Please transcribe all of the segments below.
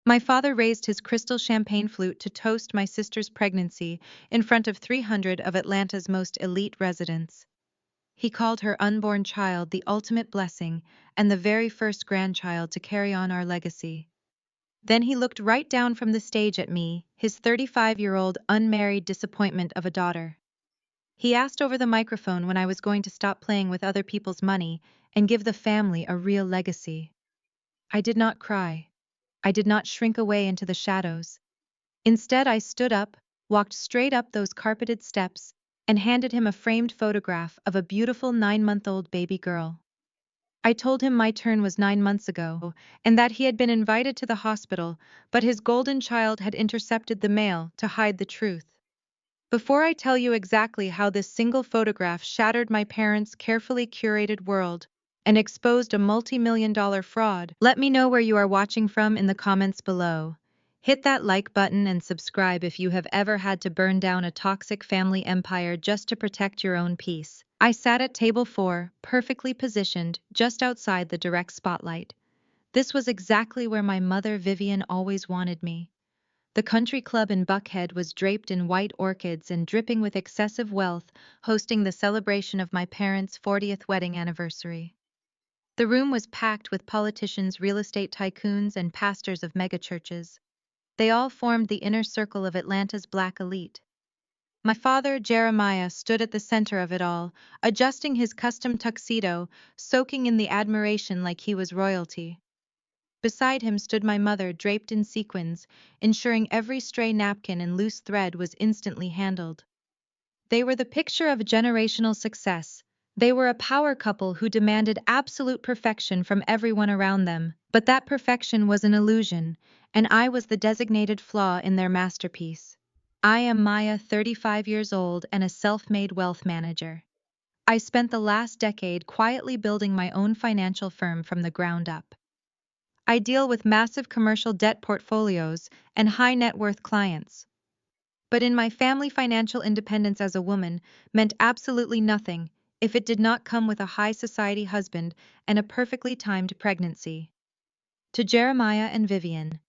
My father raised his crystal champagne flute to toast my sister's pregnancy in front of 300 of Atlanta's most elite residents. He called her unborn child the ultimate blessing and the very first grandchild to carry on our legacy. Then he looked right down from the stage at me, his 35-year-old unmarried disappointment of a daughter. He asked over the microphone when I was going to stop playing with other people's money and give the family a real legacy. I did not cry. I did not shrink away into the shadows. Instead, I stood up, walked straight up those carpeted steps, and handed him a framed photograph of a beautiful 9-month-old baby girl. I told him my turn was 9 months ago, and that he had been invited to the hospital, but his golden child had intercepted the mail to hide the truth. Before I tell you exactly how this single photograph shattered my parents' carefully curated world and exposed a multi-million-dollar fraud, let me know where you are watching from in the comments below. Hit that like button and subscribe if you have ever had to burn down a toxic family empire just to protect your own peace. I sat at table 4, perfectly positioned, just outside the direct spotlight. This was exactly where my mother Vivian always wanted me. The country club in Buckhead was draped in white orchids and dripping with excessive wealth, hosting the celebration of my parents' 40th wedding anniversary. The room was packed with politicians, real estate tycoons, and pastors of megachurches. They all formed the inner circle of Atlanta's black elite. My father, Jeremiah, stood at the center of it all, adjusting his custom tuxedo, soaking in the admiration like he was royalty. Beside him stood my mother, draped in sequins, ensuring every stray napkin and loose thread was instantly handled. They were the picture of generational success. They were a power couple who demanded absolute perfection from everyone around them, but that perfection was an illusion, and I was the designated flaw in their masterpiece. I am Maya, 35 years old and a self-made wealth manager. I spent the last decade quietly building my own financial firm from the ground up. I deal with massive commercial debt portfolios and high net worth clients. But in my family, financial independence as a woman meant absolutely nothing if it did not come with a high society husband and a perfectly timed pregnancy. To Jeremiah and Vivian,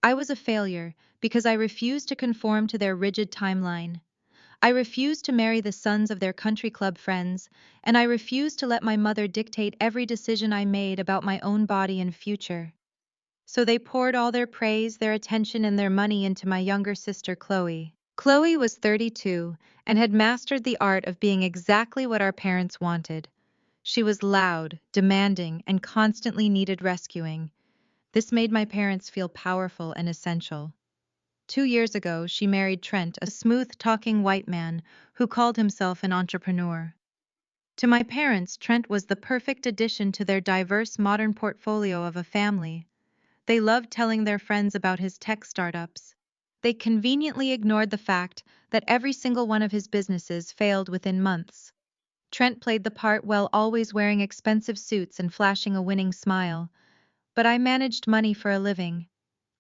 I was a failure because I refused to conform to their rigid timeline. I refused to marry the sons of their country club friends, and I refused to let my mother dictate every decision I made about my own body and future. So they poured all their praise, their attention, and their money into my younger sister, Chloe. Chloe was 32 and had mastered the art of being exactly what our parents wanted. She was loud, demanding, and constantly needed rescuing. This made my parents feel powerful and essential. 2 years ago, she married Trent, a smooth-talking white man who called himself an entrepreneur. To my parents, Trent was the perfect addition to their diverse modern portfolio of a family. They loved telling their friends about his tech startups. They conveniently ignored the fact that every single one of his businesses failed within months. Trent played the part while always wearing expensive suits and flashing a winning smile. But I managed money for a living.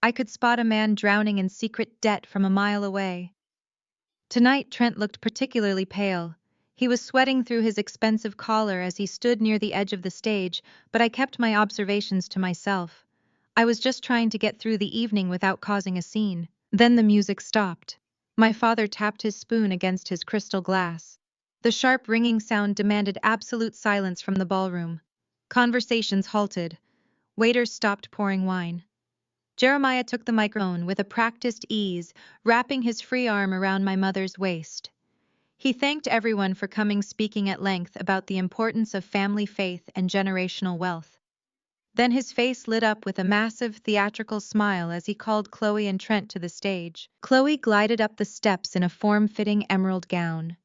I could spot a man drowning in secret debt from a mile away. Tonight, Trent looked particularly pale. He was sweating through his expensive collar as he stood near the edge of the stage, but I kept my observations to myself. I was just trying to get through the evening without causing a scene. Then the music stopped. My father tapped his spoon against his crystal glass. The sharp ringing sound demanded absolute silence from the ballroom. Conversations halted. Waiters stopped pouring wine. Jeremiah took the microphone with a practiced ease, wrapping his free arm around my mother's waist. He thanked everyone for coming, speaking at length about the importance of family faith and generational wealth. Then his face lit up with a massive theatrical smile as he called Chloe and Trent to the stage. Chloe glided up the steps in a form-fitting emerald gown.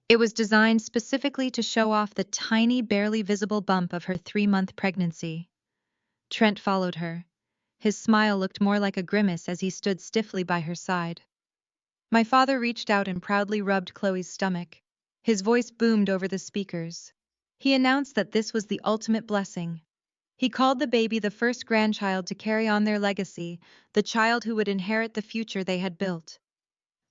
It was designed specifically to show off the tiny, barely visible bump of her 3-month pregnancy. Trent followed her. His smile looked more like a grimace as he stood stiffly by her side. My father reached out and proudly rubbed Chloe's stomach. His voice boomed over the speakers. He announced that this was the ultimate blessing. He called the baby the first grandchild to carry on their legacy, the child who would inherit the future they had built.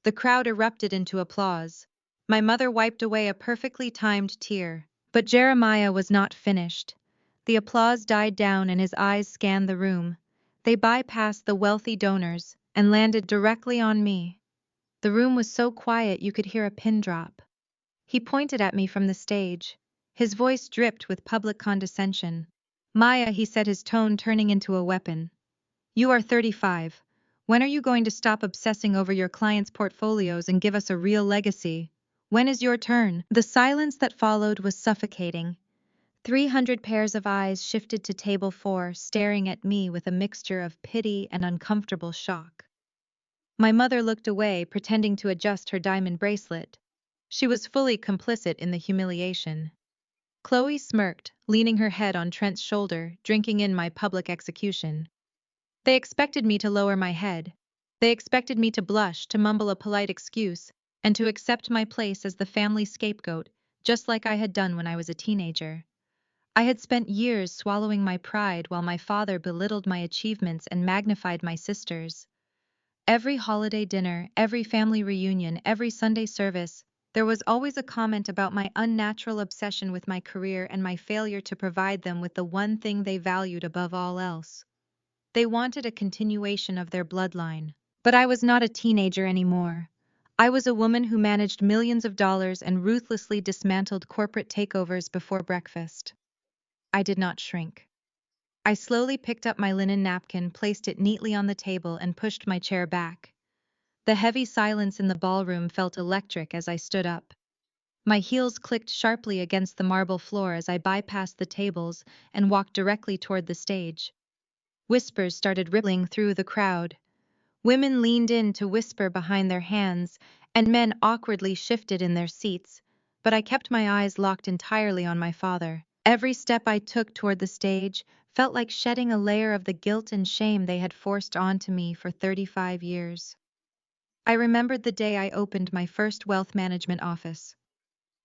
The crowd erupted into applause. My mother wiped away a perfectly timed tear. But Jeremiah was not finished. The applause died down and his eyes scanned the room. They bypassed the wealthy donors and landed directly on me. The room was so quiet you could hear a pin drop. He pointed at me from the stage. His voice dripped with public condescension. Maya, he said, his tone turning into a weapon. You are 35. When are you going to stop obsessing over your clients' portfolios and give us a real legacy? When is your turn? The silence that followed was suffocating. 300 pairs of eyes shifted to table 4, staring at me with a mixture of pity and uncomfortable shock. My mother looked away, pretending to adjust her diamond bracelet. She was fully complicit in the humiliation. Chloe smirked, leaning her head on Trent's shoulder, drinking in my public execution. They expected me to lower my head. They expected me to blush, to mumble a polite excuse, and to accept my place as the family scapegoat, just like I had done when I was a teenager. I had spent years swallowing my pride while my father belittled my achievements and magnified my sisters. Every holiday dinner, every family reunion, every Sunday service, there was always a comment about my unnatural obsession with my career and my failure to provide them with the one thing they valued above all else. They wanted a continuation of their bloodline. But I was not a teenager anymore. I was a woman who managed millions of dollars and ruthlessly dismantled corporate takeovers before breakfast. I did not shrink. I slowly picked up my linen napkin, placed it neatly on the table, and pushed my chair back. The heavy silence in the ballroom felt electric as I stood up. My heels clicked sharply against the marble floor as I bypassed the tables and walked directly toward the stage. Whispers started rippling through the crowd. Women leaned in to whisper behind their hands, and men awkwardly shifted in their seats, but I kept my eyes locked entirely on my father. Every step I took toward the stage felt like shedding a layer of the guilt and shame they had forced onto me for 35 years. I remembered the day I opened my first wealth management office.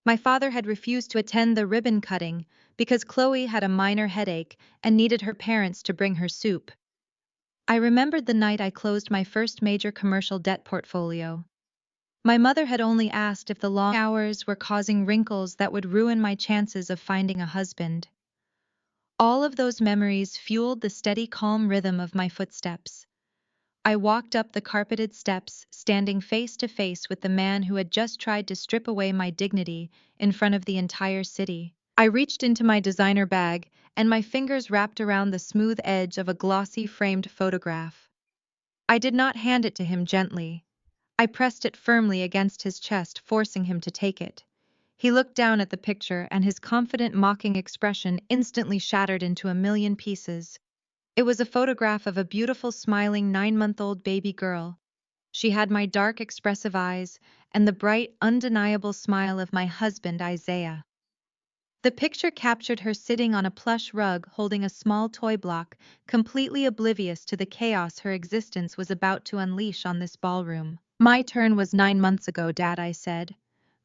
My father had refused to attend the ribbon cutting because Chloe had a minor headache and needed her parents to bring her soup. I remembered the night I closed my first major commercial debt portfolio. My mother had only asked if the long hours were causing wrinkles that would ruin my chances of finding a husband. All of those memories fueled the steady, calm rhythm of my footsteps. I walked up the carpeted steps, standing face to face with the man who had just tried to strip away my dignity in front of the entire city. I reached into my designer bag, and my fingers wrapped around the smooth edge of a glossy framed photograph. I did not hand it to him gently. I pressed it firmly against his chest, forcing him to take it. He looked down at the picture, and his confident, mocking expression instantly shattered into a million pieces. It was a photograph of a beautiful, smiling 9-month-old baby girl. She had my dark, expressive eyes and the bright, undeniable smile of my husband, Isaiah. The picture captured her sitting on a plush rug holding a small toy block, completely oblivious to the chaos her existence was about to unleash on this ballroom. My turn was 9 months ago, Dad, I said.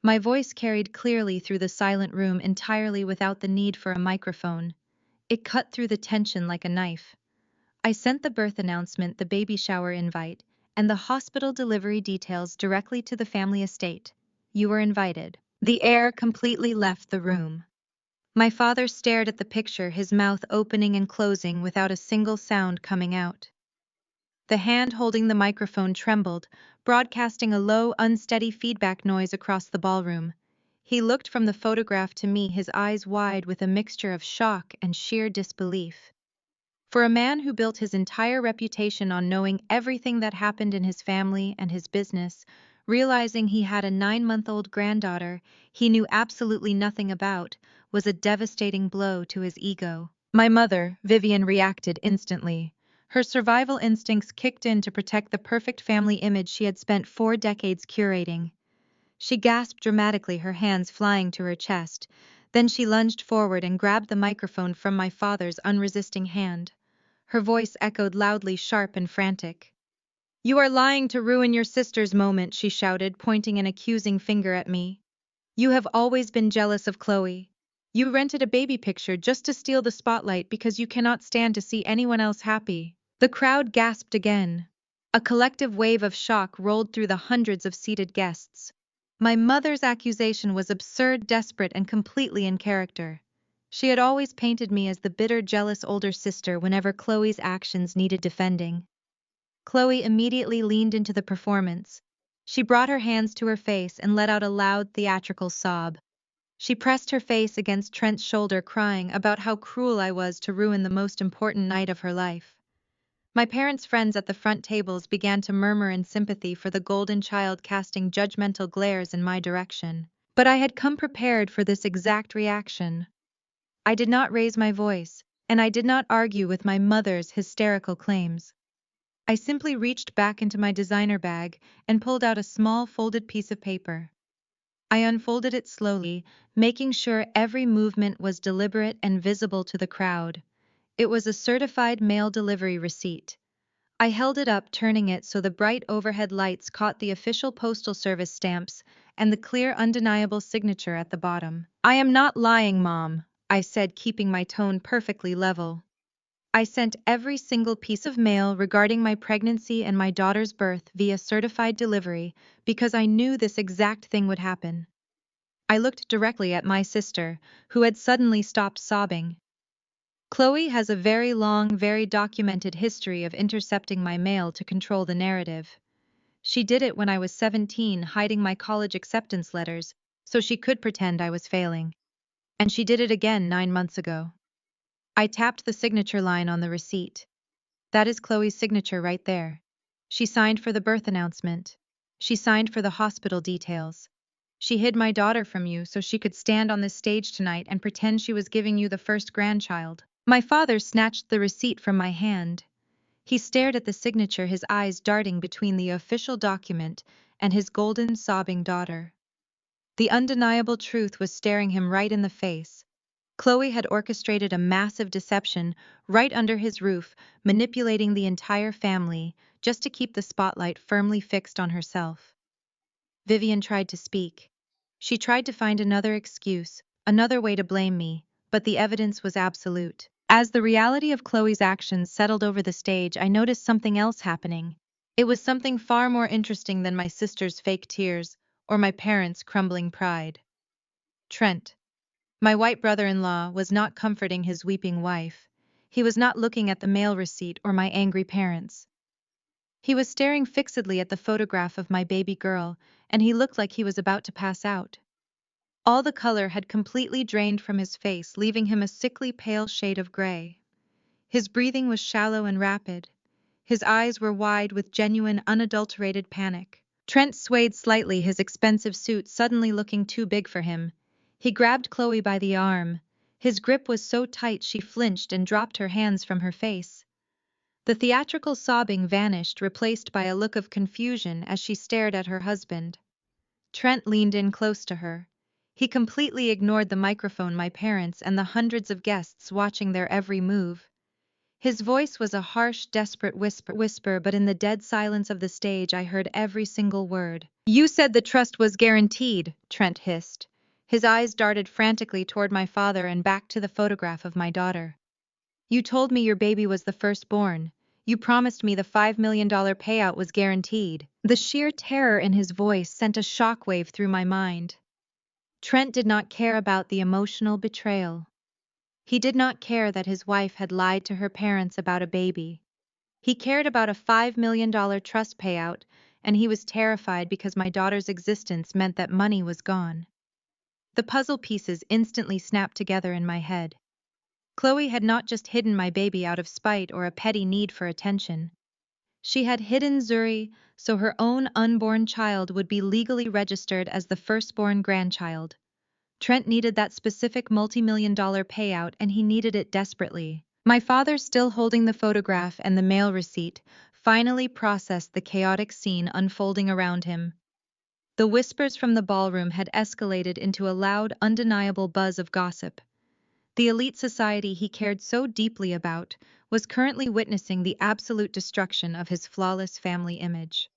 My voice carried clearly through the silent room entirely without the need for a microphone. It cut through the tension like a knife. I sent the birth announcement, the baby shower invite, and the hospital delivery details directly to the family estate. You were invited. The air completely left the room. My father stared at the picture, his mouth opening and closing without a single sound coming out. The hand holding the microphone trembled, broadcasting a low, unsteady feedback noise across the ballroom. He looked from the photograph to me, his eyes wide with a mixture of shock and sheer disbelief. For a man who built his entire reputation on knowing everything that happened in his family and his business, realizing he had a 9-month-old granddaughter he knew absolutely nothing about, was a devastating blow to his ego. My mother, Vivian, reacted instantly. Her survival instincts kicked in to protect the perfect family image she had spent 4 decades curating. She gasped dramatically, her hands flying to her chest. Then she lunged forward and grabbed the microphone from my father's unresisting hand. Her voice echoed loudly, sharp and frantic. "You are lying to ruin your sister's moment," she shouted, pointing an accusing finger at me. "You have always been jealous of Chloe. You rented a baby picture just to steal the spotlight because you cannot stand to see anyone else happy." The crowd gasped again. A collective wave of shock rolled through the hundreds of seated guests. My mother's accusation was absurd, desperate, and completely in character. She had always painted me as the bitter, jealous older sister whenever Chloe's actions needed defending. Chloe immediately leaned into the performance. She brought her hands to her face and let out a loud, theatrical sob. She pressed her face against Trent's shoulder, crying about how cruel I was to ruin the most important night of her life. My parents' friends at the front tables began to murmur in sympathy for the golden child, casting judgmental glares in my direction. But I had come prepared for this exact reaction. I did not raise my voice, and I did not argue with my mother's hysterical claims. I simply reached back into my designer bag and pulled out a small folded piece of paper. I unfolded it slowly, making sure every movement was deliberate and visible to the crowd. It was a certified mail delivery receipt. I held it up, turning it so the bright overhead lights caught the official postal service stamps and the clear, undeniable signature at the bottom. "I am not lying, Mom," I said, keeping my tone perfectly level. "I sent every single piece of mail regarding my pregnancy and my daughter's birth via certified delivery because I knew this exact thing would happen." I looked directly at my sister, who had suddenly stopped sobbing. Chloe has a very long, very documented history of intercepting my mail to control the narrative. She did it when I was 17, hiding my college acceptance letters so she could pretend I was failing. And she did it again 9 months ago. I tapped the signature line on the receipt. That is Chloe's signature right there. She signed for the birth announcement. She signed for the hospital details. She hid my daughter from you so she could stand on this stage tonight and pretend she was giving you the first grandchild. My father snatched the receipt from my hand. He stared at the signature, his eyes darting between the official document and his golden, sobbing daughter. The undeniable truth was staring him right in the face. Chloe had orchestrated a massive deception right under his roof, manipulating the entire family just to keep the spotlight firmly fixed on herself. Vivian tried to speak. She tried to find another excuse, another way to blame me, but the evidence was absolute. As the reality of Chloe's actions settled over the stage, I noticed something else happening. It was something far more interesting than my sister's fake tears or my parents' crumbling pride. Trent, my white brother-in-law, was not comforting his weeping wife. He was not looking at the mail receipt or my angry parents. He was staring fixedly at the photograph of my baby girl, and he looked like he was about to pass out. All the color had completely drained from his face, leaving him a sickly pale shade of gray. His breathing was shallow and rapid. His eyes were wide with genuine, unadulterated panic. Trent swayed slightly, his expensive suit suddenly looking too big for him. He grabbed Chloe by the arm. His grip was so tight she flinched and dropped her hands from her face. The theatrical sobbing vanished, replaced by a look of confusion as she stared at her husband. Trent leaned in close to her. He completely ignored the microphone, my parents, and the hundreds of guests watching their every move. His voice was a harsh, desperate whisper, but in the dead silence of the stage I heard every single word. "You said the trust was guaranteed," Trent hissed. His eyes darted frantically toward my father and back to the photograph of my daughter. "You told me your baby was the firstborn. You promised me the $5 million payout was guaranteed." The sheer terror in his voice sent a shockwave through my mind. Trent did not care about the emotional betrayal. He did not care that his wife had lied to her parents about a baby. He cared about a $5 million trust payout, and he was terrified because my daughter's existence meant that money was gone. The puzzle pieces instantly snapped together in my head. Chloe had not just hidden my baby out of spite or a petty need for attention. She had hidden Surry so her own unborn child would be legally registered as the firstborn grandchild. Trent needed that specific multi-million-dollar payout, and he needed it desperately. My father, still holding the photograph and the mail receipt, finally processed the chaotic scene unfolding around him. The whispers from the ballroom had escalated into a loud, undeniable buzz of gossip. The elite society he cared so deeply about was currently witnessing the absolute destruction of his flawless family image.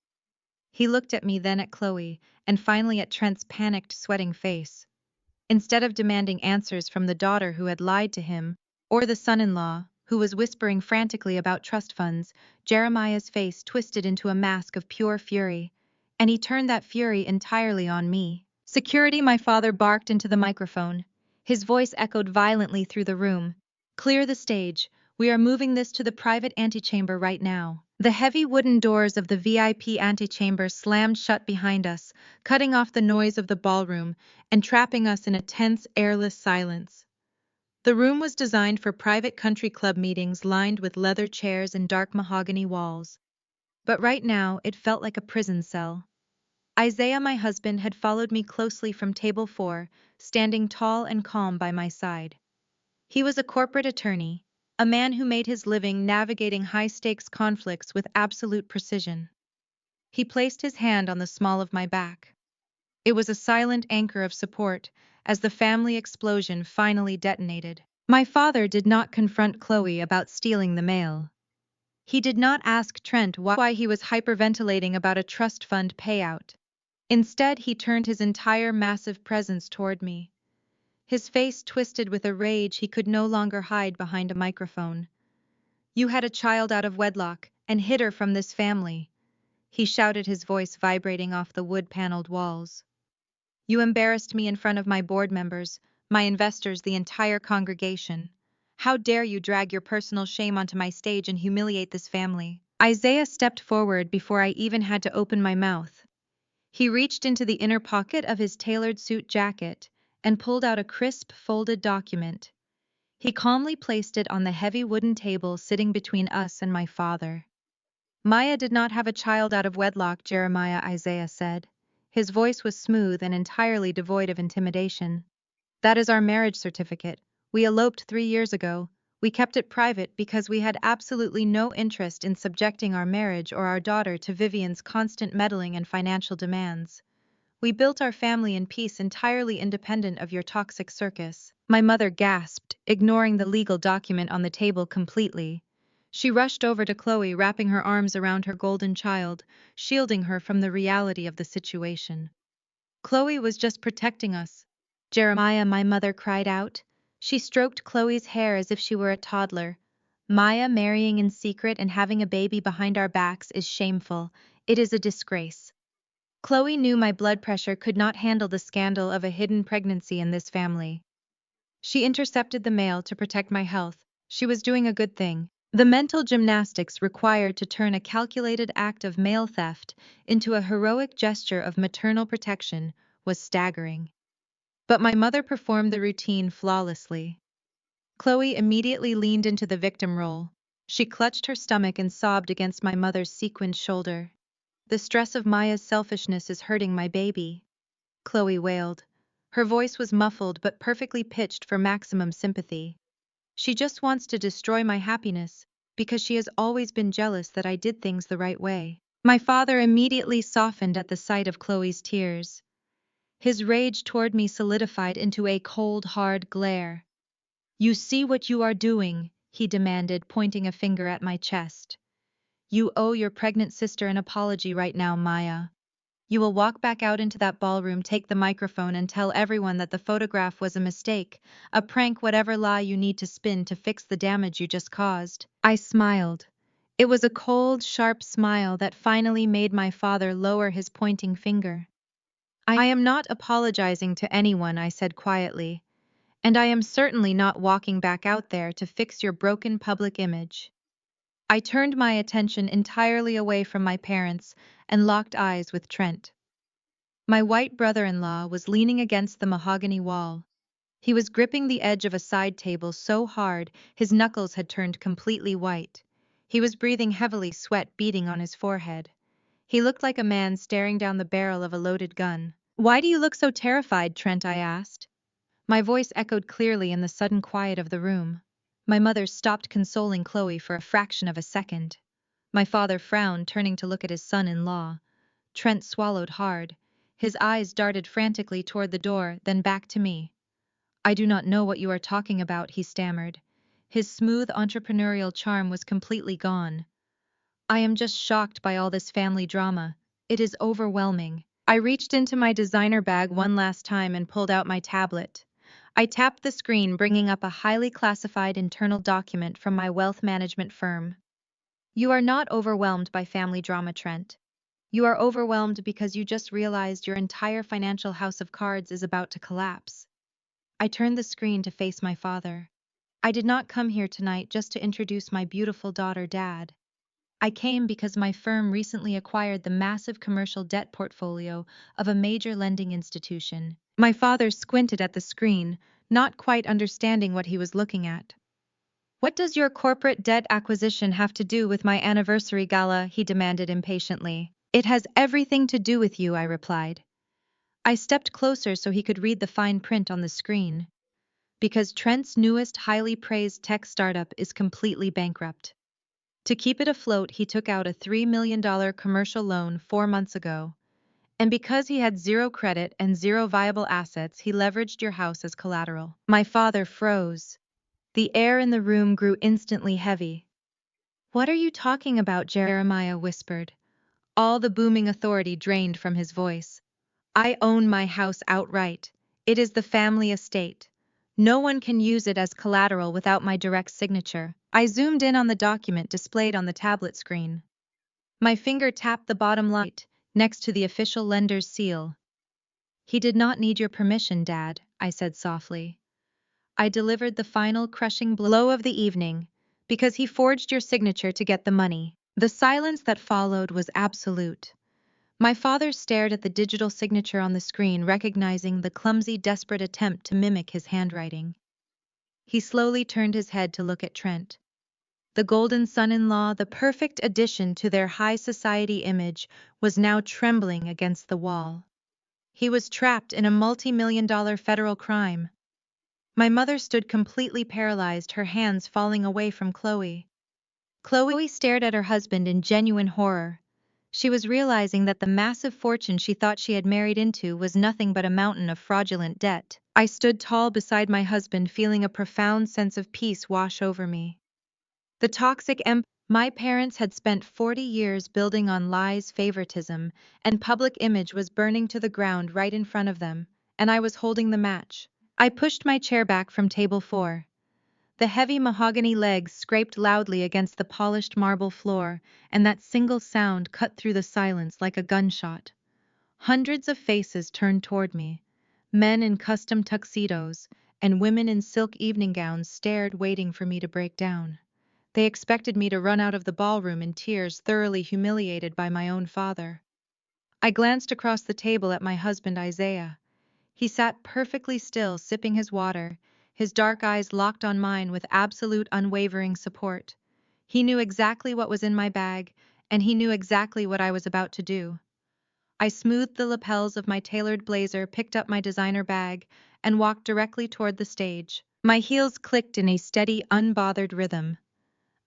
He looked at me, then at Chloe, and finally at Trent's panicked, sweating face. Instead of demanding answers from the daughter who had lied to him, or the son-in-law, who was whispering frantically about trust funds, Jeremiah's face twisted into a mask of pure fury, and he turned that fury entirely on me. "Security!" my father barked into the microphone. His voice echoed violently through the room. "Clear the stage. We are moving this to the private antechamber right now." The heavy wooden doors of the VIP antechamber slammed shut behind us, cutting off the noise of the ballroom and trapping us in a tense, airless silence. The room was designed for private country club meetings lined with leather chairs and dark mahogany walls. But right now, it felt like a prison cell. Isaiah, my husband, had followed me closely from table 4, standing tall and calm by my side. He was a corporate attorney, a man who made his living navigating high-stakes conflicts with absolute precision. He placed his hand on the small of my back. It was a silent anchor of support as the family explosion finally detonated. My father did not confront Chloe about stealing the mail. He did not ask Trent why he was hyperventilating about a trust fund payout. Instead, he turned his entire massive presence toward me. His face twisted with a rage he could no longer hide behind a microphone. "You had a child out of wedlock and hid her from this family," he shouted, his voice vibrating off the wood-paneled walls. "You embarrassed me in front of my board members, my investors, the entire congregation. How dare you drag your personal shame onto my stage and humiliate this family?" Isaiah stepped forward before I even had to open my mouth. He reached into the inner pocket of his tailored suit jacket and pulled out a crisp, folded document. He calmly placed it on the heavy wooden table sitting between us and my father. "Maya did not have a child out of wedlock, Jeremiah," Isaiah said. His voice was smooth and entirely devoid of intimidation. "That is our marriage certificate. We eloped 3 years ago. We kept it private because we had absolutely no interest in subjecting our marriage or our daughter to Vivian's constant meddling and financial demands. We built our family in peace entirely independent of your toxic circus." My mother gasped, ignoring the legal document on the table completely. She rushed over to Chloe, wrapping her arms around her golden child, shielding her from the reality of the situation. "Chloe was just protecting us, Jeremiah," my mother cried out. She stroked Chloe's hair as if she were a toddler. "Maya marrying in secret and having a baby behind our backs is shameful. It is a disgrace." Chloe knew my blood pressure could not handle the scandal of a hidden pregnancy in this family. She intercepted the mail to protect my health. She was doing a good thing. The mental gymnastics required to turn a calculated act of mail theft into a heroic gesture of maternal protection was staggering. But my mother performed the routine flawlessly. Chloe immediately leaned into the victim role. She clutched her stomach and sobbed against my mother's sequined shoulder. "The stress of Maya's selfishness is hurting my baby," Chloe wailed. Her voice was muffled but perfectly pitched for maximum sympathy. "She just wants to destroy my happiness, because she has always been jealous that I did things the right way." My father immediately softened at the sight of Chloe's tears. His rage toward me solidified into a cold, hard glare. "You see what you are doing?" he demanded, pointing a finger at my chest. "You owe your pregnant sister an apology right now, Maya. You will walk back out into that ballroom, take the microphone, and tell everyone that the photograph was a mistake, a prank, whatever lie you need to spin to fix the damage you just caused." I smiled. It was a cold, sharp smile that finally made my father lower his pointing finger. "I am not apologizing to anyone," I said quietly, "and I am certainly not walking back out there to fix your broken public image." I turned my attention entirely away from my parents and locked eyes with Trent. My white brother-in-law was leaning against the mahogany wall. He was gripping the edge of a side table so hard his knuckles had turned completely white. He was breathing heavily, sweat beading on his forehead. He looked like a man staring down the barrel of a loaded gun. "Why do you look so terrified, Trent?" I asked. My voice echoed clearly in the sudden quiet of the room. My mother stopped consoling Chloe for a fraction of a second. My father frowned, turning to look at his son-in-law. Trent swallowed hard. His eyes darted frantically toward the door, then back to me. "I do not know what you are talking about," he stammered. His smooth entrepreneurial charm was completely gone. "I am just shocked by all this family drama. It is overwhelming." I reached into my designer bag one last time and pulled out my tablet. I tapped the screen, bringing up a highly classified internal document from my wealth management firm. "You are not overwhelmed by family drama, Trent. You are overwhelmed because you just realized your entire financial house of cards is about to collapse." I turned the screen to face my father. I did not come here tonight just to introduce my beautiful daughter, Dad. I came because my firm recently acquired the massive commercial debt portfolio of a major lending institution. My father squinted at the screen, not quite understanding what he was looking at. What does your corporate debt acquisition have to do with my anniversary gala? He demanded impatiently. It has everything to do with you, I replied. I stepped closer so he could read the fine print on the screen. Because Trent's newest highly praised tech startup is completely bankrupt. To keep it afloat, he took out a $3 million commercial loan 4 months ago. And because he had zero credit and zero viable assets, he leveraged your house as collateral. My father froze. The air in the room grew instantly heavy. What are you talking about? Jeremiah whispered. All the booming authority drained from his voice. I own my house outright. It is the family estate. No one can use it as collateral without my direct signature. I zoomed in on the document displayed on the tablet screen. My finger tapped the bottom line, next to the official lender's seal. He did not need your permission, Dad, I said softly. I delivered the final crushing blow of the evening, because he forged your signature to get the money. The silence that followed was absolute. My father stared at the digital signature on the screen, recognizing the clumsy, desperate attempt to mimic his handwriting. He slowly turned his head to look at Trent. The golden son-in-law, the perfect addition to their high society image, was now trembling against the wall. He was trapped in a multi-million-dollar federal crime. My mother stood completely paralyzed, her hands falling away from Chloe. Chloe stared at her husband in genuine horror. She was realizing that the massive fortune she thought she had married into was nothing but a mountain of fraudulent debt. I stood tall beside my husband, feeling a profound sense of peace wash over me. The toxic empire my parents had spent 40 years building on lies, favoritism, and public image was burning to the ground right in front of them, and I was holding the match. I pushed my chair back from table 4. The heavy mahogany legs scraped loudly against the polished marble floor, and that single sound cut through the silence like a gunshot. Hundreds of faces turned toward me. Men in custom tuxedos and women in silk evening gowns stared, waiting for me to break down. They expected me to run out of the ballroom in tears, thoroughly humiliated by my own father. I glanced across the table at my husband, Isaiah. He sat perfectly still, sipping his water, his dark eyes locked on mine with absolute unwavering support. He knew exactly what was in my bag, and he knew exactly what I was about to do. I smoothed the lapels of my tailored blazer, picked up my designer bag, and walked directly toward the stage. My heels clicked in a steady, unbothered rhythm.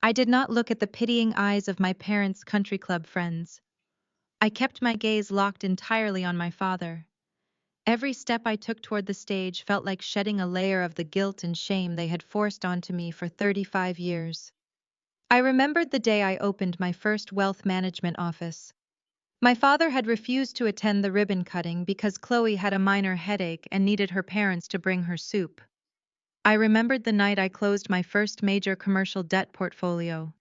I did not look at the pitying eyes of my parents' country club friends. I kept my gaze locked entirely on my father. Every step I took toward the stage felt like shedding a layer of the guilt and shame they had forced onto me for 35 years. I remembered the day I opened my first wealth management office. My father had refused to attend the ribbon cutting because Chloe had a minor headache and needed her parents to bring her soup. I remembered the night I closed my first major commercial debt portfolio.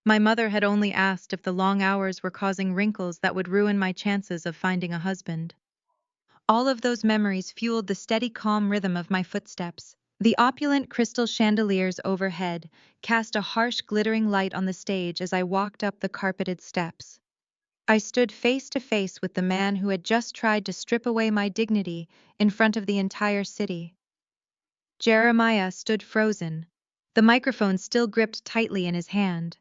My mother had only asked if the long hours were causing wrinkles that would ruin my chances of finding a husband. All of those memories fueled the steady, calm rhythm of my footsteps. The opulent crystal chandeliers overhead cast a harsh, glittering light on the stage as I walked up the carpeted steps. I stood face to face with the man who had just tried to strip away my dignity in front of the entire city. Jeremiah stood frozen, the microphone still gripped tightly in his hand.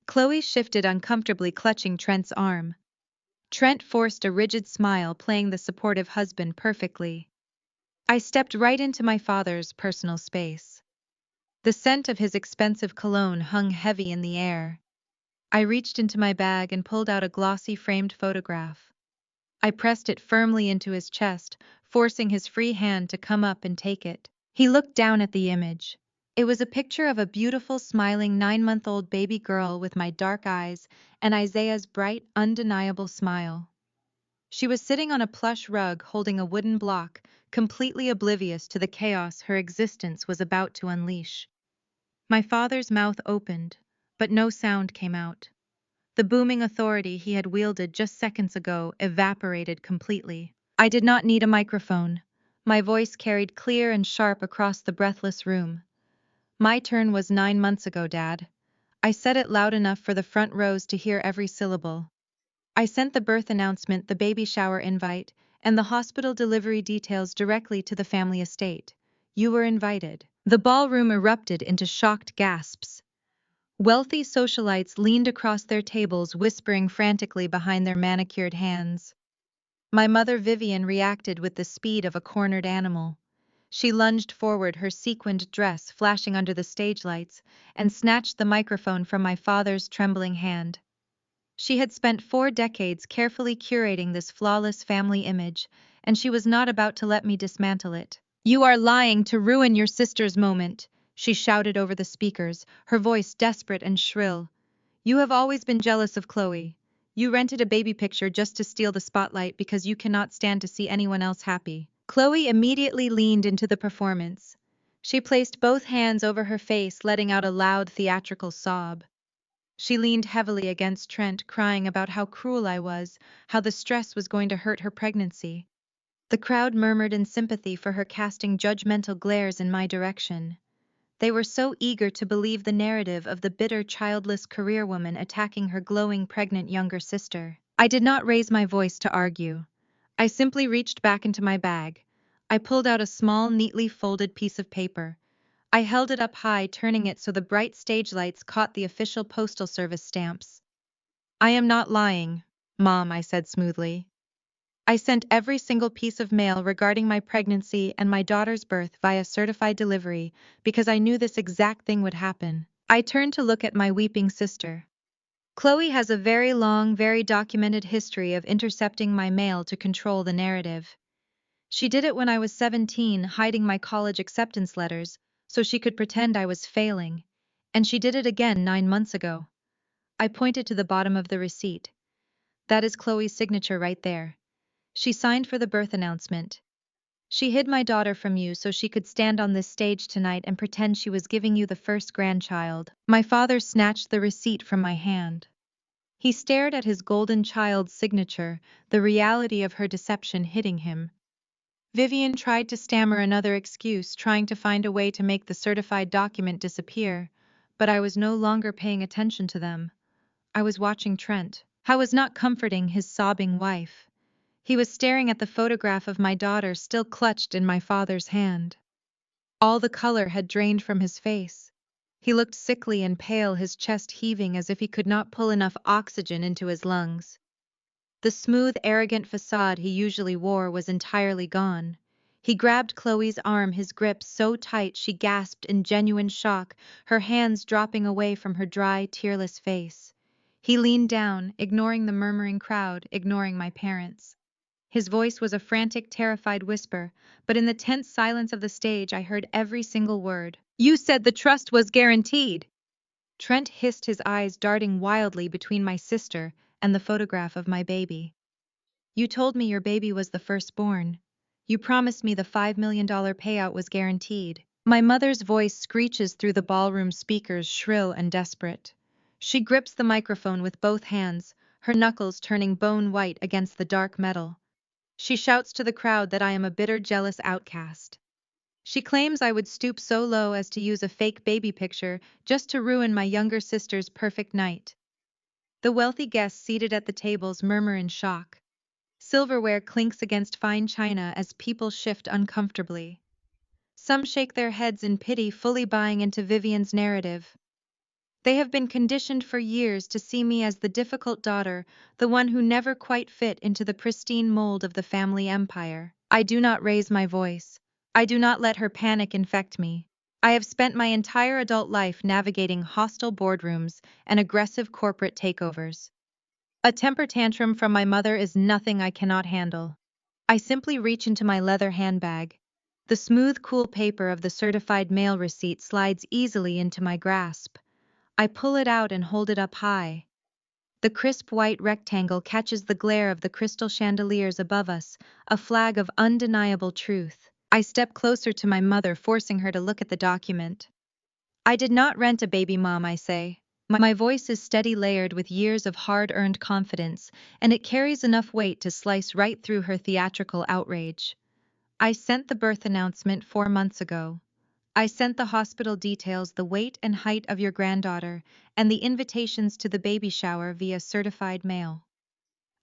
Chloe shifted uncomfortably, clutching Trent's arm. Trent forced a rigid smile, playing the supportive husband perfectly. I stepped right into my father's personal space. The scent of his expensive cologne hung heavy in the air. I reached into my bag and pulled out a glossy framed photograph. I pressed it firmly into his chest, forcing his free hand to come up and take it. He looked down at the image. It was a picture of a beautiful, smiling 9-month-old baby girl with my dark eyes and Isaiah's bright, undeniable smile. She was sitting on a plush rug holding a wooden block, completely oblivious to the chaos her existence was about to unleash. My father's mouth opened, but no sound came out. The booming authority he had wielded just seconds ago evaporated completely. I did not need a microphone. My voice carried clear and sharp across the breathless room. My turn was 9 months ago, Dad. I said it loud enough for the front rows to hear every syllable. I sent the birth announcement, the baby shower invite, and the hospital delivery details directly to the family estate. You were invited. The ballroom erupted into shocked gasps. Wealthy socialites leaned across their tables, whispering frantically behind their manicured hands. My mother Vivian reacted with the speed of a cornered animal. She lunged forward, her sequined dress flashing under the stage lights, and snatched the microphone from my father's trembling hand. She had spent 4 decades carefully curating this flawless family image, and she was not about to let me dismantle it. "You are lying to ruin your sister's moment," she shouted over the speakers, her voice desperate and shrill. "You have always been jealous of Chloe. You rented a baby picture just to steal the spotlight because you cannot stand to see anyone else happy." Chloe immediately leaned into the performance. She placed both hands over her face, letting out a loud theatrical sob. She leaned heavily against Trent, crying about how cruel I was, how the stress was going to hurt her pregnancy. The crowd murmured in sympathy for her, casting judgmental glares in my direction. They were so eager to believe the narrative of the bitter, childless career woman attacking her glowing, pregnant younger sister. I did not raise my voice to argue. I simply reached back into my bag. I pulled out a small, neatly folded piece of paper. I held it up high, turning it so the bright stage lights caught the official postal service stamps. "I am not lying, Mom," I said smoothly. "I sent every single piece of mail regarding my pregnancy and my daughter's birth via certified delivery because I knew this exact thing would happen." I turned to look at my weeping sister. Chloe has a very long, very documented history of intercepting my mail to control the narrative. She did it when I was 17, hiding my college acceptance letters so she could pretend I was failing. And she did it again 9 months ago. I pointed to the bottom of the receipt. "That is Chloe's signature right there. She signed for the birth announcement. She hid my daughter from you so she could stand on this stage tonight and pretend she was giving you the first grandchild." My father snatched the receipt from my hand. He stared at his golden child's signature, the reality of her deception hitting him. Vivian tried to stammer another excuse, trying to find a way to make the certified document disappear, but I was no longer paying attention to them. I was watching Trent. I was not comforting his sobbing wife. He was staring at the photograph of my daughter still clutched in my father's hand. All the color had drained from his face. He looked sickly and pale, his chest heaving as if he could not pull enough oxygen into his lungs. The smooth, arrogant facade he usually wore was entirely gone. He grabbed Chloe's arm, his grip so tight she gasped in genuine shock, her hands dropping away from her dry, tearless face. He leaned down, ignoring the murmuring crowd, ignoring my parents. His voice was a frantic, terrified whisper, but in the tense silence of the stage I heard every single word. "You said the trust was guaranteed!" Trent hissed, his eyes darting wildly between my sister and the photograph of my baby. "You told me your baby was the firstborn. You promised me the $5 million payout was guaranteed." My mother's voice screeches through the ballroom speakers, shrill and desperate. She grips the microphone with both hands, her knuckles turning bone white against the dark metal. She shouts to the crowd that I am a bitter, jealous outcast. She claims I would stoop so low as to use a fake baby picture just to ruin my younger sister's perfect night. The wealthy guests seated at the tables murmur in shock. Silverware clinks against fine china as people shift uncomfortably. Some shake their heads in pity, fully buying into Vivian's narrative. They have been conditioned for years to see me as the difficult daughter, the one who never quite fit into the pristine mold of the family empire. I do not raise my voice. I do not let her panic infect me. I have spent my entire adult life navigating hostile boardrooms and aggressive corporate takeovers. A temper tantrum from my mother is nothing I cannot handle. I simply reach into my leather handbag. The smooth, cool paper of the certified mail receipt slides easily into my grasp. I pull it out and hold it up high. The crisp white rectangle catches the glare of the crystal chandeliers above us, a flag of undeniable truth. I step closer to my mother, forcing her to look at the document. "I did not rent a baby, Mom," I say. My voice is steady, layered with years of hard-earned confidence, and it carries enough weight to slice right through her theatrical outrage. I sent the birth announcement 4 months ago. I sent the hospital details, the weight and height of your granddaughter, and the invitations to the baby shower via certified mail.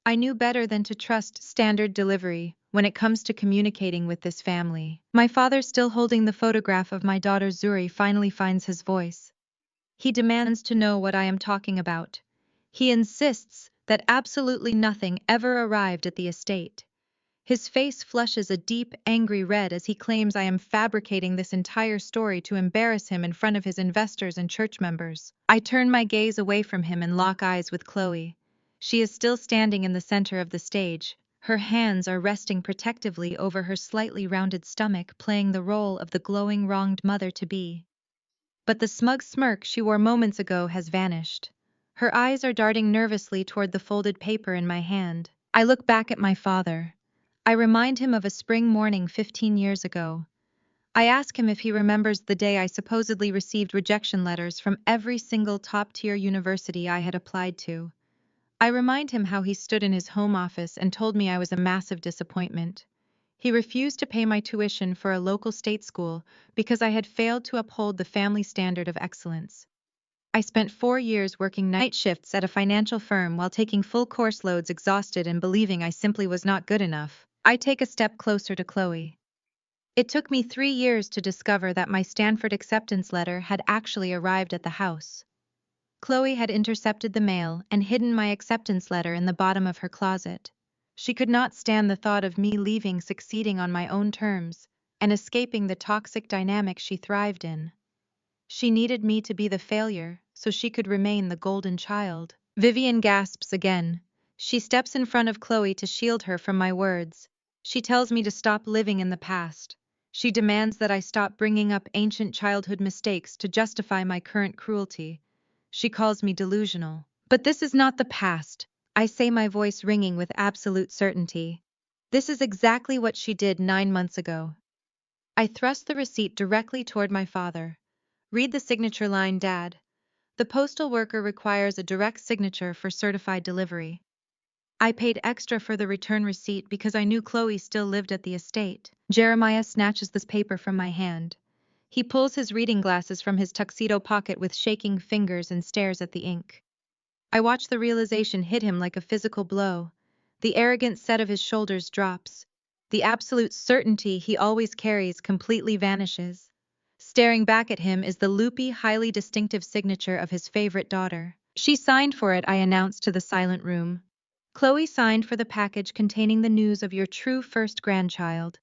I knew better than to trust standard delivery when it comes to communicating with this family. My father, still holding the photograph of my daughter Surry, finally finds his voice. He demands to know what I am talking about. He insists that absolutely nothing ever arrived at the estate. His face flushes a deep, angry red as he claims I am fabricating this entire story to embarrass him in front of his investors and church members. I turn my gaze away from him and lock eyes with Chloe. She is still standing in the center of the stage. Her hands are resting protectively over her slightly rounded stomach, playing the role of the glowing wronged mother-to-be. But the smug smirk she wore moments ago has vanished. Her eyes are darting nervously toward the folded paper in my hand. I look back at my father. I remind him of a spring morning 15 years ago. I ask him if he remembers the day I supposedly received rejection letters from every single top-tier university I had applied to. I remind him how he stood in his home office and told me I was a massive disappointment. He refused to pay my tuition for a local state school because I had failed to uphold the family standard of excellence. I spent 4 years working night shifts at a financial firm while taking full course loads, exhausted and believing I simply was not good enough. I take a step closer to Chloe. It took me 3 years to discover that my Stanford acceptance letter had actually arrived at the house. Chloe had intercepted the mail and hidden my acceptance letter in the bottom of her closet. She could not stand the thought of me leaving, succeeding on my own terms, and escaping the toxic dynamic she thrived in. She needed me to be the failure so she could remain the golden child. Vivian gasps again. She steps in front of Chloe to shield her from my words. She tells me to stop living in the past. She demands that I stop bringing up ancient childhood mistakes to justify my current cruelty. She calls me delusional. But this is not the past, I say, my voice ringing with absolute certainty. This is exactly what she did 9 months ago. I thrust the receipt directly toward my father. Read the signature line, Dad. The postal worker requires a direct signature for certified delivery. I paid extra for the return receipt because I knew Chloe still lived at the estate. Jeremiah snatches this paper from my hand. He pulls his reading glasses from his tuxedo pocket with shaking fingers and stares at the ink. I watch the realization hit him like a physical blow. The arrogant set of his shoulders drops. The absolute certainty he always carries completely vanishes. Staring back at him is the loopy, highly distinctive signature of his favorite daughter. She signed for it, I announced to the silent room. Chloe signed for the package containing the news of your true first grandchild.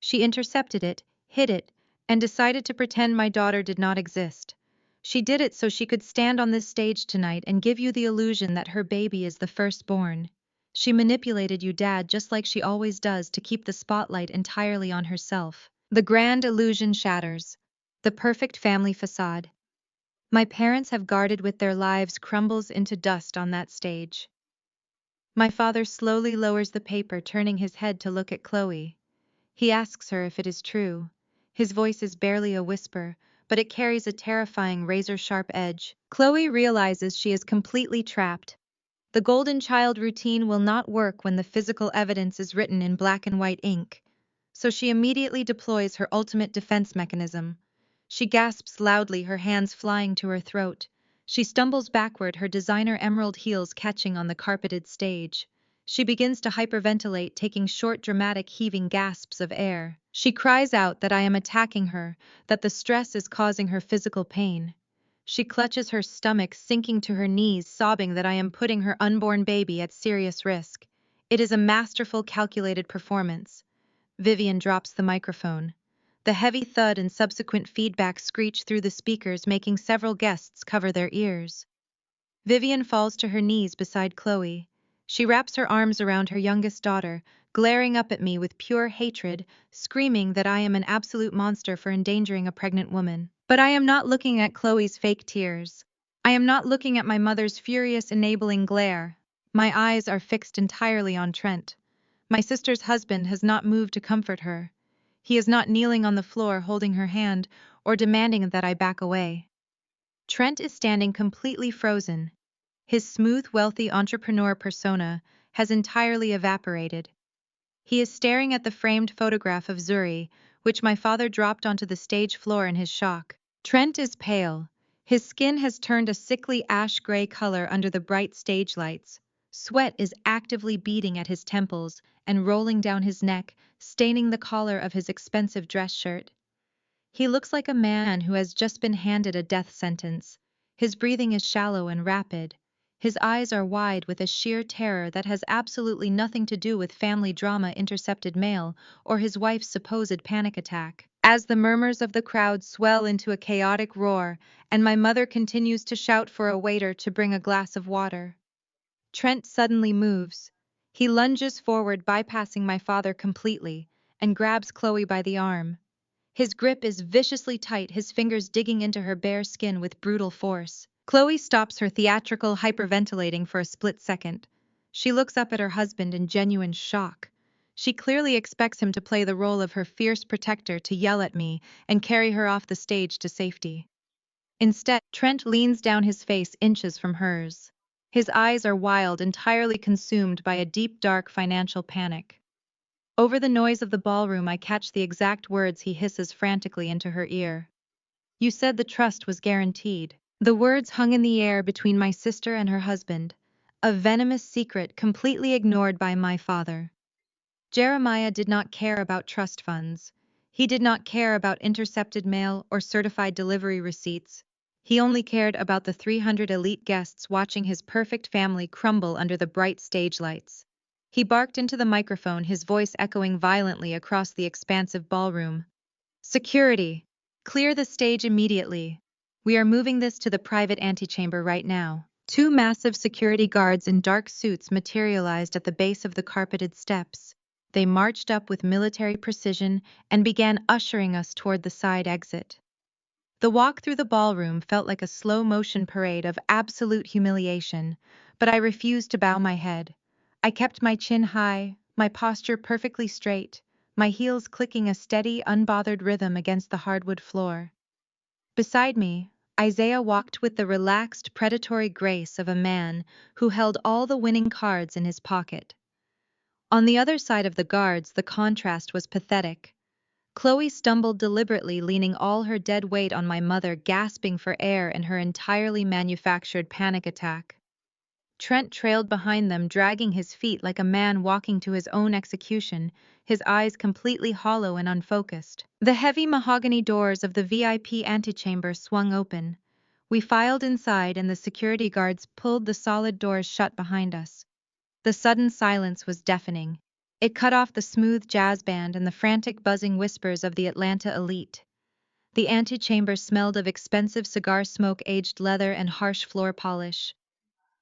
She intercepted it, hid it, and decided to pretend my daughter did not exist. She did it so she could stand on this stage tonight and give you the illusion that her baby is the firstborn. She manipulated you, Dad, just like she always does, to keep the spotlight entirely on herself. The grand illusion shatters. The perfect family facade my parents have guarded with their lives crumbles into dust on that stage. My father slowly lowers the paper, turning his head to look at Chloe. He asks her if it is true. His voice is barely a whisper, but it carries a terrifying razor-sharp edge. Chloe realizes she is completely trapped. The golden child routine will not work when the physical evidence is written in black and white ink. So she immediately deploys her ultimate defense mechanism. She gasps loudly, her hands flying to her throat. She stumbles backward, her designer emerald heels catching on the carpeted stage. She begins to hyperventilate, taking short, dramatic, heaving gasps of air. She cries out that I am attacking her, that the stress is causing her physical pain. She clutches her stomach, sinking to her knees, sobbing that I am putting her unborn baby at serious risk. It is a masterful, calculated performance. Vivian drops the microphone. The heavy thud and subsequent feedback screech through the speakers, making several guests cover their ears. Vivian falls to her knees beside Chloe. She wraps her arms around her youngest daughter, glaring up at me with pure hatred, screaming that I am an absolute monster for endangering a pregnant woman. But I am not looking at Chloe's fake tears. I am not looking at my mother's furious, enabling glare. My eyes are fixed entirely on Trent. My sister's husband has not moved to comfort her. He is not kneeling on the floor holding her hand or demanding that I back away. Trent is standing completely frozen. His smooth, wealthy entrepreneur persona has entirely evaporated. He is staring at the framed photograph of Surry, which my father dropped onto the stage floor in his shock. Trent is pale. His skin has turned a sickly ash-gray color under the bright stage lights. Sweat is actively beading at his temples and rolling down his neck, staining the collar of his expensive dress shirt. He looks like a man who has just been handed a death sentence. His breathing is shallow and rapid. His eyes are wide with a sheer terror that has absolutely nothing to do with family drama intercepted mail or his wife's supposed panic attack. As the murmurs of the crowd swell into a chaotic roar, and my mother continues to shout for a waiter to bring a glass of water, Trent suddenly moves. He lunges forward, bypassing my father completely, and grabs Chloe by the arm. His grip is viciously tight, his fingers digging into her bare skin with brutal force. Chloe stops her theatrical hyperventilating for a split second. She looks up at her husband in genuine shock. She clearly expects him to play the role of her fierce protector, to yell at me and carry her off the stage to safety. Instead, Trent leans down, his face inches from hers. His eyes are wild, entirely consumed by a deep, dark financial panic. Over the noise of the ballroom, I catch the exact words he hisses frantically into her ear. "You said the trust was guaranteed." The words hung in the air between my sister and her husband, a venomous secret completely ignored by my father. Jeremiah did not care about trust funds. He did not care about intercepted mail or certified delivery receipts. He only cared about the 300 elite guests watching his perfect family crumble under the bright stage lights. He barked into the microphone, his voice echoing violently across the expansive ballroom. "Security! Clear the stage immediately. We are moving this to the private antechamber right now." Two massive security guards in dark suits materialized at the base of the carpeted steps. They marched up with military precision and began ushering us toward the side exit. The walk through the ballroom felt like a slow-motion parade of absolute humiliation, but I refused to bow my head. I kept my chin high, my posture perfectly straight, my heels clicking a steady, unbothered rhythm against the hardwood floor. Beside me, Isaiah walked with the relaxed, predatory grace of a man who held all the winning cards in his pocket. On the other side of the guards, the contrast was pathetic. Chloe stumbled deliberately, leaning all her dead weight on my mother, gasping for air in her entirely manufactured panic attack. Trent trailed behind them, dragging his feet like a man walking to his own execution, his eyes completely hollow and unfocused. The heavy mahogany doors of the VIP antechamber swung open. We filed inside, and the security guards pulled the solid doors shut behind us. The sudden silence was deafening. It cut off the smooth jazz band and the frantic buzzing whispers of the Atlanta elite. The antechamber smelled of expensive cigar smoke, aged leather, and harsh floor polish.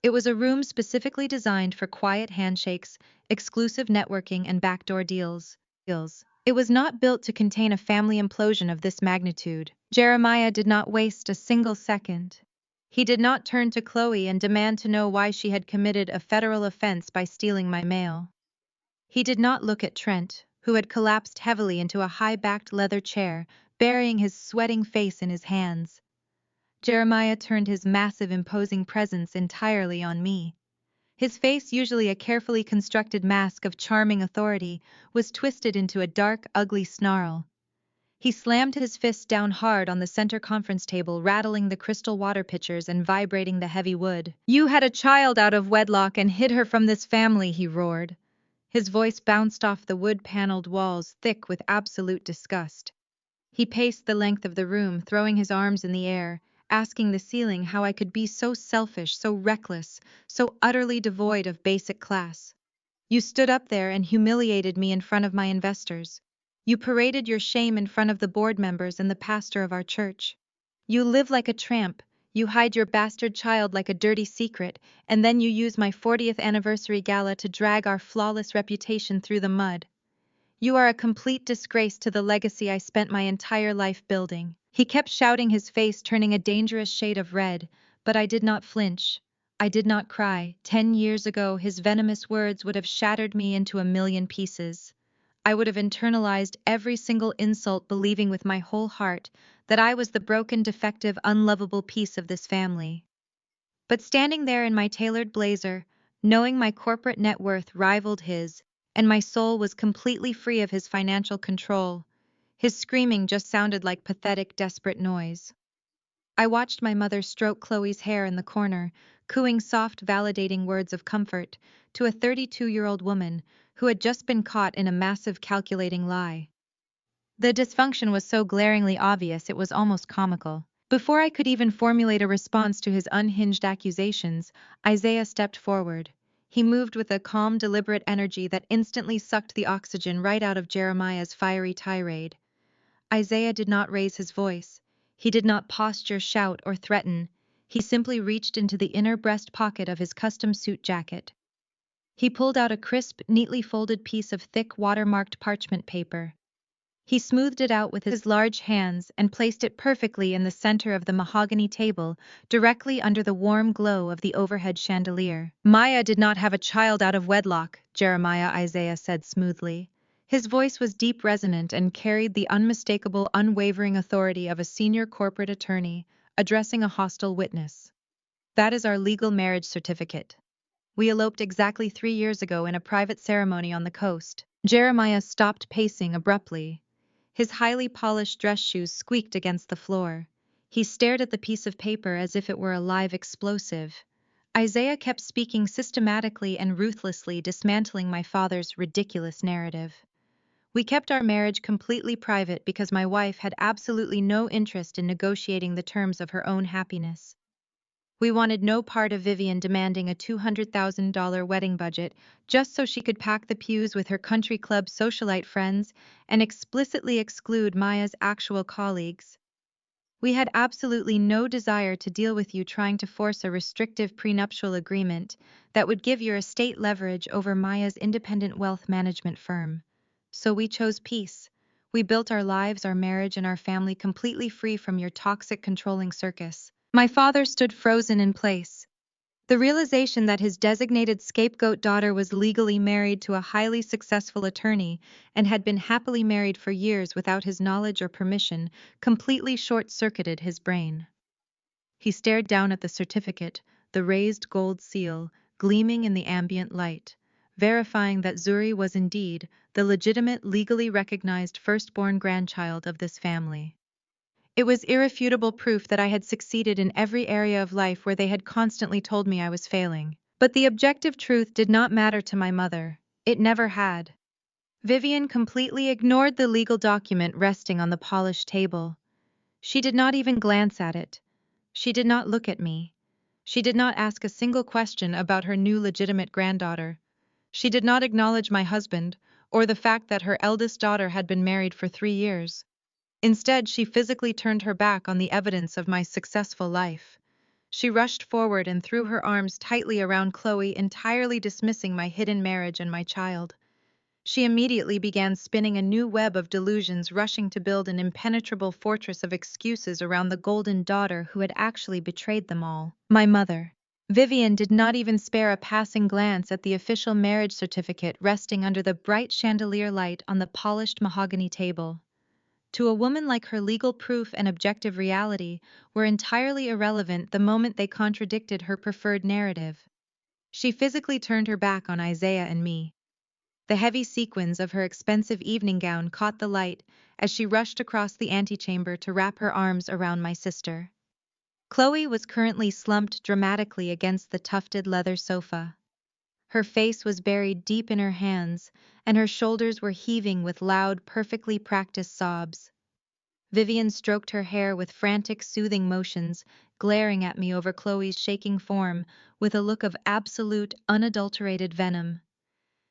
It was a room specifically designed for quiet handshakes, exclusive networking, and backdoor deals. It was not built to contain a family implosion of this magnitude. Jeremiah did not waste a single second. He did not turn to Chloe and demand to know why she had committed a federal offense by stealing my mail. He did not look at Trent, who had collapsed heavily into a high-backed leather chair, burying his sweating face in his hands. Jeremiah turned his massive, imposing presence entirely on me. His face, usually a carefully constructed mask of charming authority, was twisted into a dark, ugly snarl. He slammed his fist down hard on the center conference table, rattling the crystal water pitchers and vibrating the heavy wood. "You had a child out of wedlock and hid her from this family," he roared. His voice bounced off the wood-paneled walls, thick with absolute disgust. He paced the length of the room, throwing his arms in the air, asking the ceiling how I could be so selfish, so reckless, so utterly devoid of basic class. "You stood up there and humiliated me in front of my investors. You paraded your shame in front of the board members and the pastor of our church. You live like a tramp, you hide your bastard child like a dirty secret, and then you use my 40th anniversary gala to drag our flawless reputation through the mud. You are a complete disgrace to the legacy I spent my entire life building." He kept shouting, his face turning a dangerous shade of red, but I did not flinch. I did not cry. 10 years ago, his venomous words would have shattered me into a million pieces. I would have internalized every single insult, believing with my whole heart that I was the broken, defective, unlovable piece of this family. But standing there in my tailored blazer, knowing my corporate net worth rivaled his, and my soul was completely free of his financial control. His screaming just sounded like pathetic, desperate noise. I watched my mother stroke Chloe's hair in the corner, cooing soft, validating words of comfort to a 32-year-old woman who had just been caught in a massive calculating lie. The dysfunction was so glaringly obvious it was almost comical. Before I could even formulate a response to his unhinged accusations, Isaiah stepped forward. He moved with a calm, deliberate energy that instantly sucked the oxygen right out of Jeremiah's fiery tirade. Isaiah did not raise his voice. He did not posture, shout, or threaten. He simply reached into the inner breast pocket of his custom suit jacket. He pulled out a crisp, neatly folded piece of thick, watermarked parchment paper. He smoothed it out with his large hands and placed it perfectly in the center of the mahogany table, directly under the warm glow of the overhead chandelier. Maya did not have a child out of wedlock, Isaiah said smoothly. His voice was deep, resonant, and carried the unmistakable, unwavering authority of a senior corporate attorney addressing a hostile witness. That is our legal marriage certificate. We eloped exactly 3 years ago in a private ceremony on the coast. Jeremiah stopped pacing abruptly. His highly polished dress shoes squeaked against the floor. He stared at the piece of paper as if it were a live explosive. Isaiah kept speaking systematically and ruthlessly, dismantling my father's ridiculous narrative. We kept our marriage completely private because my wife had absolutely no interest in negotiating the terms of her own happiness. We wanted no part of Vivian demanding a $200,000 wedding budget just so she could pack the pews with her country club socialite friends and explicitly exclude Maya's actual colleagues. We had absolutely no desire to deal with you trying to force a restrictive prenuptial agreement that would give your estate leverage over Maya's independent wealth management firm. So we chose peace. We built our lives, our marriage, and our family completely free from your toxic, controlling circus. My father stood frozen in place. The realization that his designated scapegoat daughter was legally married to a highly successful attorney and had been happily married for years without his knowledge or permission completely short-circuited his brain. He stared down at the certificate, the raised gold seal, gleaming in the ambient light, verifying that Surry was indeed the legitimate, legally recognized firstborn grandchild of this family. It was irrefutable proof that I had succeeded in every area of life where they had constantly told me I was failing. But the objective truth did not matter to my mother. It never had. Vivian completely ignored the legal document resting on the polished table. She did not even glance at it. She did not look at me. She did not ask a single question about her new legitimate granddaughter. She did not acknowledge my husband, or the fact that her eldest daughter had been married for 3 years. Instead, she physically turned her back on the evidence of my successful life. She rushed forward and threw her arms tightly around Chloe, entirely dismissing my hidden marriage and my child. She immediately began spinning a new web of delusions, rushing to build an impenetrable fortress of excuses around the golden daughter who had actually betrayed them all. My mother. Vivian did not even spare a passing glance at the official marriage certificate resting under the bright chandelier light on the polished mahogany table. To a woman like her, legal proof and objective reality were entirely irrelevant the moment they contradicted her preferred narrative. She physically turned her back on Isaiah and me. The heavy sequins of her expensive evening gown caught the light as she rushed across the antechamber to wrap her arms around my sister. Chloe was currently slumped dramatically against the tufted leather sofa. Her face was buried deep in her hands, and her shoulders were heaving with loud, perfectly practiced sobs. Vivian stroked her hair with frantic, soothing motions, glaring at me over Chloe's shaking form with a look of absolute, unadulterated venom.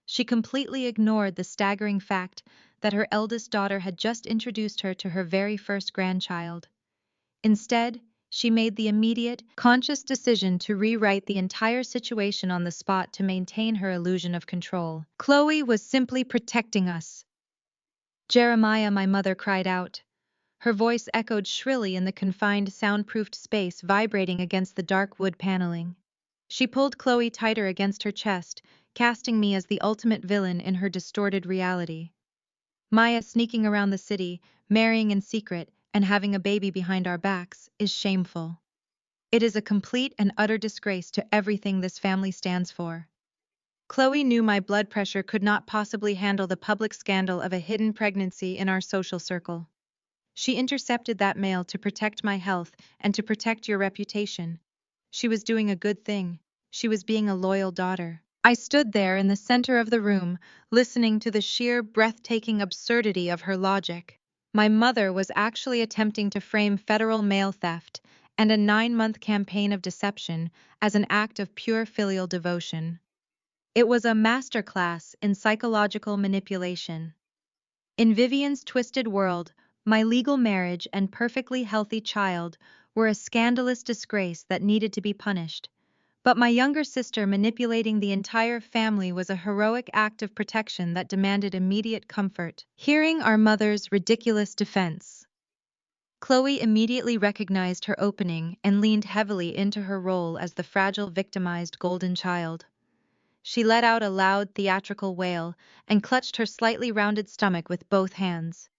She completely ignored the staggering fact that her eldest daughter had just introduced her to her very first grandchild. Instead, she made the immediate, conscious decision to rewrite the entire situation on the spot to maintain her illusion of control. Chloe was simply protecting us. Jeremiah, my mother cried out. Her voice echoed shrilly in the confined, soundproofed space, vibrating against the dark wood paneling. She pulled Chloe tighter against her chest, casting me as the ultimate villain in her distorted reality. Maya sneaking around the city, marrying in secret, and having a baby behind our backs is shameful. It is a complete and utter disgrace to everything this family stands for. Chloe knew my blood pressure could not possibly handle the public scandal of a hidden pregnancy in our social circle. She intercepted that mail to protect my health and to protect your reputation. She was doing a good thing. She was being a loyal daughter. I stood there in the center of the room, listening to the sheer, breathtaking absurdity of her logic. My mother was actually attempting to frame federal mail theft and a 9-month campaign of deception as an act of pure filial devotion. It was a masterclass in psychological manipulation. In Vivian's twisted world, my legal marriage and perfectly healthy child were a scandalous disgrace that needed to be punished. But my younger sister manipulating the entire family was a heroic act of protection that demanded immediate comfort. Hearing our mother's ridiculous defense, Chloe immediately recognized her opening and leaned heavily into her role as the fragile, victimized golden child. She let out a loud, theatrical wail and clutched her slightly rounded stomach with both hands.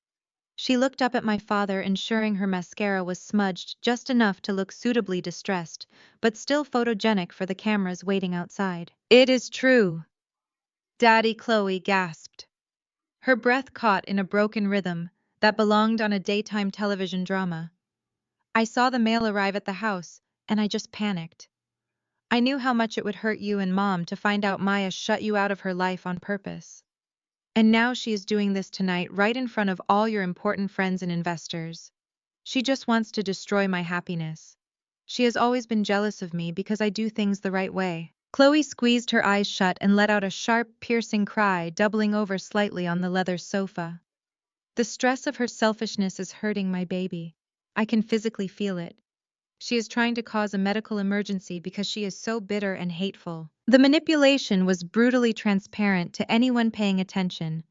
She looked up at my father, ensuring her mascara was smudged just enough to look suitably distressed, but still photogenic for the cameras waiting outside. "It is true," Daddy, Chloe gasped. Her breath caught in a broken rhythm that belonged on a daytime television drama. I saw the mail arrive at the house, and I just panicked. I knew how much it would hurt you and Mom to find out Maya shut you out of her life on purpose. And now she is doing this tonight right in front of all your important friends and investors. She just wants to destroy my happiness. She has always been jealous of me because I do things the right way. Chloe squeezed her eyes shut and let out a sharp, piercing cry, doubling over slightly on the leather sofa. The stress of her selfishness is hurting my baby. I can physically feel it. She is trying to cause a medical emergency because she is so bitter and hateful. The manipulation was brutally transparent to anyone paying attention,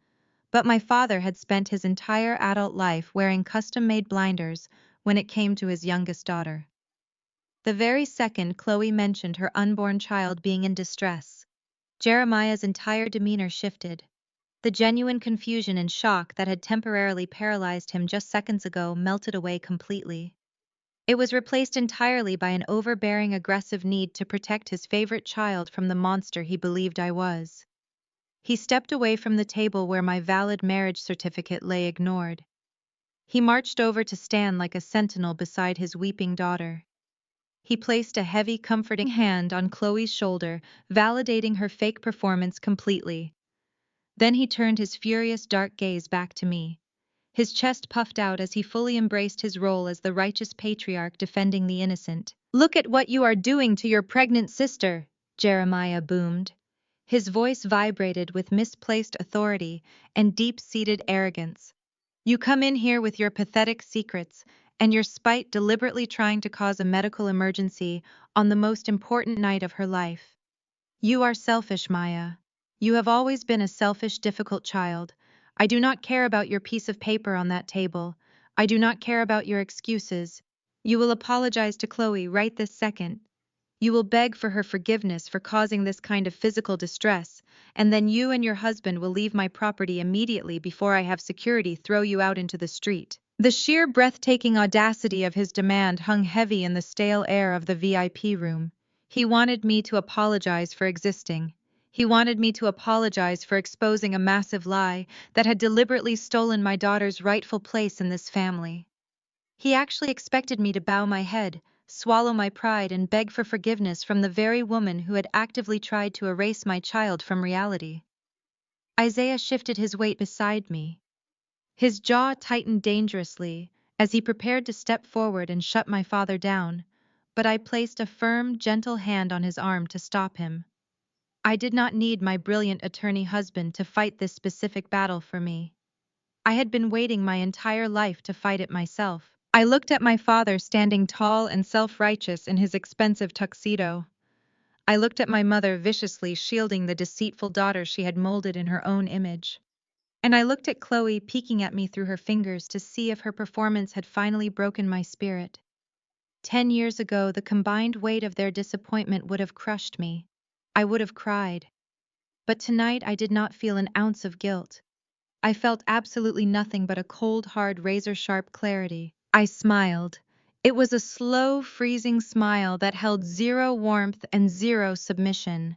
but my father had spent his entire adult life wearing custom-made blinders when it came to his youngest daughter. The very second Chloe mentioned her unborn child being in distress, Jeremiah's entire demeanor shifted. The genuine confusion and shock that had temporarily paralyzed him just seconds ago melted away completely. It was replaced entirely by an overbearing, aggressive need to protect his favorite child from the monster he believed I was. He stepped away from the table where my valid marriage certificate lay ignored. He marched over to stand like a sentinel beside his weeping daughter. He placed a heavy, comforting hand on Chloe's shoulder, validating her fake performance completely. Then he turned his furious, dark gaze back to me. His chest puffed out as he fully embraced his role as the righteous patriarch defending the innocent. "Look at what you are doing to your pregnant sister," Jeremiah boomed. His voice vibrated with misplaced authority and deep-seated arrogance. "You come in here with your pathetic secrets and your spite, deliberately trying to cause a medical emergency on the most important night of her life. You are selfish, Maya. You have always been a selfish, difficult child. I do not care about your piece of paper on that table. I do not care about your excuses. You will apologize to Chloe right this second. You will beg for her forgiveness for causing this kind of physical distress, and then you and your husband will leave my property immediately before I have security throw you out into the street." The sheer breathtaking audacity of his demand hung heavy in the stale air of the VIP room. He wanted me to apologize for existing. He wanted me to apologize for exposing a massive lie that had deliberately stolen my daughter's rightful place in this family. He actually expected me to bow my head, swallow my pride, and beg for forgiveness from the very woman who had actively tried to erase my child from reality. Isaiah shifted his weight beside me. His jaw tightened dangerously as he prepared to step forward and shut my father down, but I placed a firm, gentle hand on his arm to stop him. I did not need my brilliant attorney husband to fight this specific battle for me. I had been waiting my entire life to fight it myself. I looked at my father standing tall and self-righteous in his expensive tuxedo. I looked at my mother viciously shielding the deceitful daughter she had molded in her own image. And I looked at Chloe peeking at me through her fingers to see if her performance had finally broken my spirit. 10 years ago, the combined weight of their disappointment would have crushed me. I would have cried. But tonight I did not feel an ounce of guilt. I felt absolutely nothing but a cold, hard, razor-sharp clarity. I smiled. It was a slow, freezing smile that held zero warmth and zero submission.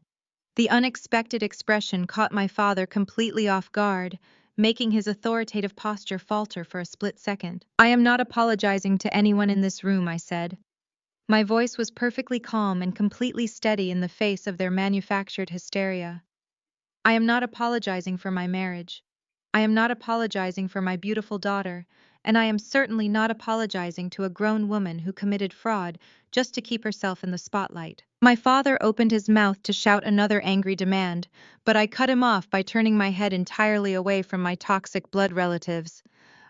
The unexpected expression caught my father completely off guard, making his authoritative posture falter for a split second. "I am not apologizing to anyone in this room," I said. My voice was perfectly calm and completely steady in the face of their manufactured hysteria. "I am not apologizing for my marriage. I am not apologizing for my beautiful daughter, and I am certainly not apologizing to a grown woman who committed fraud just to keep herself in the spotlight." My father opened his mouth to shout another angry demand, but I cut him off by turning my head entirely away from my toxic blood relatives.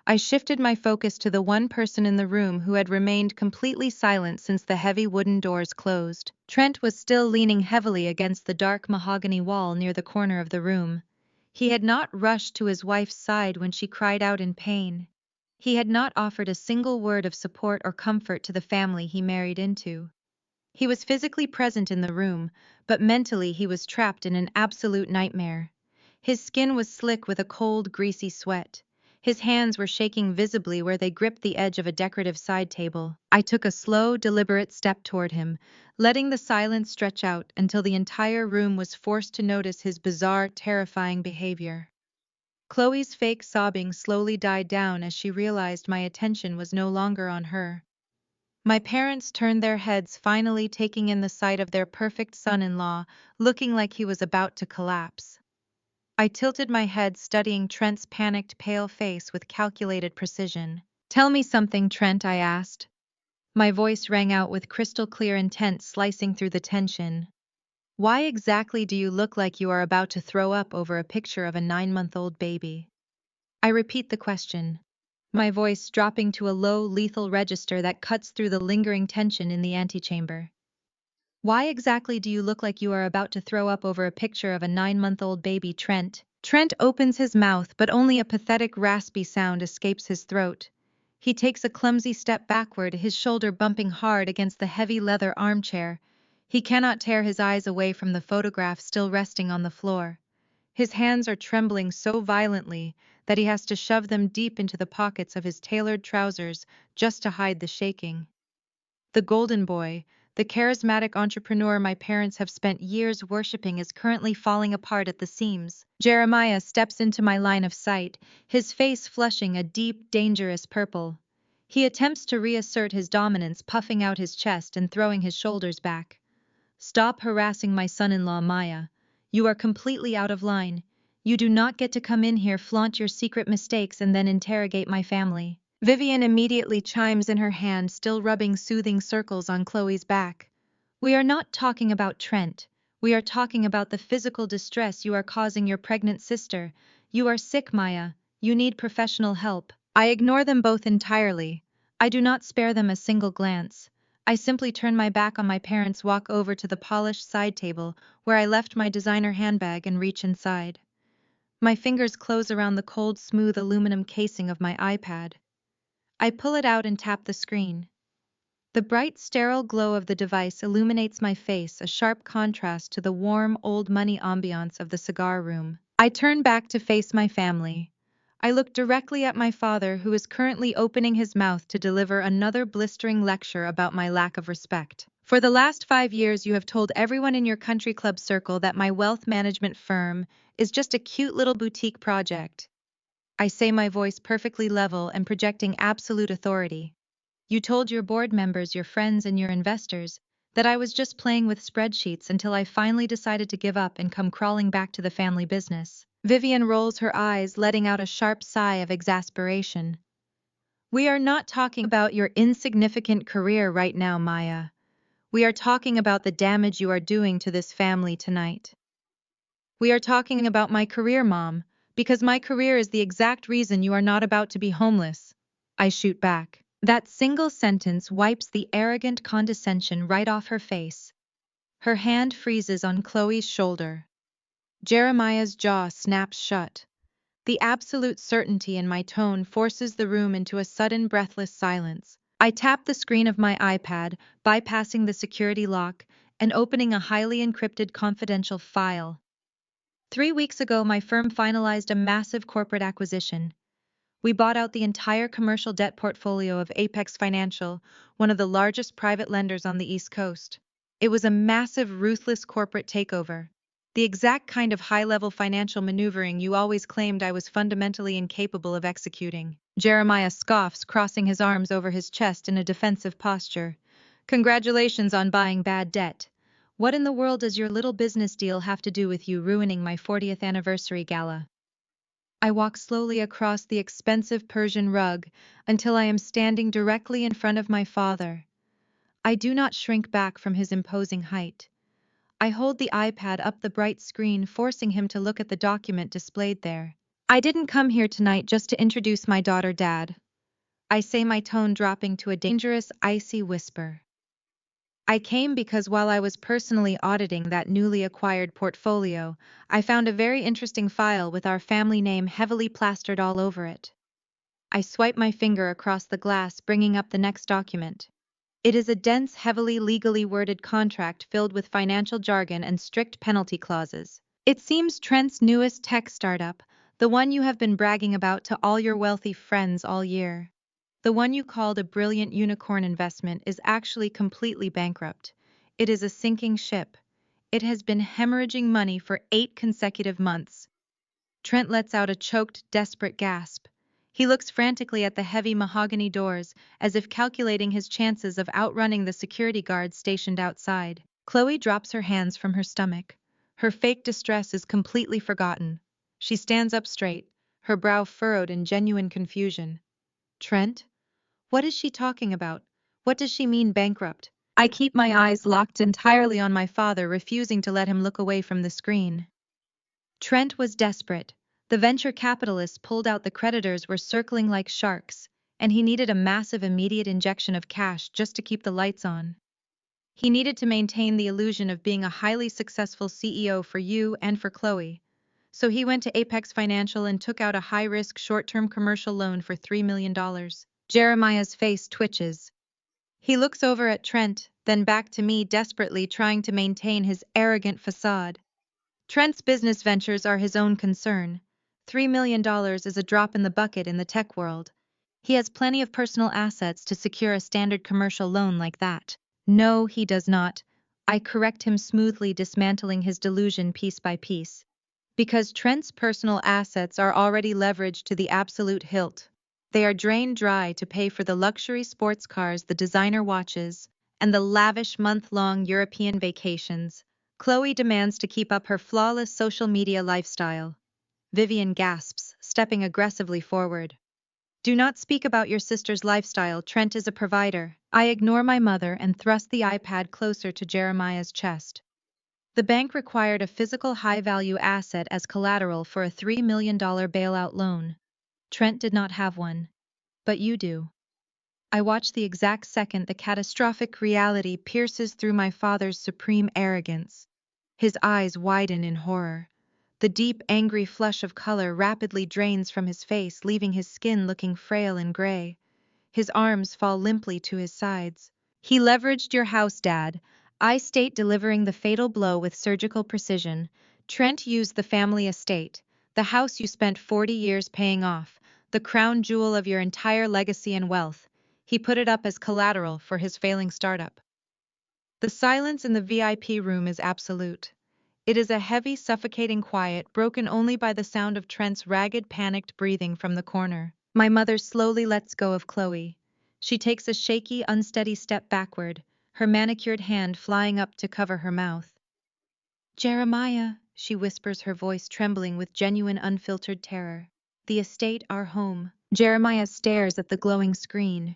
I shifted my focus to the one person in the room who had remained completely silent since the heavy wooden doors closed. Trent was still leaning heavily against the dark mahogany wall near the corner of the room. He had not rushed to his wife's side when she cried out in pain. He had not offered a single word of support or comfort to the family he married into. He was physically present in the room, but mentally he was trapped in an absolute nightmare. His skin was slick with a cold, greasy sweat. His hands were shaking visibly where they gripped the edge of a decorative side table. I took a slow, deliberate step toward him, letting the silence stretch out until the entire room was forced to notice his bizarre, terrifying behavior. Chloe's fake sobbing slowly died down as she realized my attention was no longer on her. My parents turned their heads, finally taking in the sight of their perfect son-in-law, looking like he was about to collapse. I tilted my head, studying Trent's panicked, pale face with calculated precision. "Tell me something, Trent," I asked. My voice rang out with crystal clear intent slicing through the tension. "Why exactly do you look like you are about to throw up over a picture of a 9-month-old baby?" I repeat the question, my voice dropping to a low, lethal register that cuts through the lingering tension in the antechamber. "Why exactly do you look like you are about to throw up over a picture of a 9-month-old baby, Trent?" Trent opens his mouth, but only a pathetic, raspy sound escapes his throat. He takes a clumsy step backward, his shoulder bumping hard against the heavy leather armchair. He cannot tear his eyes away from the photograph still resting on the floor. His hands are trembling so violently that he has to shove them deep into the pockets of his tailored trousers just to hide the shaking. The golden boy, the charismatic entrepreneur my parents have spent years worshiping, is currently falling apart at the seams. Jeremiah steps into my line of sight, his face flushing a deep, dangerous purple. He attempts to reassert his dominance, puffing out his chest and throwing his shoulders back. "Stop harassing my son-in-law, Maya. You are completely out of line. You do not get to come in here, flaunt your secret mistakes, and then interrogate my family." Vivian immediately chimes in, her hand still rubbing soothing circles on Chloe's back. "We are not talking about Trent. We are talking about the physical distress you are causing your pregnant sister. You are sick, Maya. You need professional help." I ignore them both entirely. I do not spare them a single glance. I simply turn my back on my parents, walk over to the polished side table where I left my designer handbag, and reach inside. My fingers close around the cold, smooth aluminum casing of my iPad. I pull it out and tap the screen. The bright, sterile glow of the device illuminates my face, a sharp contrast to the warm, old money ambiance of the cigar room. I turn back to face my family. I look directly at my father, who is currently opening his mouth to deliver another blistering lecture about my lack of respect. "For the last 5 years, you have told everyone in your country club circle that my wealth management firm is just a cute little boutique project." I say, my voice perfectly level and projecting absolute authority. "You told your board members, your friends, and your investors that I was just playing with spreadsheets until I finally decided to give up and come crawling back to the family business." Vivian rolls her eyes, letting out a sharp sigh of exasperation. "We are not talking about your insignificant career right now, Maya. We are talking about the damage you are doing to this family tonight. We are talking about my career, Mom, because my career is the exact reason you are not about to be homeless." I shoot back. That single sentence wipes the arrogant condescension right off her face. Her hand freezes on Chloe's shoulder. Jeremiah's jaw snaps shut. The absolute certainty in my tone forces the room into a sudden, breathless silence. I tap the screen of my iPad, bypassing the security lock and opening a highly encrypted confidential file. 3 weeks ago, my firm finalized a massive corporate acquisition. We bought out the entire commercial debt portfolio of Apex Financial, one of the largest private lenders on the East Coast. It was a massive, ruthless corporate takeover. The exact kind of high-level financial maneuvering you always claimed I was fundamentally incapable of executing. Jeremiah scoffs, crossing his arms over his chest in a defensive posture. Congratulations on buying bad debt. What in the world does your little business deal have to do with you ruining my 40th anniversary gala? I walk slowly across the expensive Persian rug until I am standing directly in front of my father. I do not shrink back from his imposing height. I hold the iPad up the bright screen, forcing him to look at the document displayed there. I didn't come here tonight just to introduce my daughter, Dad. I say, my tone dropping to a dangerous, icy whisper. I came because while I was personally auditing that newly acquired portfolio, I found a very interesting file with our family name heavily plastered all over it. I swipe my finger across the glass, bringing up the next document. It is a dense, heavily legally worded contract filled with financial jargon and strict penalty clauses. It seems Trent's newest tech startup, the one you have been bragging about to all your wealthy friends all year. The one you called a brilliant unicorn investment is actually completely bankrupt. It is a sinking ship. It has been hemorrhaging money for 8 consecutive months. Trent lets out a choked, desperate gasp. He looks frantically at the heavy mahogany doors, as if calculating his chances of outrunning the security guards stationed outside. Chloe drops her hands from her stomach. Her fake distress is completely forgotten. She stands up straight, her brow furrowed in genuine confusion. Trent? What is she talking about? What does she mean, bankrupt? I keep my eyes locked entirely on my father, refusing to let him look away from the screen. Trent was desperate. The venture capitalists pulled out, the creditors were circling like sharks, and he needed a massive immediate injection of cash just to keep the lights on. He needed to maintain the illusion of being a highly successful CEO for you and for Chloe. So he went to Apex Financial and took out a high-risk short-term commercial loan for $3 million. Jeremiah's face twitches. He looks over at Trent, then back to me, desperately trying to maintain his arrogant facade. Trent's business ventures are his own concern. $3 million is a drop in the bucket in the tech world. He has plenty of personal assets to secure a standard commercial loan like that. No, he does not. I correct him smoothly, dismantling his delusion piece by piece. Because Trent's personal assets are already leveraged to the absolute hilt. They are drained dry to pay for the luxury sports cars, the designer watches, and the lavish month-long European vacations. Chloe demands to keep up her flawless social media lifestyle. Vivian gasps, stepping aggressively forward. Do not speak about your sister's lifestyle. Trent is a provider. I ignore my mother and thrust the iPad closer to Jeremiah's chest. The bank required a physical high-value asset as collateral for a $3 million bailout loan. Trent did not have one. But you do. I watch the exact second the catastrophic reality pierces through my father's supreme arrogance. His eyes widen in horror. The deep, angry flush of color rapidly drains from his face, leaving his skin looking frail and gray. His arms fall limply to his sides. He leveraged your house, Dad. I state, delivering the fatal blow with surgical precision. Trent used the family estate, the house you spent 40 years paying off, the crown jewel of your entire legacy and wealth. He put it up as collateral for his failing startup. The silence in the VIP room is absolute. It is a heavy, suffocating quiet, broken only by the sound of Trent's ragged, panicked breathing from the corner. My mother slowly lets go of Chloe. She takes a shaky, unsteady step backward, her manicured hand flying up to cover her mouth. Jeremiah, she whispers, her voice trembling with genuine, unfiltered terror. The estate, our home. Jeremiah stares at the glowing screen.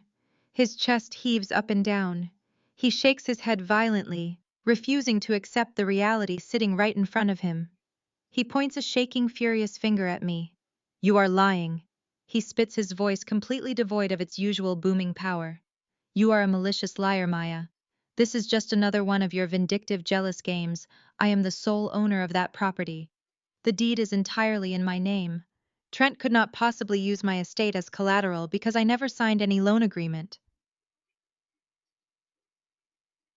His chest heaves up and down. He shakes his head violently, refusing to accept the reality sitting right in front of him. He points a shaking, furious finger at me. You are lying. He spits, his voice completely devoid of its usual booming power. You are a malicious liar, Maya. This is just another one of your vindictive, jealous games. I am the sole owner of that property. The deed is entirely in my name. Trent could not possibly use my estate as collateral because I never signed any loan agreement.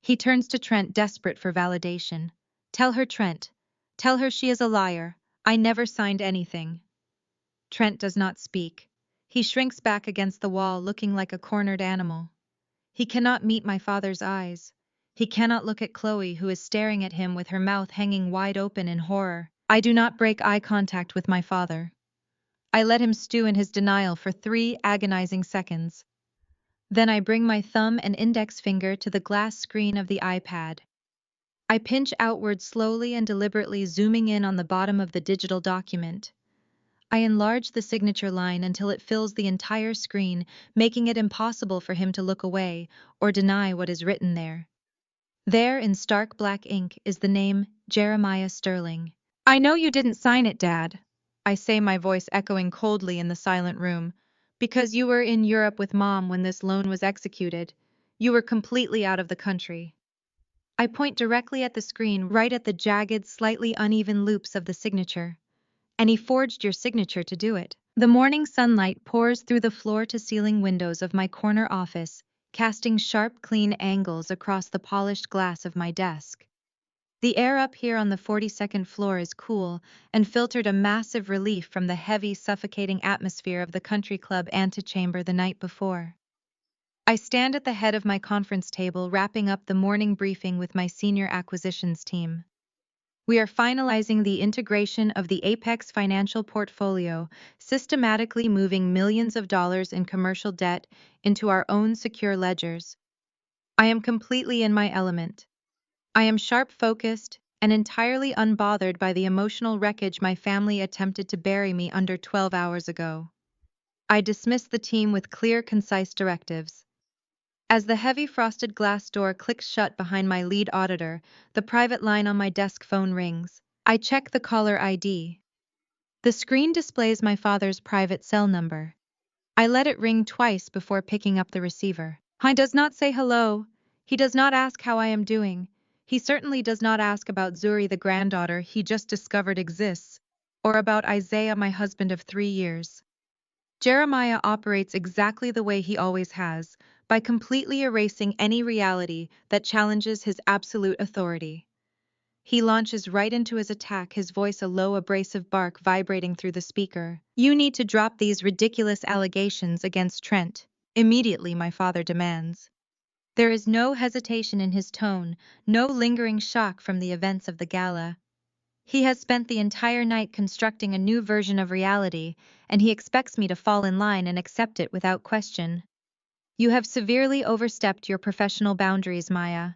He turns to Trent, desperate for validation. Tell her, Trent. Tell her she is a liar. I never signed anything. Trent does not speak. He shrinks back against the wall, looking like a cornered animal. He cannot meet my father's eyes. He cannot look at Chloe, who is staring at him with her mouth hanging wide open in horror. I do not break eye contact with my father. I let him stew in his denial for 3 agonizing seconds. Then I bring my thumb and index finger to the glass screen of the iPad. I pinch outward slowly and deliberately, zooming in on the bottom of the digital document. I enlarge the signature line until it fills the entire screen, making it impossible for him to look away or deny what is written there. There, in stark black ink, is the name Jeremiah Sterling. I know you didn't sign it, Dad, I say, my voice echoing coldly in the silent room, because you were in Europe with Mom when this loan was executed. You were completely out of the country. I point directly at the screen, right at the jagged, slightly uneven loops of the signature. And he forged your signature to do it. The morning sunlight pours through the floor-to-ceiling windows of my corner office, casting sharp, clean angles across the polished glass of my desk. The air up here on the 42nd floor is cool and filtered a massive relief from the heavy, suffocating atmosphere of the country club antechamber the night before. I stand at the head of my conference table, wrapping up the morning briefing with my senior acquisitions team. We are finalizing the integration of the Apex financial portfolio, systematically moving millions of dollars in commercial debt into our own secure ledgers. I am completely in my element. I am sharp-focused and entirely unbothered by the emotional wreckage my family attempted to bury me under 12 hours ago. I dismiss the team with clear, concise directives. As the heavy frosted glass door clicks shut behind my lead auditor, the private line on my desk phone rings. I check the caller ID. The screen displays my father's private cell number. I let it ring twice before picking up the receiver. He does not say hello. He does not ask how I am doing. He certainly does not ask about Surry, the granddaughter he just discovered exists, or about Isaiah, my husband of 3 years. Jeremiah operates exactly the way he always has, by completely erasing any reality that challenges his absolute authority. He launches right into his attack, his voice a low, abrasive bark vibrating through the speaker. You need to drop these ridiculous allegations against Trent. Immediately, my father demands. There is no hesitation in his tone, no lingering shock from the events of the gala. He has spent the entire night constructing a new version of reality, and he expects me to fall in line and accept it without question. You have severely overstepped your professional boundaries, Maya.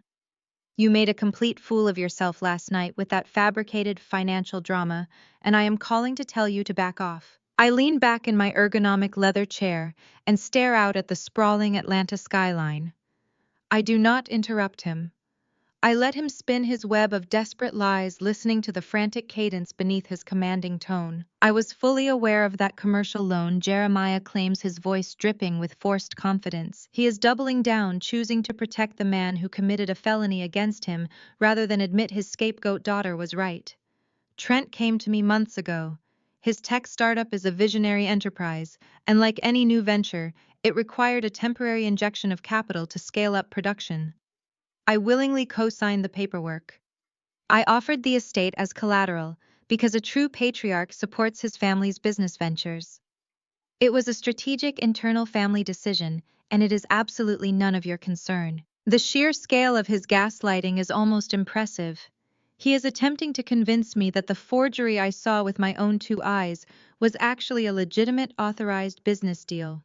You made a complete fool of yourself last night with that fabricated financial drama, and I am calling to tell you to back off. I lean back in my ergonomic leather chair and stare out at the sprawling Atlanta skyline. I do not interrupt him. I let him spin his web of desperate lies, listening to the frantic cadence beneath his commanding tone. I was fully aware of that commercial loan, Jeremiah claims, his voice dripping with forced confidence. He is doubling down, choosing to protect the man who committed a felony against him rather than admit his scapegoat daughter was right. Trent came to me months ago. His tech startup is a visionary enterprise, and like any new venture, it required a temporary injection of capital to scale up production. I willingly co-signed the paperwork. I offered the estate as collateral because a true patriarch supports his family's business ventures. It was a strategic internal family decision, and it is absolutely none of your concern. The sheer scale of his gaslighting is almost impressive. He is attempting to convince me that the forgery I saw with my own 2 eyes was actually a legitimate, authorized business deal.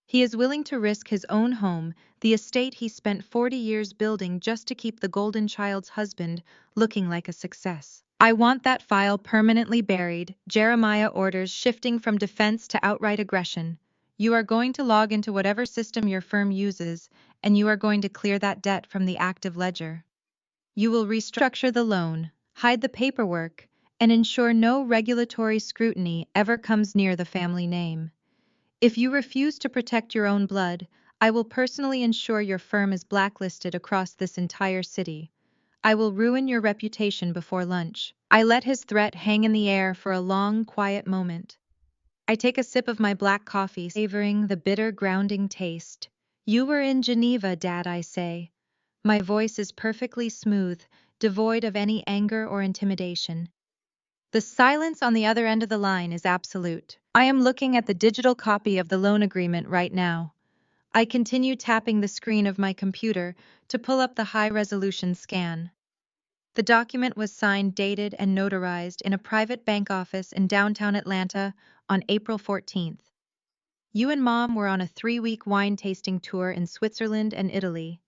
He is willing to risk his own home, the estate he spent 40 years building, just to keep the golden child's husband looking like a success. I want that file permanently buried, Jeremiah orders, shifting from defense to outright aggression. You are going to log into whatever system your firm uses, and you are going to clear that debt from the active ledger. You will restructure the loan, hide the paperwork, and ensure no regulatory scrutiny ever comes near the family name. If you refuse to protect your own blood, I will personally ensure your firm is blacklisted across this entire city. I will ruin your reputation before lunch. I let his threat hang in the air for a long, quiet moment. I take a sip of my black coffee, savoring the bitter, grounding taste. You were in Geneva, Dad, I say. My voice is perfectly smooth, devoid of any anger or intimidation. The silence on the other end of the line is absolute. I am looking at the digital copy of the loan agreement right now. I continue tapping the screen of my computer to pull up the high-resolution scan. The document was signed, dated, and notarized in a private bank office in downtown Atlanta on April 14th. You and Mom were on a 3-week wine tasting tour in Switzerland and Italy.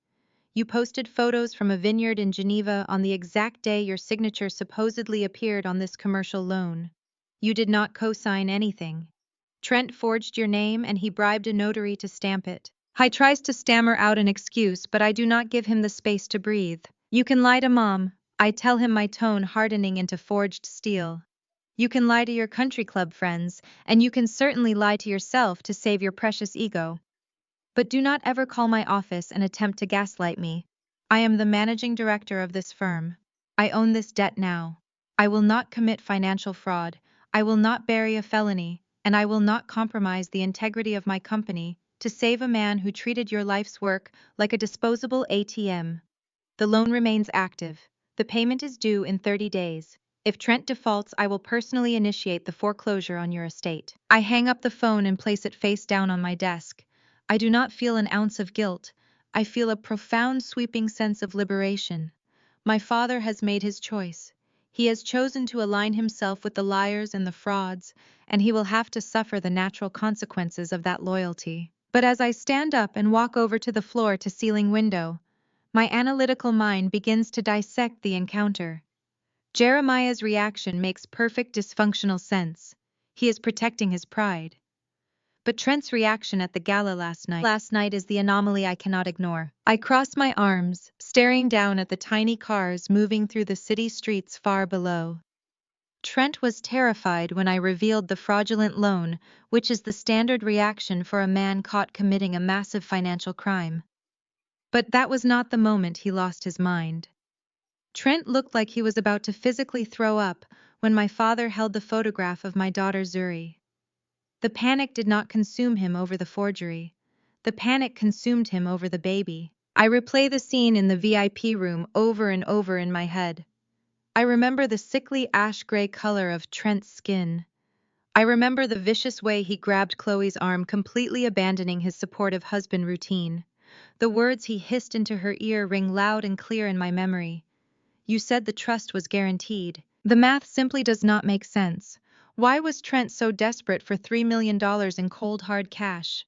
You posted photos from a vineyard in Geneva on the exact day your signature supposedly appeared on this commercial loan. You did not co-sign anything. Trent forged your name and he bribed a notary to stamp it. He tries to stammer out an excuse, but I do not give him the space to breathe. You can lie to Mom, I tell him, my tone hardening into forged steel. You can lie to your country club friends, and you can certainly lie to yourself to save your precious ego. But do not ever call my office and attempt to gaslight me. I am the managing director of this firm. I own this debt now. I will not commit financial fraud. I will not bury a felony, and I will not compromise the integrity of my company to save a man who treated your life's work like a disposable ATM. The loan remains active. The payment is due in 30 days. If Trent defaults, I will personally initiate the foreclosure on your estate. I hang up the phone and place it face down on my desk. I do not feel an ounce of guilt. I feel a profound, sweeping sense of liberation. My father has made his choice. He has chosen to align himself with the liars and the frauds, and he will have to suffer the natural consequences of that loyalty. But as I stand up and walk over to the floor-to-ceiling window, my analytical mind begins to dissect the encounter. Jeremiah's reaction makes perfect dysfunctional sense. He is protecting his pride. But Trent's reaction at the gala last night is the anomaly I cannot ignore. I cross my arms, staring down at the tiny cars moving through the city streets far below. Trent was terrified when I revealed the fraudulent loan, which is the standard reaction for a man caught committing a massive financial crime. But that was not the moment he lost his mind. Trent looked like he was about to physically throw up when my father held the photograph of my daughter Surry. The panic did not consume him over the forgery. The panic consumed him over the baby. I replay the scene in the VIP room over and over in my head. I remember the sickly ash-gray color of Trent's skin. I remember the vicious way he grabbed Chloe's arm, completely abandoning his supportive husband routine. The words he hissed into her ear ring loud and clear in my memory. You said the trust was guaranteed. The math simply does not make sense. Why was Trent so desperate for $3 million in cold hard cash?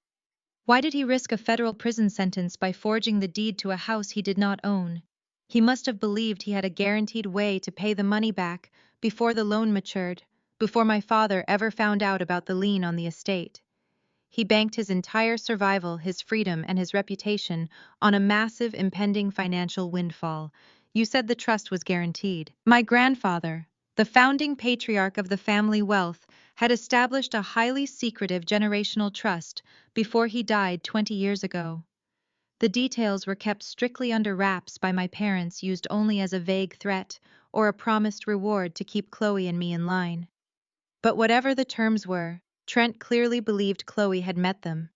Why did he risk a federal prison sentence by forging the deed to a house he did not own? He must have believed he had a guaranteed way to pay the money back before the loan matured, before my father ever found out about the lien on the estate. He banked his entire survival, his freedom, and his reputation on a massive impending financial windfall. You said the trust was guaranteed. My grandfather, the founding patriarch of the family wealth, had established a highly secretive generational trust before he died 20 years ago. The details were kept strictly under wraps by my parents, used only as a vague threat or a promised reward to keep Chloe and me in line. But whatever the terms were, Trent clearly believed Chloe had met them.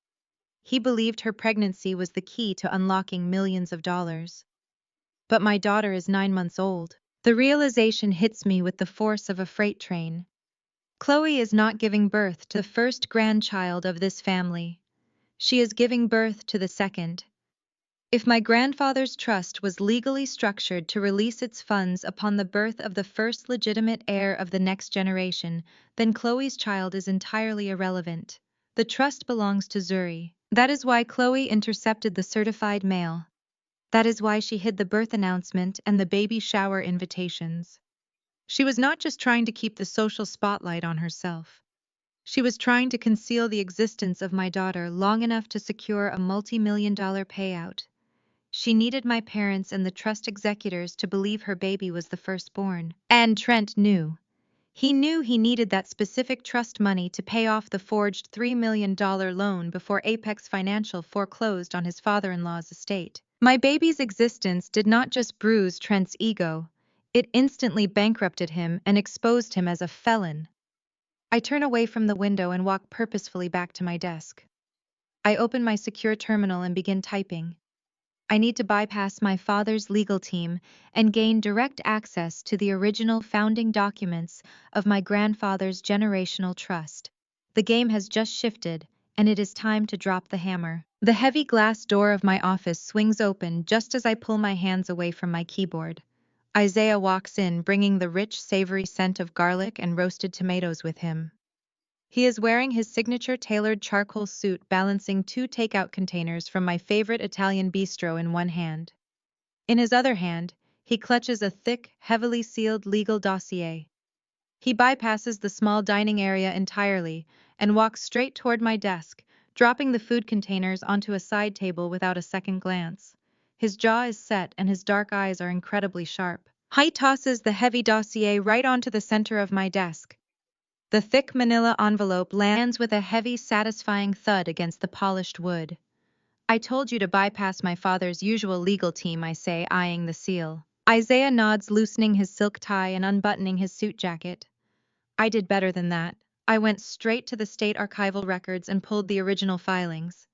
He believed her pregnancy was the key to unlocking millions of dollars. But my daughter is 9 months old. The realization hits me with the force of a freight train. Chloe is not giving birth to the first grandchild of this family. She is giving birth to the second. If my grandfather's trust was legally structured to release its funds upon the birth of the first legitimate heir of the next generation, then Chloe's child is entirely irrelevant. The trust belongs to Surry. That is why Chloe intercepted the certified mail. That is why she hid the birth announcement and the baby shower invitations. She was not just trying to keep the social spotlight on herself. She was trying to conceal the existence of my daughter long enough to secure a multi-million-dollar payout. She needed my parents and the trust executors to believe her baby was the firstborn. And Trent knew. He knew he needed that specific trust money to pay off the forged $3 million loan before Apex Financial foreclosed on his father-in-law's estate. My baby's existence did not just bruise Trent's ego, it instantly bankrupted him and exposed him as a felon. I turn away from the window and walk purposefully back to my desk. I open my secure terminal and begin typing. I need to bypass my father's legal team and gain direct access to the original founding documents of my grandfather's generational trust. The game has just shifted, and it is time to drop the hammer. The heavy glass door of my office swings open just as I pull my hands away from my keyboard. Isaiah walks in, bringing the rich, savory scent of garlic and roasted tomatoes with him. He is wearing his signature tailored charcoal suit, balancing two takeout containers from my favorite Italian bistro in one hand. In his other hand, he clutches a thick, heavily sealed legal dossier. He bypasses the small dining area entirely and walks straight toward my desk, dropping the food containers onto a side table without a second glance. His jaw is set and his dark eyes are incredibly sharp. He tosses the heavy dossier right onto the center of my desk. The thick manila envelope lands with a heavy, satisfying thud against the polished wood. "I told you to bypass my father's usual legal team," I say, eyeing the seal. Isaiah nods, loosening his silk tie and unbuttoning his suit jacket. "I did better than that. I went straight to the state archival records and pulled the original filings.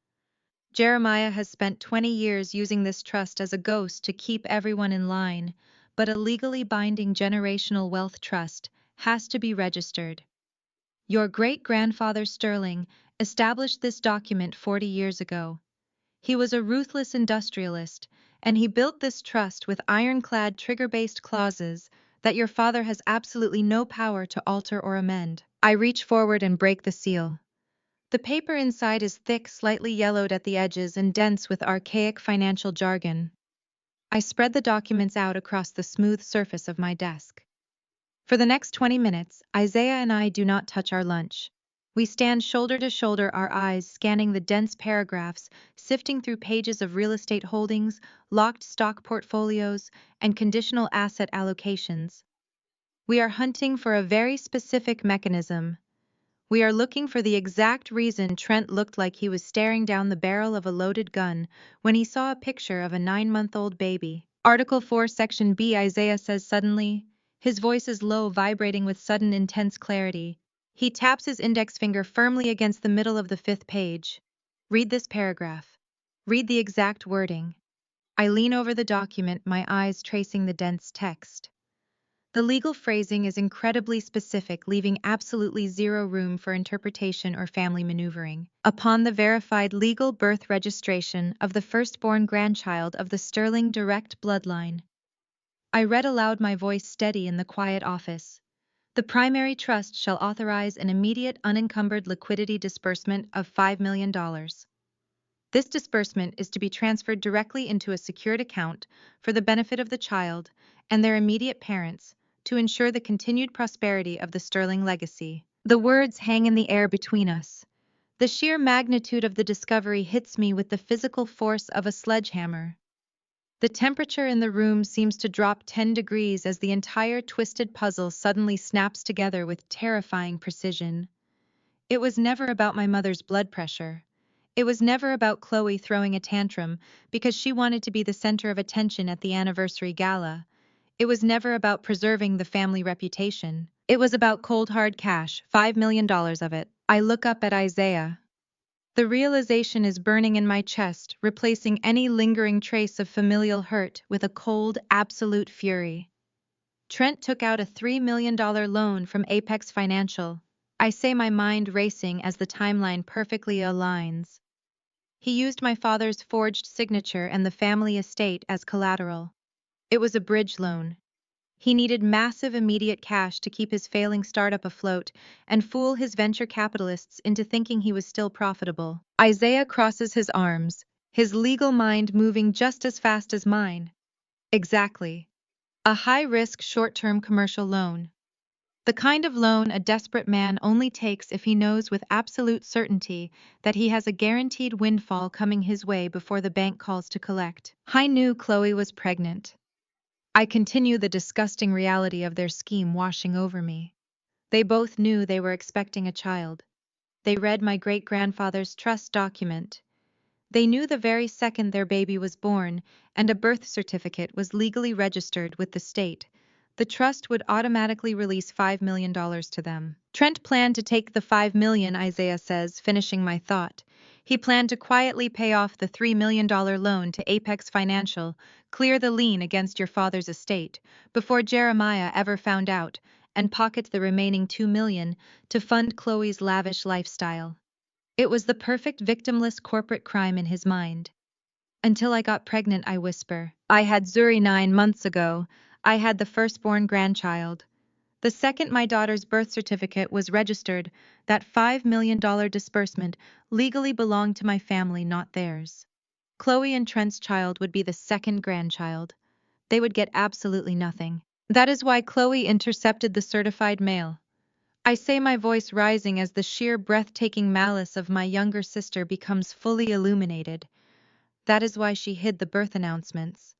Jeremiah has spent 20 years using this trust as a ghost to keep everyone in line, but a legally binding generational wealth trust has to be registered. Your great-grandfather Sterling established this document 40 years ago. He was a ruthless industrialist, and he built this trust with ironclad trigger-based clauses that your father has absolutely no power to alter or amend." I reach forward and break the seal. The paper inside is thick, slightly yellowed at the edges, and dense with archaic financial jargon. I spread the documents out across the smooth surface of my desk. For the next 20 minutes, Isaiah and I do not touch our lunch. We stand shoulder to shoulder, our eyes scanning the dense paragraphs, sifting through pages of real estate holdings, locked stock portfolios, and conditional asset allocations. We are hunting for a very specific mechanism. We are looking for the exact reason Trent looked like he was staring down the barrel of a loaded gun when he saw a picture of a 9-month-old baby. Article 4, Section B, Isaiah says suddenly. His voice is low, vibrating with sudden intense clarity. He taps his index finger firmly against the middle of the 5th page. "Read this paragraph. Read the exact wording." I lean over the document, my eyes tracing the dense text. The legal phrasing is incredibly specific, leaving absolutely zero room for interpretation or family maneuvering. "Upon the verified legal birth registration of the firstborn grandchild of the Sterling direct bloodline." I read aloud, my voice steady in the quiet office. "The primary trust shall authorize an immediate unencumbered liquidity disbursement of $5 million. This disbursement is to be transferred directly into a secured account for the benefit of the child and their immediate parents to ensure the continued prosperity of the Sterling legacy." The words hang in the air between us. The sheer magnitude of the discovery hits me with the physical force of a sledgehammer. The temperature in the room seems to drop 10 degrees as the entire twisted puzzle suddenly snaps together with terrifying precision. It was never about my mother's blood pressure. It was never about Chloe throwing a tantrum because she wanted to be the center of attention at the anniversary gala. It was never about preserving the family reputation. It was about cold hard cash, $5 million of it. I look up at Isaiah. The realization is burning in my chest, replacing any lingering trace of familial hurt with a cold, absolute fury. "Trent took out a $3 million loan from Apex Financial." I say, my mind racing as the timeline perfectly aligns. "He used my father's forged signature and the family estate as collateral. It was a bridge loan. He needed massive immediate cash to keep his failing startup afloat and fool his venture capitalists into thinking he was still profitable." Isaiah crosses his arms, his legal mind moving just as fast as mine. "Exactly. A high-risk, short-term commercial loan. The kind of loan a desperate man only takes if he knows with absolute certainty that he has a guaranteed windfall coming his way before the bank calls to collect." I knew Chloe was pregnant. I continue, the disgusting reality of their scheme washing over me. They both knew they were expecting a child. They read my great-grandfather's trust document. They knew the very second their baby was born and a birth certificate was legally registered with the state, the trust would automatically release $5 million to them. Trent planned to take the $5 million, Isaiah says, finishing my thought. He planned to quietly pay off the $3 million loan to Apex Financial, clear the lien against your father's estate, before Jeremiah ever found out, and pocket the remaining $2 million to fund Chloe's lavish lifestyle. It was the perfect victimless corporate crime in his mind. Until I got pregnant, I whisper. I had Surry 9 months ago. I had the firstborn grandchild. The second my daughter's birth certificate was registered, that $5 million disbursement legally belonged to my family, not theirs. Chloe and Trent's child would be the second grandchild. They would get absolutely nothing. That is why Chloe intercepted the certified mail. I say, my voice rising as the sheer breathtaking malice of my younger sister becomes fully illuminated. That is why she hid the birth announcements.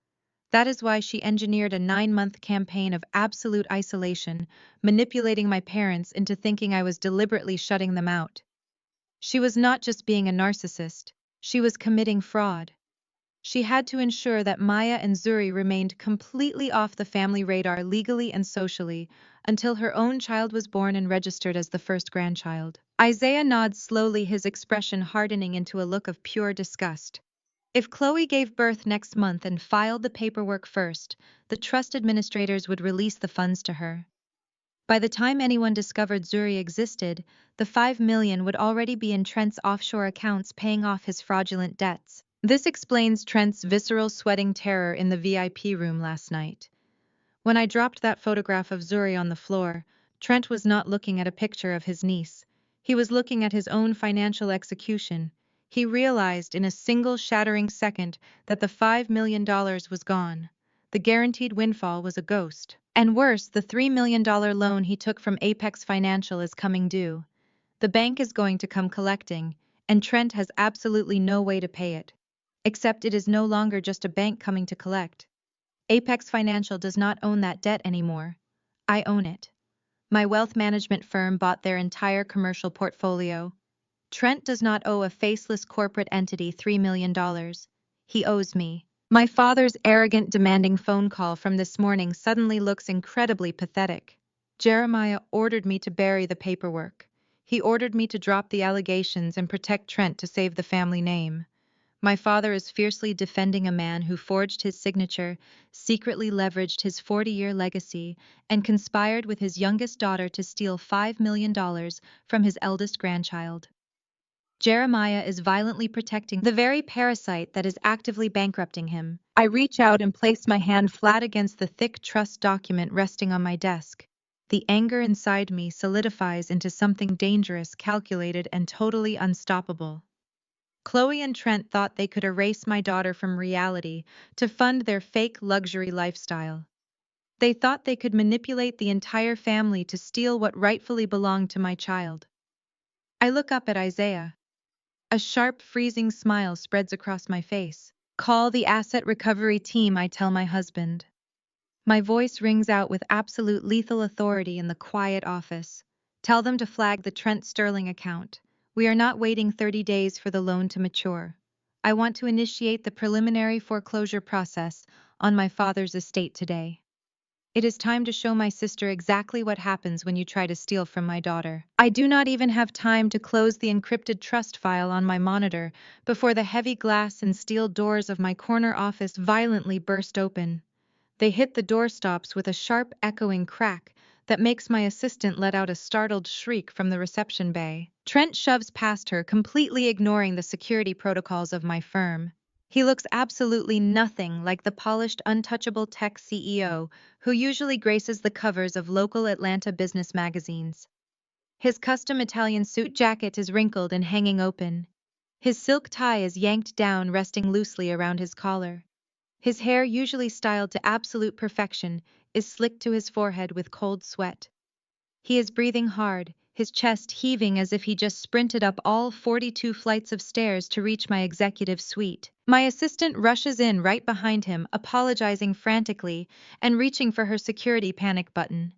That is why she engineered a 9-month campaign of absolute isolation, manipulating my parents into thinking I was deliberately shutting them out. She was not just being a narcissist, she was committing fraud. She had to ensure that Maya and Surry remained completely off the family radar legally and socially until her own child was born and registered as the first grandchild. Isaiah nods slowly, his expression hardening into a look of pure disgust. If Chloe gave birth next month and filed the paperwork first, the trust administrators would release the funds to her. By the time anyone discovered Surry existed, the $5 million would already be in Trent's offshore accounts, paying off his fraudulent debts. This explains Trent's visceral sweating terror in the VIP room last night. When I dropped that photograph of Surry on the floor, Trent was not looking at a picture of his niece. He was looking at his own financial execution. He realized in a single shattering second that the $5 million was gone. The guaranteed windfall was a ghost. And worse, the $3 million loan he took from Apex Financial is coming due. The bank is going to come collecting, and Trent has absolutely no way to pay it. Except it is no longer just a bank coming to collect. Apex Financial does not own that debt anymore. I own it. My wealth management firm bought their entire commercial portfolio. Trent does not owe a faceless corporate entity $3 million. He owes me. My father's arrogant, demanding phone call from this morning suddenly looks incredibly pathetic. Jeremiah ordered me to bury the paperwork. He ordered me to drop the allegations and protect Trent to save the family name. My father is fiercely defending a man who forged his signature, secretly leveraged his 40-year legacy, and conspired with his youngest daughter to steal $5 million from his eldest grandchild. Jeremiah is violently protecting the very parasite that is actively bankrupting him. I reach out and place my hand flat against the thick trust document resting on my desk. The anger inside me solidifies into something dangerous, calculated, and totally unstoppable. Chloe and Trent thought they could erase my daughter from reality to fund their fake luxury lifestyle. They thought they could manipulate the entire family to steal what rightfully belonged to my child. I look up at Isaiah. A sharp, freezing smile spreads across my face. Call the asset recovery team, I tell my husband. My voice rings out with absolute lethal authority in the quiet office. Tell them to flag the Trent Sterling account. We are not waiting 30 days for the loan to mature. I want to initiate the preliminary foreclosure process on my father's estate today. It is time to show my sister exactly what happens when you try to steal from my daughter. I do not even have time to close the encrypted trust file on my monitor before the heavy glass and steel doors of my corner office violently burst open. They hit the doorstops with a sharp, echoing crack that makes my assistant let out a startled shriek from the reception bay. Trent shoves past her, completely ignoring the security protocols of my firm. He looks absolutely nothing like the polished, untouchable tech CEO who usually graces the covers of local Atlanta business magazines. His custom Italian suit jacket is wrinkled and hanging open. His silk tie is yanked down, resting loosely around his collar. His hair, usually styled to absolute perfection, is slicked to his forehead with cold sweat. He is breathing hard, his chest heaving as if he just sprinted up all 42 flights of stairs to reach my executive suite. My assistant rushes in right behind him, apologizing frantically and reaching for her security panic button.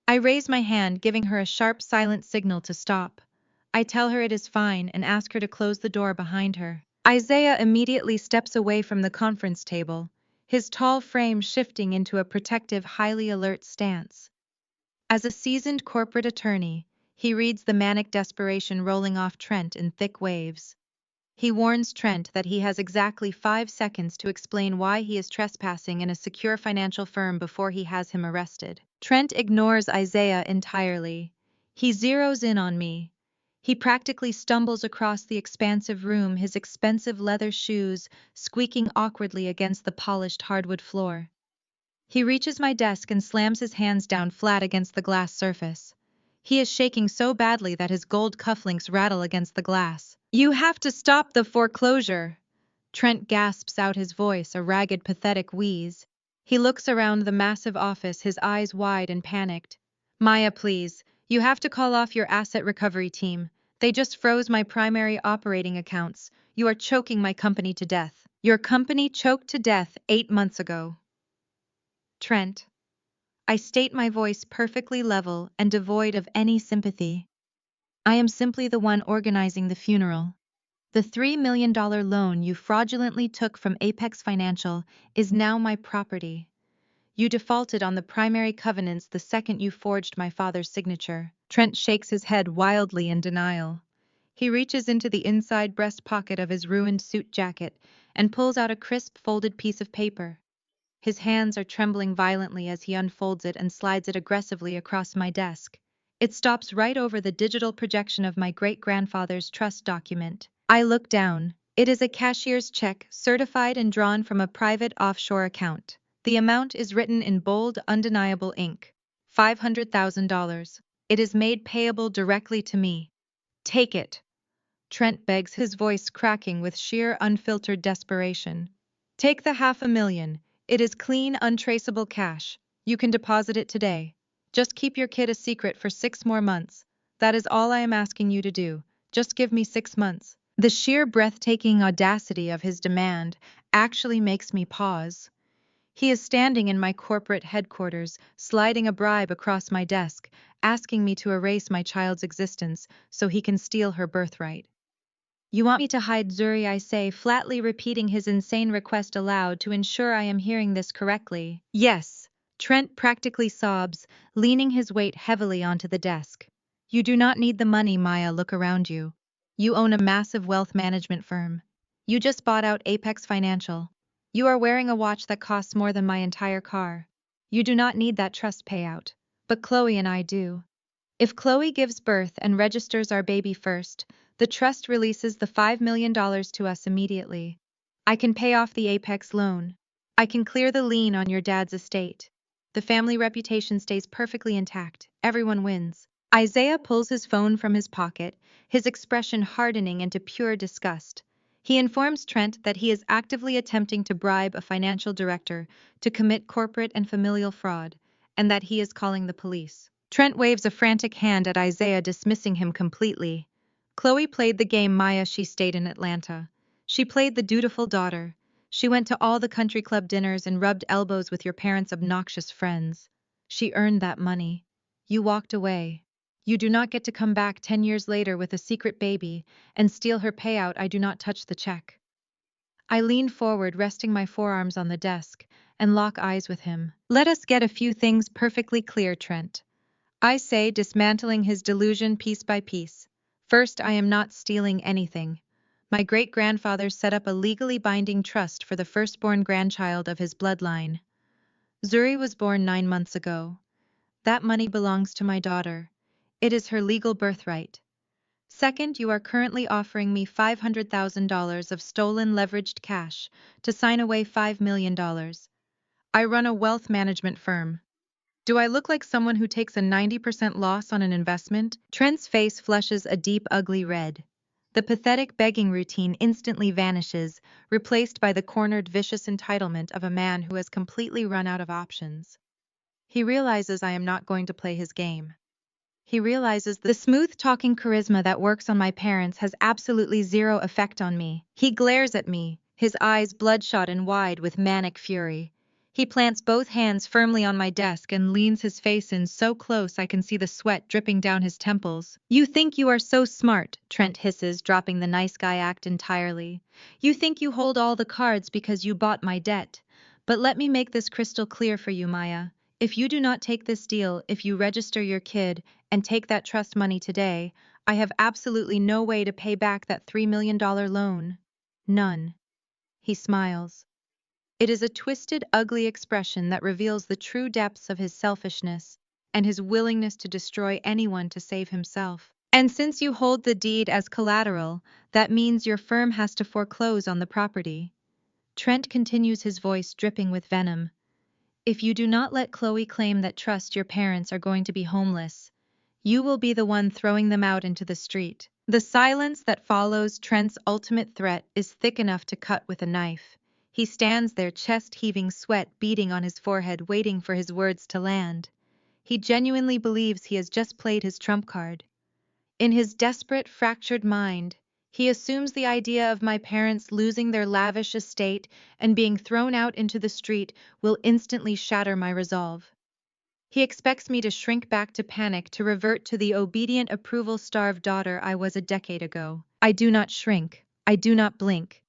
I raise my hand, giving her a sharp, silent signal to stop. I tell her it is fine and ask her to close the door behind her. Isaiah immediately steps away from the conference table, his tall frame shifting into a protective, highly alert stance. As a seasoned corporate attorney, he reads the manic desperation rolling off Trent in thick waves. He warns Trent that he has exactly 5 seconds to explain why he is trespassing in a secure financial firm before he has him arrested. Trent ignores Isaiah entirely. He zeroes in on me. He practically stumbles across the expansive room, his expensive leather shoes squeaking awkwardly against the polished hardwood floor. He reaches my desk and slams his hands down flat against the glass surface. He is shaking so badly that his gold cufflinks rattle against the glass. "You have to stop the foreclosure!" Trent gasps out his voice, a ragged, pathetic wheeze. He looks around the massive office, his eyes wide and panicked. "Maya, please, you have to call off your asset recovery team. They just froze my primary operating accounts. You are choking my company to death. Your company choked to death 8 months ago." Trent. I state my voice perfectly level and devoid of any sympathy. I am simply the one organizing the funeral. The $3 million loan you fraudulently took from Apex Financial is now my property. You defaulted on the primary covenants the second you forged my father's signature. Trent shakes his head wildly in denial. He reaches into the inside breast pocket of his ruined suit jacket and pulls out a crisp folded piece of paper. His hands are trembling violently as he unfolds it and slides it aggressively across my desk. It stops right over the digital projection of my great-grandfather's trust document. I look down. It is a cashier's check, certified and drawn from a private offshore account. The amount is written in bold, undeniable ink. $500,000. It is made payable directly to me. "Take it," Trent begs, his voice cracking with sheer, unfiltered desperation. "Take the $500,000. It is clean, untraceable cash. You can deposit it today. Just keep your kid a secret for 6 more months. That is all I am asking you to do. Just give me 6 months." The sheer breathtaking audacity of his demand actually makes me pause. He is standing in my corporate headquarters, sliding a bribe across my desk, asking me to erase my child's existence so he can steal her birthright. "You want me to hide Surry?" I say, flatly repeating his insane request aloud to ensure I am hearing this correctly. "Yes," Trent practically sobs, leaning his weight heavily onto the desk. "You do not need the money, Maya. Look around you. You own a massive wealth management firm. You just bought out Apex Financial. You are wearing a watch that costs more than my entire car. You do not need that trust payout. But Chloe and I do. If Chloe gives birth and registers our baby first, the trust releases the $5 million to us immediately. I can pay off the Apex loan. I can clear the lien on your dad's estate. The family reputation stays perfectly intact. Everyone wins." Isaiah pulls his phone from his pocket, his expression hardening into pure disgust. He informs Trent that he is actively attempting to bribe a financial director to commit corporate and familial fraud, and that he is calling the police. Trent waves a frantic hand at Isaiah, dismissing him completely. "Chloe played the game, Maya. She stayed in Atlanta. She played the dutiful daughter. She went to all the country club dinners and rubbed elbows with your parents' obnoxious friends. She earned that money. You walked away. You do not get to come back 10 years later with a secret baby and steal her payout. I do not touch the check." I lean forward, resting my forearms on the desk, and lock eyes with him. "Let us get a few things perfectly clear, Trent," I say, dismantling his delusion piece by piece. "First, I am not stealing anything. My great-grandfather set up a legally binding trust for the firstborn grandchild of his bloodline. Surry was born 9 months ago. That money belongs to my daughter. It is her legal birthright. Second, you are currently offering me $500,000 of stolen leveraged cash to sign away $5 million. I run a wealth management firm. Do I look like someone who takes a 90% loss on an investment?" Trent's face flushes a deep, ugly red. The pathetic begging routine instantly vanishes, replaced by the cornered, vicious entitlement of a man who has completely run out of options. He realizes I am not going to play his game. He realizes the smooth-talking charisma that works on my parents has absolutely zero effect on me. He glares at me, his eyes bloodshot and wide with manic fury. He plants both hands firmly on my desk and leans his face in so close I can see the sweat dripping down his temples. "You think you are so smart," Trent hisses, dropping the nice guy act entirely. "You think you hold all the cards because you bought my debt. But let me make this crystal clear for you, Maya. If you do not take this deal, if you register your kid and take that trust money today, I have absolutely no way to pay back that $3 million loan. None." He smiles. It is a twisted, ugly expression that reveals the true depths of his selfishness and his willingness to destroy anyone to save himself. And since you hold the deed as collateral, that means your firm has to foreclose on the property. Trent continues, his voice dripping with venom. If you do not let Chloe claim that trust your parents are going to be homeless, you will be the one throwing them out into the street. The silence that follows Trent's ultimate threat is thick enough to cut with a knife. He stands there, chest heaving, sweat beading on his forehead, waiting for his words to land. He genuinely believes he has just played his trump card. In his desperate, fractured mind, he assumes the idea of my parents losing their lavish estate and being thrown out into the street will instantly shatter my resolve. He expects me to shrink back to panic, to revert to the obedient, approval-starved daughter I was a decade ago. I do not shrink. I do not blink.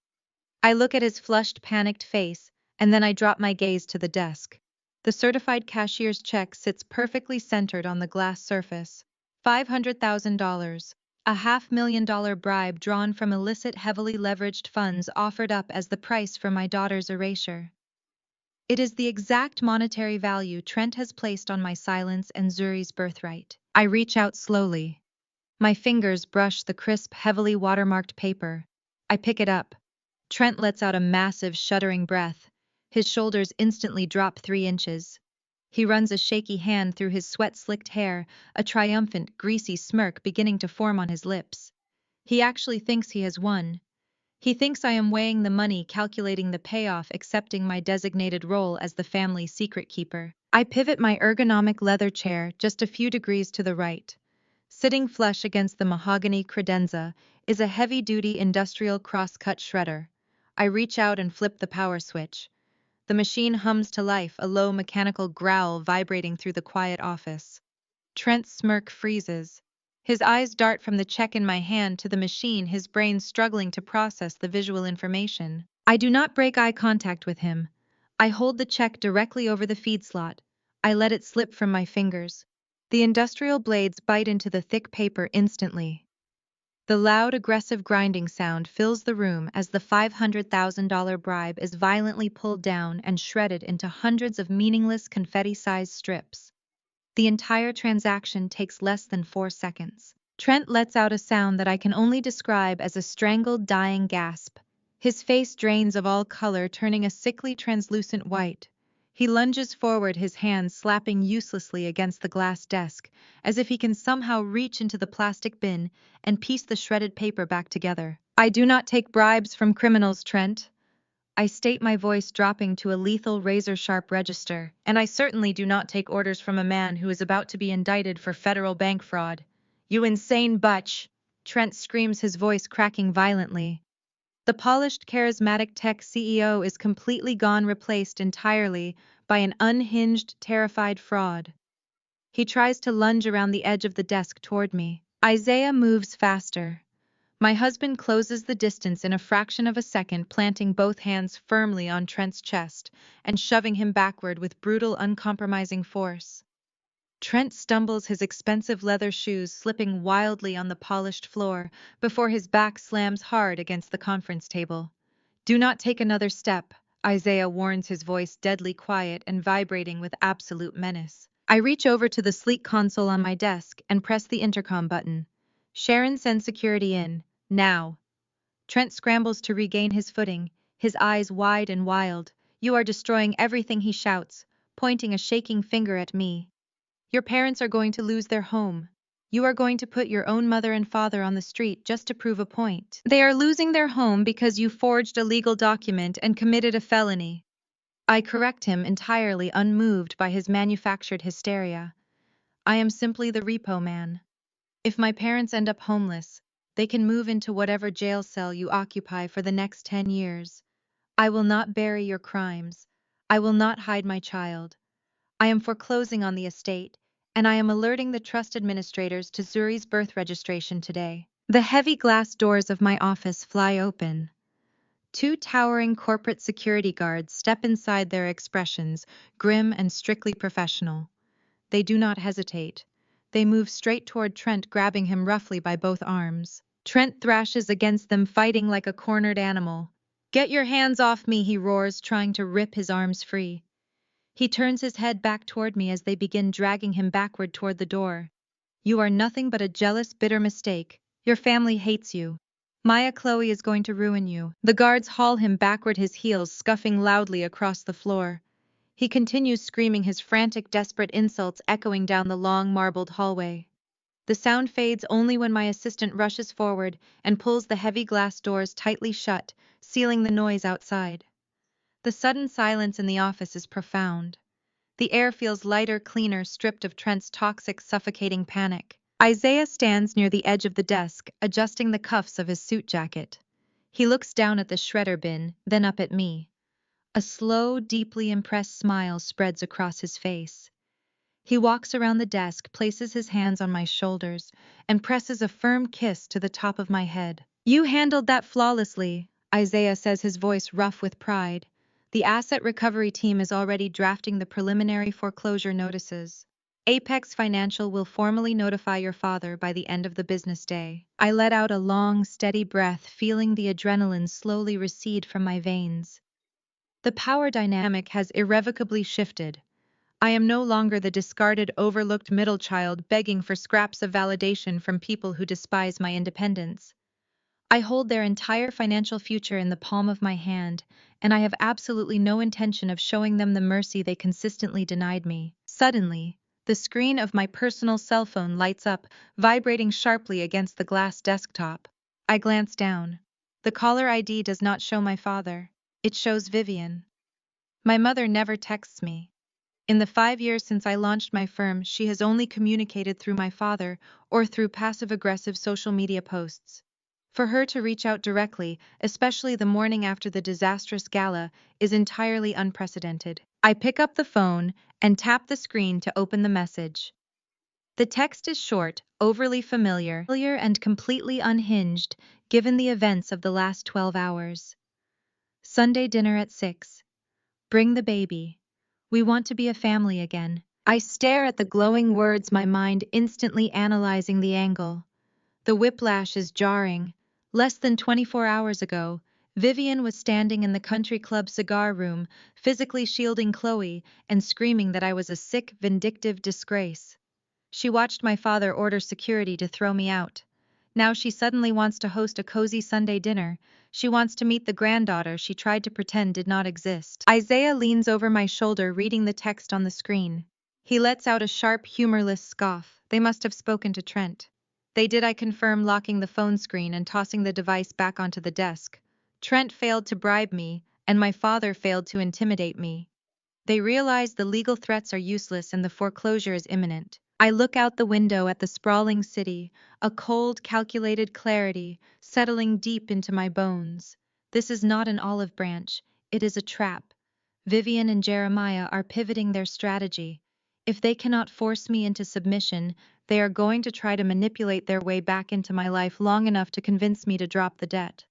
I look at his flushed, panicked face, and then I drop my gaze to the desk. The certified cashier's check sits perfectly centered on the glass surface. $500,000. A $500,000 bribe drawn from illicit, heavily leveraged funds offered up as the price for my daughter's erasure. It is the exact monetary value Trent has placed on my silence and Surry's birthright. I reach out slowly. My fingers brush the crisp, heavily watermarked paper. I pick it up. Trent lets out a massive, shuddering breath. His shoulders instantly drop 3 inches. He runs a shaky hand through his sweat-slicked hair, a triumphant, greasy smirk beginning to form on his lips. He actually thinks he has won. He thinks I am weighing the money, calculating the payoff, accepting my designated role as the family secret keeper. I pivot my ergonomic leather chair just a few degrees to the right. Sitting flush against the mahogany credenza is a heavy-duty industrial cross-cut shredder. I reach out and flip the power switch. The machine hums to life, a low mechanical growl vibrating through the quiet office. Trent's smirk freezes. His eyes dart from the check in my hand to the machine, his brain struggling to process the visual information. I do not break eye contact with him. I hold the check directly over the feed slot. I let it slip from my fingers. The industrial blades bite into the thick paper instantly. The loud, aggressive grinding sound fills the room as the $500,000 bribe is violently pulled down and shredded into hundreds of meaningless, confetti-sized strips. The entire transaction takes less than 4 seconds. Trent lets out a sound that I can only describe as a strangled, dying gasp. His face drains of all color, turning a sickly, translucent white. He lunges forward, his hands slapping uselessly against the glass desk, as if he can somehow reach into the plastic bin and piece the shredded paper back together. I do not take bribes from criminals, Trent. I state, my voice dropping to a lethal, razor-sharp register, and I certainly do not take orders from a man who is about to be indicted for federal bank fraud. You insane butch! Trent screams, his voice cracking violently. The polished, charismatic tech CEO is completely gone, replaced entirely by an unhinged, terrified fraud. He tries to lunge around the edge of the desk toward me. Isaiah moves faster. My husband closes the distance in a fraction of a second, planting both hands firmly on Trent's chest and shoving him backward with brutal, uncompromising force. Trent stumbles, his expensive leather shoes slipping wildly on the polished floor before his back slams hard against the conference table. Do not take another step, Isaiah warns, his voice deadly quiet and vibrating with absolute menace. I reach over to the sleek console on my desk and press the intercom button. Sharon, send security in. Now. Trent scrambles to regain his footing, his eyes wide and wild. You are destroying everything, he shouts, pointing a shaking finger at me. Your parents are going to lose their home. You are going to put your own mother and father on the street just to prove a point. They are losing their home because you forged a legal document and committed a felony. I correct him, entirely unmoved by his manufactured hysteria. I am simply the repo man. If my parents end up homeless, they can move into whatever jail cell you occupy for the next 10 years. I will not bury your crimes. I will not hide my child. I am foreclosing on the estate, and I am alerting the trust administrators to Surry's birth registration today. The heavy glass doors of my office fly open. 2 towering corporate security guards step inside, their expressions grim and strictly professional. They do not hesitate. They move straight toward Trent, grabbing him roughly by both arms. Trent thrashes against them, fighting like a cornered animal. Get your hands off me, he roars, trying to rip his arms free. He turns his head back toward me as they begin dragging him backward toward the door. You are nothing but a jealous, bitter mistake. Your family hates you. Maya Chloe is going to ruin you. The guards haul him backward, his heels scuffing loudly across the floor. He continues screaming, his frantic, desperate insults echoing down the long, marbled hallway. The sound fades only when my assistant rushes forward and pulls the heavy glass doors tightly shut, sealing the noise outside. The sudden silence in the office is profound. The air feels lighter, cleaner, stripped of Trent's toxic, suffocating panic. Isaiah stands near the edge of the desk, adjusting the cuffs of his suit jacket. He looks down at the shredder bin, then up at me. A slow, deeply impressed smile spreads across his face. He walks around the desk, places his hands on my shoulders, and presses a firm kiss to the top of my head. "You handled that flawlessly," Isaiah says, his voice rough with pride. "The asset recovery team is already drafting the preliminary foreclosure notices. Apex Financial will formally notify your father by the end of the business day." I let out a long, steady breath, feeling the adrenaline slowly recede from my veins. The power dynamic has irrevocably shifted. I am no longer the discarded, overlooked middle child begging for scraps of validation from people who despise my independence. I hold their entire financial future in the palm of my hand, and I have absolutely no intention of showing them the mercy they consistently denied me. Suddenly, the screen of my personal cell phone lights up, vibrating sharply against the glass desktop. I glance down. The caller ID does not show my father. It shows Vivian. My mother never texts me. In the 5 years since I launched my firm, she has only communicated through my father or through passive-aggressive social media posts. For her to reach out directly, especially the morning after the disastrous gala, is entirely unprecedented. I pick up the phone and tap the screen to open the message. The text is short, overly familiar, and completely unhinged, given the events of the last 12 hours. "Sunday dinner at 6. Bring the baby. We want to be a family again." I stare at the glowing words, my mind instantly analyzing the angle. The whiplash is jarring. Less than 24 hours ago, Vivian was standing in the country club cigar room, physically shielding Chloe and screaming that I was a sick, vindictive disgrace. She watched my father order security to throw me out. Now she suddenly wants to host a cozy Sunday dinner. She wants to meet the granddaughter she tried to pretend did not exist. Isaiah leans over my shoulder, reading the text on the screen. He lets out a sharp, humorless scoff. They must have spoken to Trent. They did, I confirm, locking the phone screen and tossing the device back onto the desk. Trent failed to bribe me, and my father failed to intimidate me. They realize the legal threats are useless and the foreclosure is imminent. I look out the window at the sprawling city, a cold, calculated clarity settling deep into my bones. This is not an olive branch, it is a trap. Vivian and Jeremiah are pivoting their strategy. If they cannot force me into submission, they are going to try to manipulate their way back into my life long enough to convince me to drop the debt.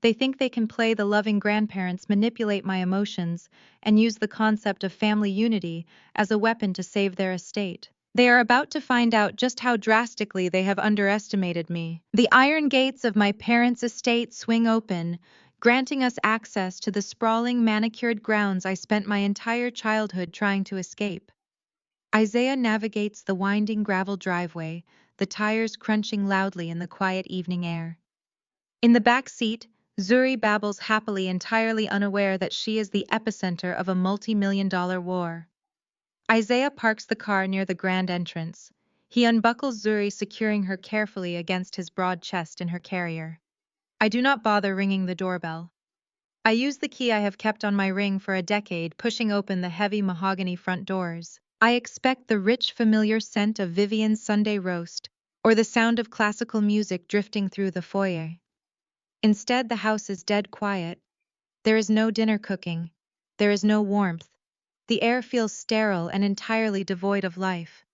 They think they can play the loving grandparents, manipulate my emotions, and use the concept of family unity as a weapon to save their estate. They are about to find out just how drastically they have underestimated me. The iron gates of my parents' estate swing open, granting us access to the sprawling, manicured grounds I spent my entire childhood trying to escape. Isaiah navigates the winding gravel driveway, the tires crunching loudly in the quiet evening air. In the back seat, Surry babbles happily, entirely unaware that she is the epicenter of a multi-million-dollar war. Isaiah parks the car near the grand entrance. He unbuckles Surry, securing her carefully against his broad chest in her carrier. I do not bother ringing the doorbell. I use the key I have kept on my ring for a decade, pushing open the heavy mahogany front doors. I expect the rich, familiar scent of Vivian's Sunday roast, or the sound of classical music drifting through the foyer. Instead, the house is dead quiet. There is no dinner cooking. There is no warmth. The air feels sterile and entirely devoid of life.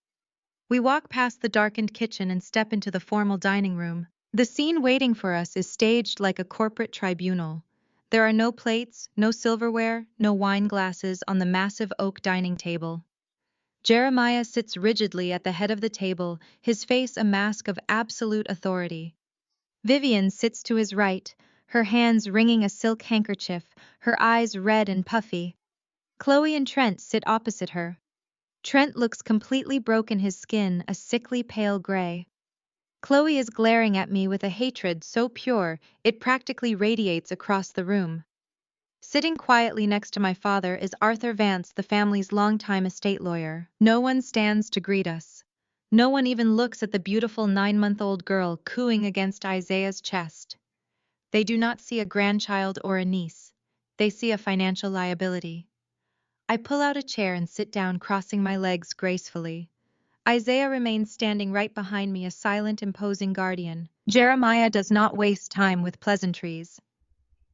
We walk past the darkened kitchen and step into the formal dining room. The scene waiting for us is staged like a corporate tribunal. There are no plates, no silverware, no wine glasses on the massive oak dining table. Jeremiah sits rigidly at the head of the table, his face a mask of absolute authority. Vivian sits to his right, her hands wringing a silk handkerchief, her eyes red and puffy. Chloe and Trent sit opposite her. Trent looks completely broken, his skin a sickly pale gray. Chloe is glaring at me with a hatred so pure it practically radiates across the room. Sitting quietly next to my father is Arthur Vance, the family's longtime estate lawyer. No one stands to greet us. No one even looks at the beautiful 9-month-old girl cooing against Isaiah's chest. They do not see a grandchild or a niece. They see a financial liability. I pull out a chair and sit down, crossing my legs gracefully. Isaiah remains standing right behind me, a silent, imposing guardian. Jeremiah does not waste time with pleasantries.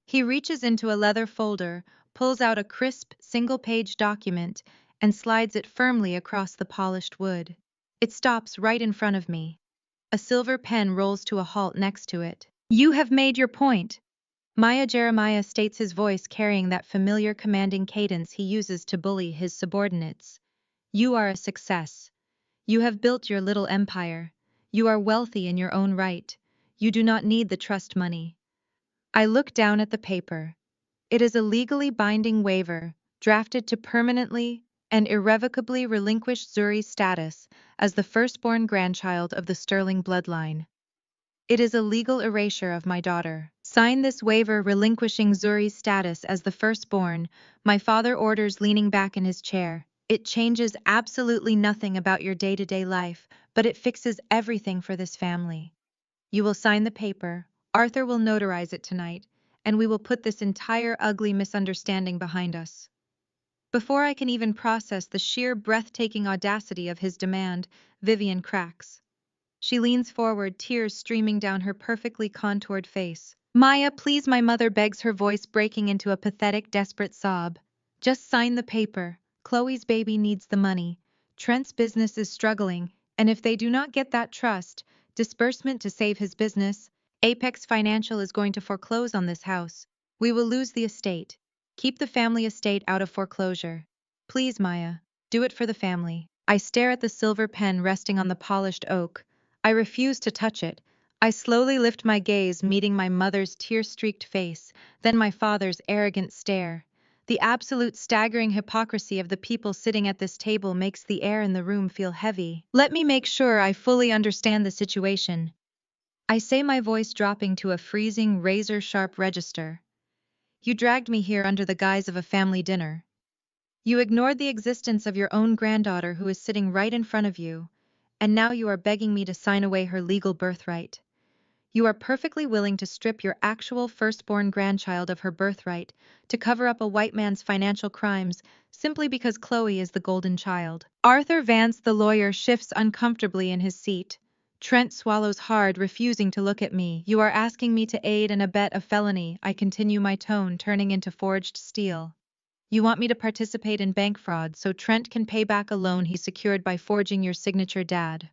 He reaches into a leather folder, pulls out a crisp, single-page document, and slides it firmly across the polished wood. It stops right in front of me. A silver pen rolls to a halt next to it. "You have made your point." Jeremiah states, his voice carrying that familiar commanding cadence he uses to bully his subordinates. "You are a success. You have built your little empire. You are wealthy in your own right. You do not need the trust money." I look down at the paper. It is a legally binding waiver, drafted to permanently and irrevocably relinquish Surry's status as the firstborn grandchild of the Sterling bloodline. It is a legal erasure of my daughter. "Sign this waiver relinquishing Surry's status as the firstborn," my father orders, leaning back in his chair. "It changes absolutely nothing about your day-to-day life, but it fixes everything for this family. You will sign the paper, Arthur will notarize it tonight, and we will put this entire ugly misunderstanding behind us." Before I can even process the sheer breathtaking audacity of his demand, Vivian cracks. She leans forward, tears streaming down her perfectly contoured face. "Maya, please," my mother begs, her voice breaking into a pathetic, desperate sob. "Just sign the paper. Chloe's baby needs the money. Trent's business is struggling, and if they do not get that trust disbursement to save his business, Apex Financial is going to foreclose on this house. We will lose the estate. Keep the family estate out of foreclosure. Please, Maya, do it for the family." I stare at the silver pen resting on the polished oak. I refuse to touch it. I slowly lift my gaze, meeting my mother's tear-streaked face, then my father's arrogant stare. The absolute staggering hypocrisy of the people sitting at this table makes the air in the room feel heavy. "Let me make sure I fully understand the situation," I say, my voice dropping to a freezing, razor-sharp register. "You dragged me here under the guise of a family dinner. You ignored the existence of your own granddaughter who is sitting right in front of you, and now you are begging me to sign away her legal birthright. You are perfectly willing to strip your actual firstborn grandchild of her birthright to cover up a white man's financial crimes simply because Chloe is the golden child." Arthur Vance, the lawyer, shifts uncomfortably in his seat. Trent swallows hard, refusing to look at me. "You are asking me to aid and abet a felony," I continue, my tone turning into forged steel. "You want me to participate in bank fraud so Trent can pay back a loan he secured by forging your signature, Dad.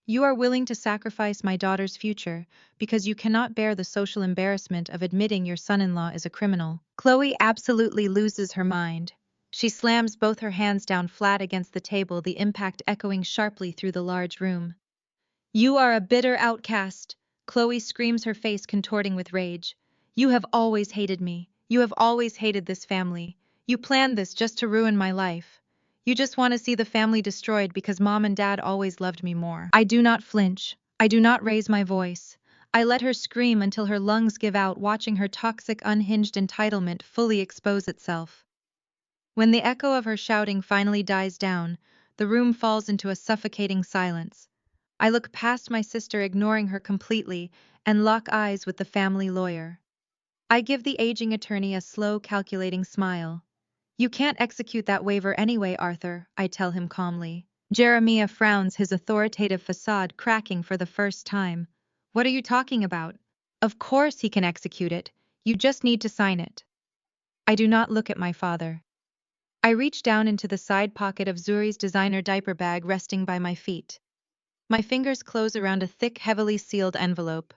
You are willing to sacrifice my daughter's future because you cannot bear the social embarrassment of admitting your son-in-law is a criminal." Chloe absolutely loses her mind. She slams both her hands down flat against the table, the impact echoing sharply through the large room. "You are a bitter outcast," Chloe screams, her face contorting with rage. "You have always hated me. You have always hated this family. You planned this just to ruin my life. You just want to see the family destroyed because Mom and Dad always loved me more." I do not flinch. I do not raise my voice. I let her scream until her lungs give out, watching her toxic, unhinged entitlement fully expose itself. When the echo of her shouting finally dies down, the room falls into a suffocating silence. I look past my sister, ignoring her completely, and lock eyes with the family lawyer. I give the aging attorney a slow, calculating smile. "You can't execute that waiver anyway, Arthur," I tell him calmly. Jeremiah frowns, his authoritative facade cracking for the first time. "What are you talking about? Of course he can execute it. You just need to sign it." I do not look at my father. I reach down into the side pocket of Zuri's designer diaper bag resting by my feet. My fingers close around a thick, heavily sealed envelope.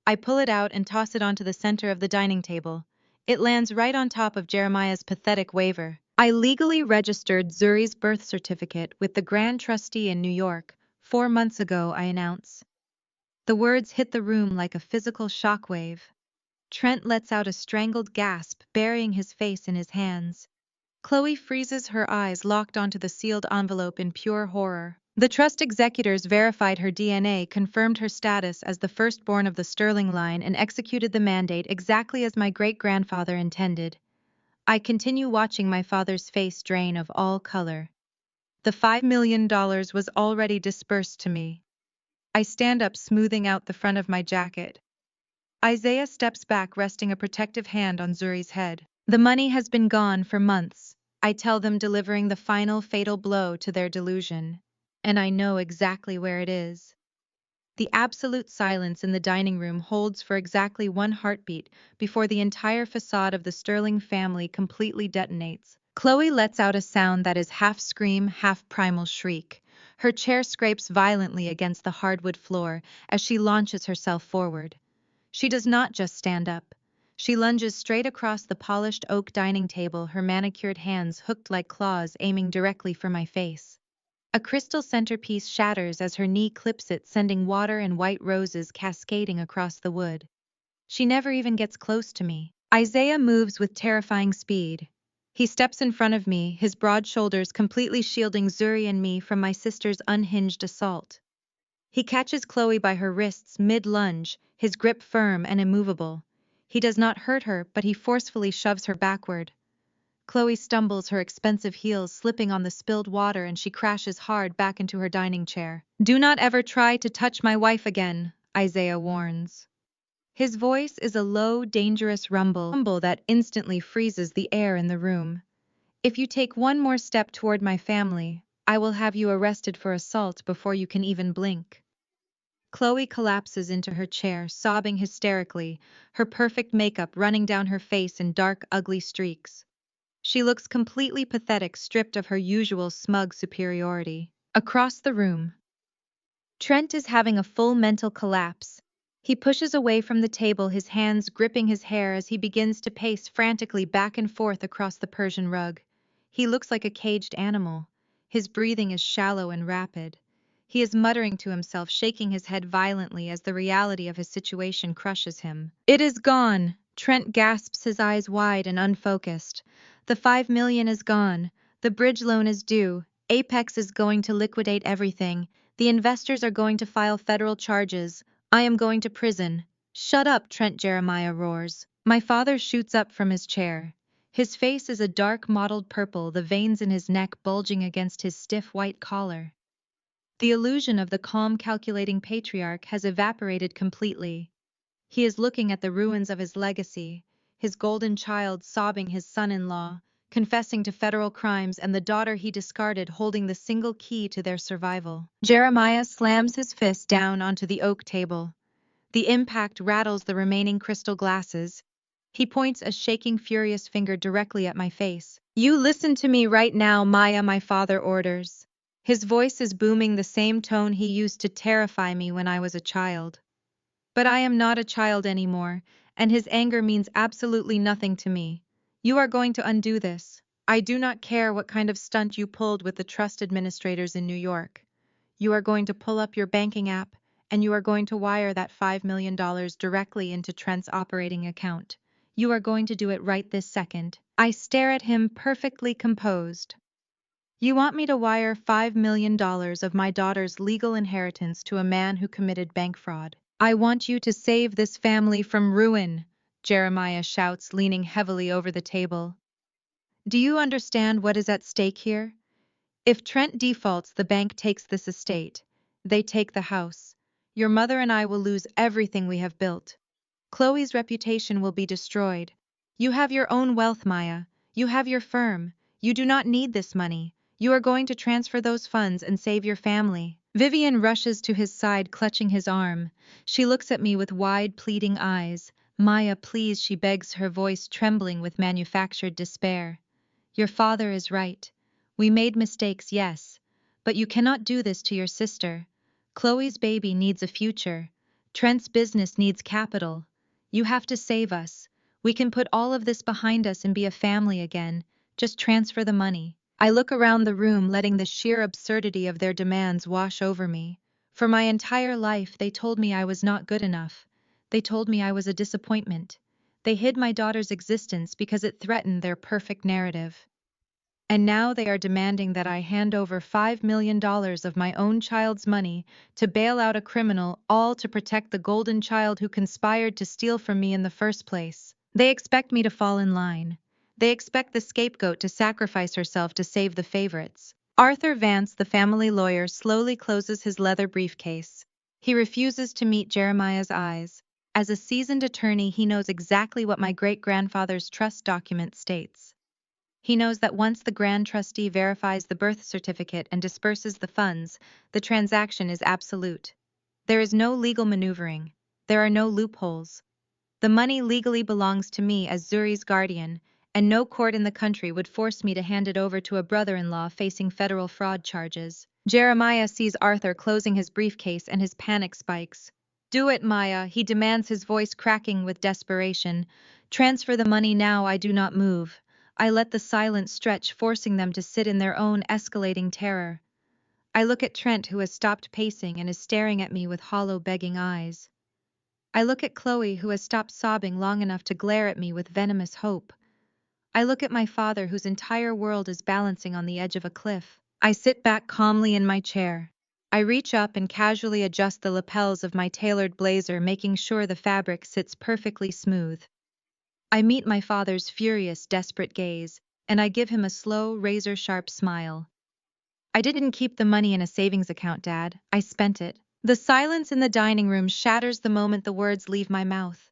I pull it out and toss it onto the center of the dining table. It lands right on top of Jeremiah's pathetic waiver. "I legally registered Zuri's birth certificate with the Grand Trustee in New York 4 months ago," I announce. The words hit the room like a physical shockwave. Trent lets out a strangled gasp, burying his face in his hands. Chloe freezes her eyes locked onto the sealed envelope in pure horror. The trust executors verified her DNA, confirmed her status as the firstborn of the Sterling line, and executed the mandate exactly as my great-grandfather intended. I continue watching my father's face drain of all color. The $5 million was already dispersed to me. I stand up, smoothing out the front of my jacket. Isaiah steps back, resting a protective hand on Zuri's head. The money has been gone for months, I tell them, delivering the final fatal blow to their delusion. And I know exactly where it is. The absolute silence in the dining room holds for exactly one heartbeat before the entire facade of the Sterling family completely detonates. Chloe lets out a sound that is half scream, half primal shriek. Her chair scrapes violently against the hardwood floor as she launches herself forward. She does not just stand up. She lunges straight across the polished oak dining table, her manicured hands hooked like claws aiming directly for my face. A crystal centerpiece shatters as her knee clips it, sending water and white roses cascading across the wood. She never even gets close to me. Isaiah moves with terrifying speed. He steps in front of me, his broad shoulders completely shielding Zuri and me from my sister's unhinged assault. He catches Chloe by her wrists mid-lunge, his grip firm and immovable. He does not hurt her, but he forcefully shoves her backward. Chloe stumbles, her expensive heels slipping on the spilled water, and she crashes hard back into her dining chair. "Do not ever try to touch my wife again," Isaiah warns. His voice is a low, dangerous rumble that instantly freezes the air in the room. "If you take one more step toward my family, I will have you arrested for assault before you can even blink." Chloe collapses into her chair, sobbing hysterically, her perfect makeup running down her face in dark, ugly streaks. She looks completely pathetic, stripped of her usual smug superiority. Across the room, Trent is having a full mental collapse. He pushes away from the table, his hands gripping his hair as he begins to pace frantically back and forth across the Persian rug. He looks like a caged animal. His breathing is shallow and rapid. He is muttering to himself, shaking his head violently as the reality of his situation crushes him. "It is gone!" Trent gasps, his eyes wide and unfocused. "The $5 million is gone. The bridge loan is due. Apex is going to liquidate everything. The investors are going to file federal charges. I am going to prison." "Shut up," Trent Jeremiah roars. My father shoots up from his chair. His face is a dark mottled purple, the veins in his neck bulging against his stiff white collar. The illusion of the calm, calculating patriarch has evaporated completely. He is looking at the ruins of his legacy, his golden child sobbing, his son-in-law confessing to federal crimes, and the daughter he discarded holding the single key to their survival. Jeremiah slams his fist down onto the oak table. The impact rattles the remaining crystal glasses. He points a shaking, furious finger directly at my face. "You listen to me right now, Maya," my father orders. His voice is booming, the same tone he used to terrify me when I was a child. But I am not a child anymore, and his anger means absolutely nothing to me. "You are going to undo this. I do not care what kind of stunt you pulled with the trust administrators in New York. You are going to pull up your banking app, and you are going to wire that $5 million directly into Trent's operating account. You are going to do it right this second." I stare at him, perfectly composed. "You want me to wire $5 million of my daughter's legal inheritance to a man who committed bank fraud? I want you to save this family from ruin," Jeremiah shouts, leaning heavily over the table. "Do you understand what is at stake here? If Trent defaults, the bank takes this estate. They take the house. Your mother and I will lose everything we have built. Chloe's reputation will be destroyed. You have your own wealth, Maya. You have your firm. You do not need this money. You are going to transfer those funds and save your family." Vivian rushes to his side, clutching his arm. She looks at me with wide, pleading eyes. "Maya, please," she begs, her voice trembling with manufactured despair. "Your father is right. We made mistakes, yes. But you cannot do this to your sister. Chloe's baby needs a future. Trent's business needs capital. You have to save us. We can put all of this behind us and be a family again. Just transfer the money." I look around the room, letting the sheer absurdity of their demands wash over me. For my entire life, they told me I was not good enough. They told me I was a disappointment. They hid my daughter's existence because it threatened their perfect narrative. And now they are demanding that I hand over $5 million of my own child's money to bail out a criminal, all to protect the golden child who conspired to steal from me in the first place. They expect me to fall in line. They expect the scapegoat to sacrifice herself to save the favorites. Arthur Vance, the family lawyer, slowly closes his leather briefcase. He refuses to meet Jeremiah's eyes. As a seasoned attorney, he knows exactly what my great-grandfather's trust document states. He knows that once the Grand Trustee verifies the birth certificate and disperses the funds, the transaction is absolute. There is no legal maneuvering. There are no loopholes. The money legally belongs to me as Surry's guardian, and no court in the country would force me to hand it over to a brother-in-law facing federal fraud charges. Jeremiah sees Arthur closing his briefcase and his panic spikes. "Do it, Maya," he demands, his voice cracking with desperation. "Transfer the money now. I do not move." I let the silence stretch, forcing them to sit in their own escalating terror. I look at Trent, who has stopped pacing and is staring at me with hollow, begging eyes. I look at Chloe, who has stopped sobbing long enough to glare at me with venomous hope. I look at my father, whose entire world is balancing on the edge of a cliff. I sit back calmly in my chair. I reach up and casually adjust the lapels of my tailored blazer, making sure the fabric sits perfectly smooth. I meet my father's furious, desperate gaze, and I give him a slow, razor-sharp smile. "I didn't keep the money in a savings account, Dad. I spent it." The silence in the dining room shatters the moment the words leave my mouth.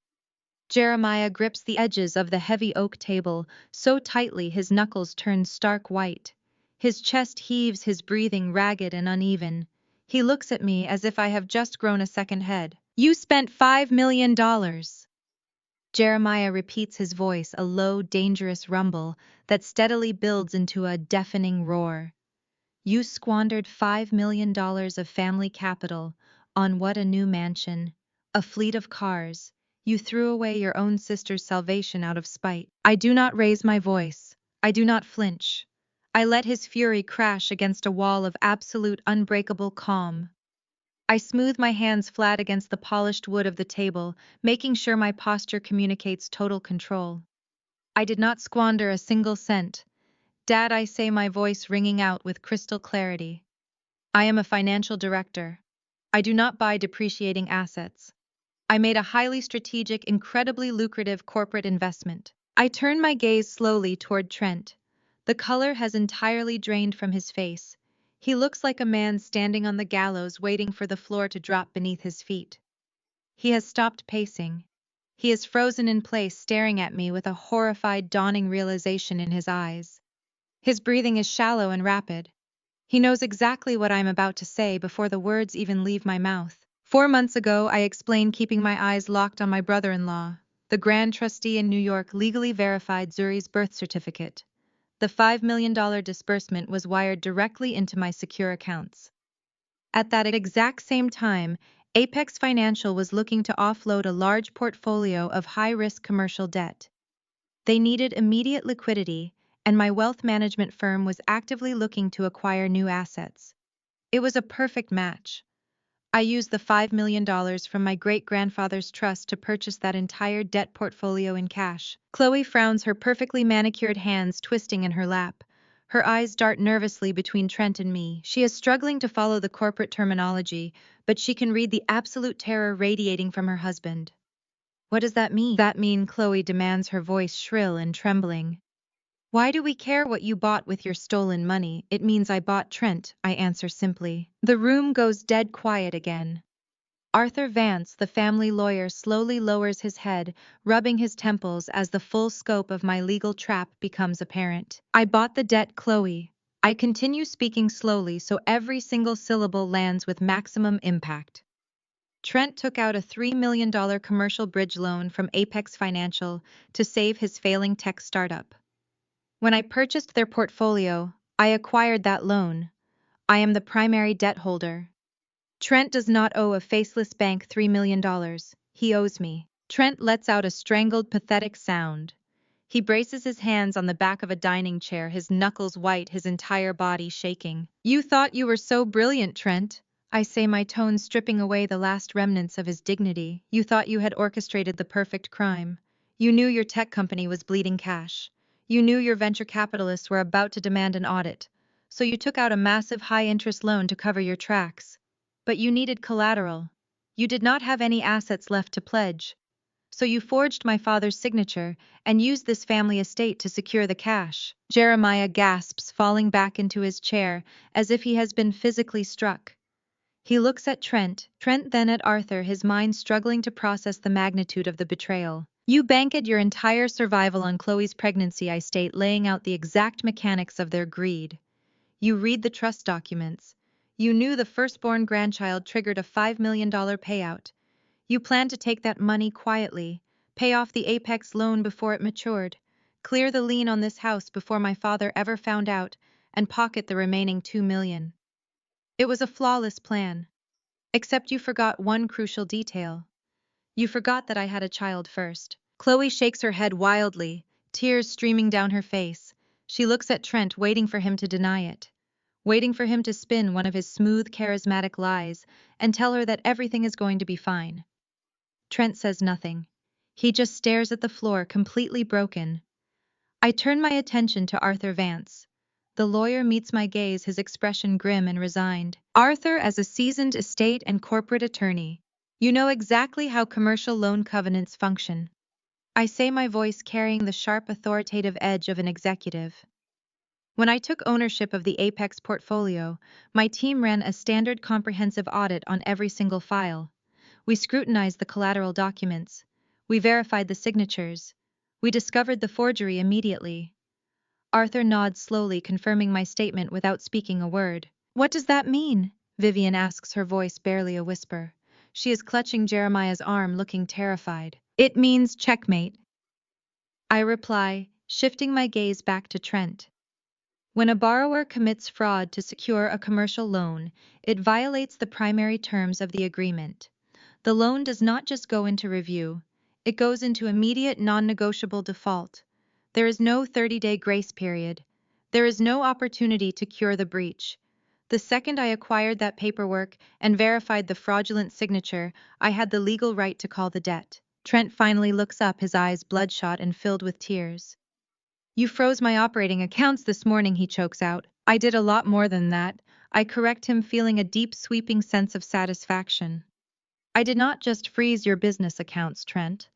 Jeremiah grips the edges of the heavy oak table so tightly his knuckles turn stark white. His chest heaves, his breathing ragged and uneven. He looks at me as if I have just grown a second head. "You spent $5 million. Jeremiah repeats, his voice a low, dangerous rumble that steadily builds into a deafening roar. "You squandered $5 million of family capital on what? A new mansion, a fleet of cars. You threw away your own sister's salvation out of spite." I do not raise my voice. I do not flinch. I let his fury crash against a wall of absolute, unbreakable calm. I smooth my hands flat against the polished wood of the table, making sure my posture communicates total control. "I did not squander a single cent. Dad," I say, my voice ringing out with crystal clarity. "I am a financial director. I do not buy depreciating assets. I made a highly strategic, incredibly lucrative corporate investment." I turn my gaze slowly toward Trent. The color has entirely drained from his face. He looks like a man standing on the gallows waiting for the floor to drop beneath his feet. He has stopped pacing. He is frozen in place, staring at me with a horrified, dawning realization in his eyes. His breathing is shallow and rapid. He knows exactly what I'm about to say before the words even leave my mouth. 4 months ago, I explained, keeping my eyes locked on my brother-in-law. The Grand Trustee in New York legally verified Surry's birth certificate. The $5 million disbursement was wired directly into my secure accounts. At that exact same time, Apex Financial was looking to offload a large portfolio of high-risk commercial debt. They needed immediate liquidity, and my wealth management firm was actively looking to acquire new assets. It was a perfect match. I used the $5 million from my great-grandfather's trust to purchase that entire debt portfolio in cash. Chloe frowns, her perfectly manicured hands twisting in her lap. Her eyes dart nervously between Trent and me. She is struggling to follow the corporate terminology, but she can read the absolute terror radiating from her husband. "What does that mean?" "That mean," Chloe demands, her voice shrill and trembling. "Why do we care what you bought with your stolen money?" "It means I bought Trent," I answer simply. The room goes dead quiet again. Arthur Vance, the family lawyer, slowly lowers his head, rubbing his temples as the full scope of my legal trap becomes apparent. "I bought the debt, Chloe." I continue, speaking slowly so every single syllable lands with maximum impact. "Trent took out a $3 million commercial bridge loan from Apex Financial to save his failing tech startup. When I purchased their portfolio, I acquired that loan. I am the primary debt holder. Trent does not owe a faceless bank $3 million. He owes me." Trent lets out a strangled, pathetic sound. He braces his hands on the back of a dining chair, his knuckles white, his entire body shaking. "You thought you were so brilliant, Trent," I say, my tone stripping away the last remnants of his dignity. "You thought you had orchestrated the perfect crime. You knew your tech company was bleeding cash. You knew your venture capitalists were about to demand an audit, so you took out a massive high-interest loan to cover your tracks. But you needed collateral. You did not have any assets left to pledge. So you forged my father's signature and used this family estate to secure the cash. Jeremiah gasps, falling back into his chair, as if he has been physically struck. He looks at Trent then at Arthur, his mind struggling to process the magnitude of the betrayal. You banked your entire survival on Chloe's pregnancy, I state, laying out the exact mechanics of their greed. You read the trust documents. You knew the firstborn grandchild triggered a $5 million payout. You planned to take that money quietly, pay off the Apex loan before it matured, clear the lien on this house before my father ever found out, and pocket the remaining $2 million. It was a flawless plan. Except you forgot one crucial detail. You forgot that I had a child first. Chloe shakes her head wildly, tears streaming down her face. She looks at Trent, waiting for him to deny it, waiting for him to spin one of his smooth, charismatic lies and tell her that everything is going to be fine. Trent says nothing. He just stares at the floor, completely broken. I turn my attention to Arthur Vance. The lawyer meets my gaze, his expression grim and resigned. Arthur, as a seasoned estate and corporate attorney, you know exactly how commercial loan covenants function. I say, my voice carrying the sharp, authoritative edge of an executive. When I took ownership of the Apex portfolio, my team ran a standard comprehensive audit on every single file. We scrutinized the collateral documents. We verified the signatures. We discovered the forgery immediately. Arthur nods slowly, confirming my statement without speaking a word. What does that mean? Vivian asks, her voice barely a whisper. She is clutching Jeremiah's arm, looking terrified. It means checkmate, I reply, shifting my gaze back to Trent. When a borrower commits fraud to secure a commercial loan, it violates the primary terms of the agreement. The loan does not just go into review, it goes into immediate non-negotiable default. There is no 30-day grace period. There is no opportunity to cure the breach. The second I acquired that paperwork and verified the fraudulent signature, I had the legal right to call the debt. Trent finally looks up, his eyes bloodshot and filled with tears. You froze my operating accounts this morning, he chokes out. I did a lot more than that. I correct him, feeling a deep, sweeping sense of satisfaction. I did not just freeze your business accounts, Trent.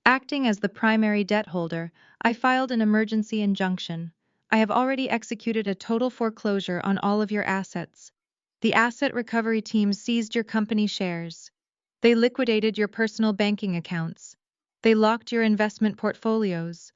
Acting as the primary debt holder, I filed an emergency injunction. I have already executed a total foreclosure on all of your assets. The asset recovery team seized your company shares. They liquidated your personal banking accounts. They locked your investment portfolios.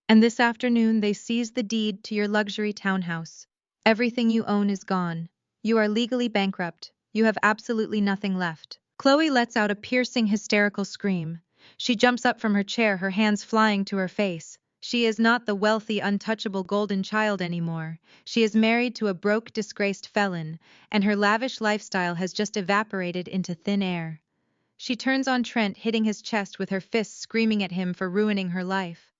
And this afternoon they seized the deed to your luxury townhouse. Everything you own is gone. You are legally bankrupt. You have absolutely nothing left. Chloe lets out a piercing, hysterical scream. She jumps up from her chair, her hands flying to her face. She is not the wealthy, untouchable golden child anymore. She is married to a broke, disgraced felon, and her lavish lifestyle has just evaporated into thin air. She turns on Trent, hitting his chest with her fists, screaming at him for ruining her life.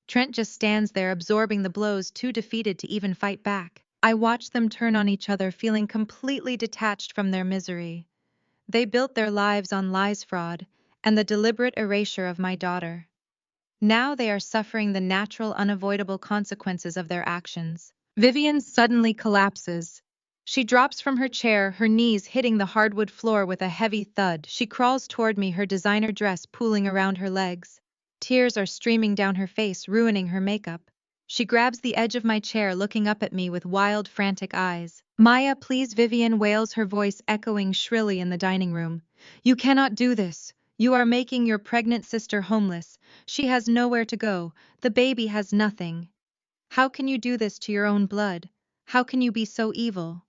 Trent just stands there, absorbing the blows, too defeated to even fight back. I watch them turn on each other, feeling completely detached from their misery. They built their lives on lies, fraud, and the deliberate erasure of my daughter. Now they are suffering the natural, unavoidable consequences of their actions. Vivian suddenly collapses. She drops from her chair, her knees hitting the hardwood floor with a heavy thud. She crawls toward me, her designer dress pooling around her legs. Tears are streaming down her face, ruining her makeup. She grabs the edge of my chair, looking up at me with wild, frantic eyes. Maya, please, Vivian wails, her voice echoing shrilly in the dining room. You cannot do this. You are making your pregnant sister homeless. She has nowhere to go. The baby has nothing. How can you do this to your own blood? How can you be so evil?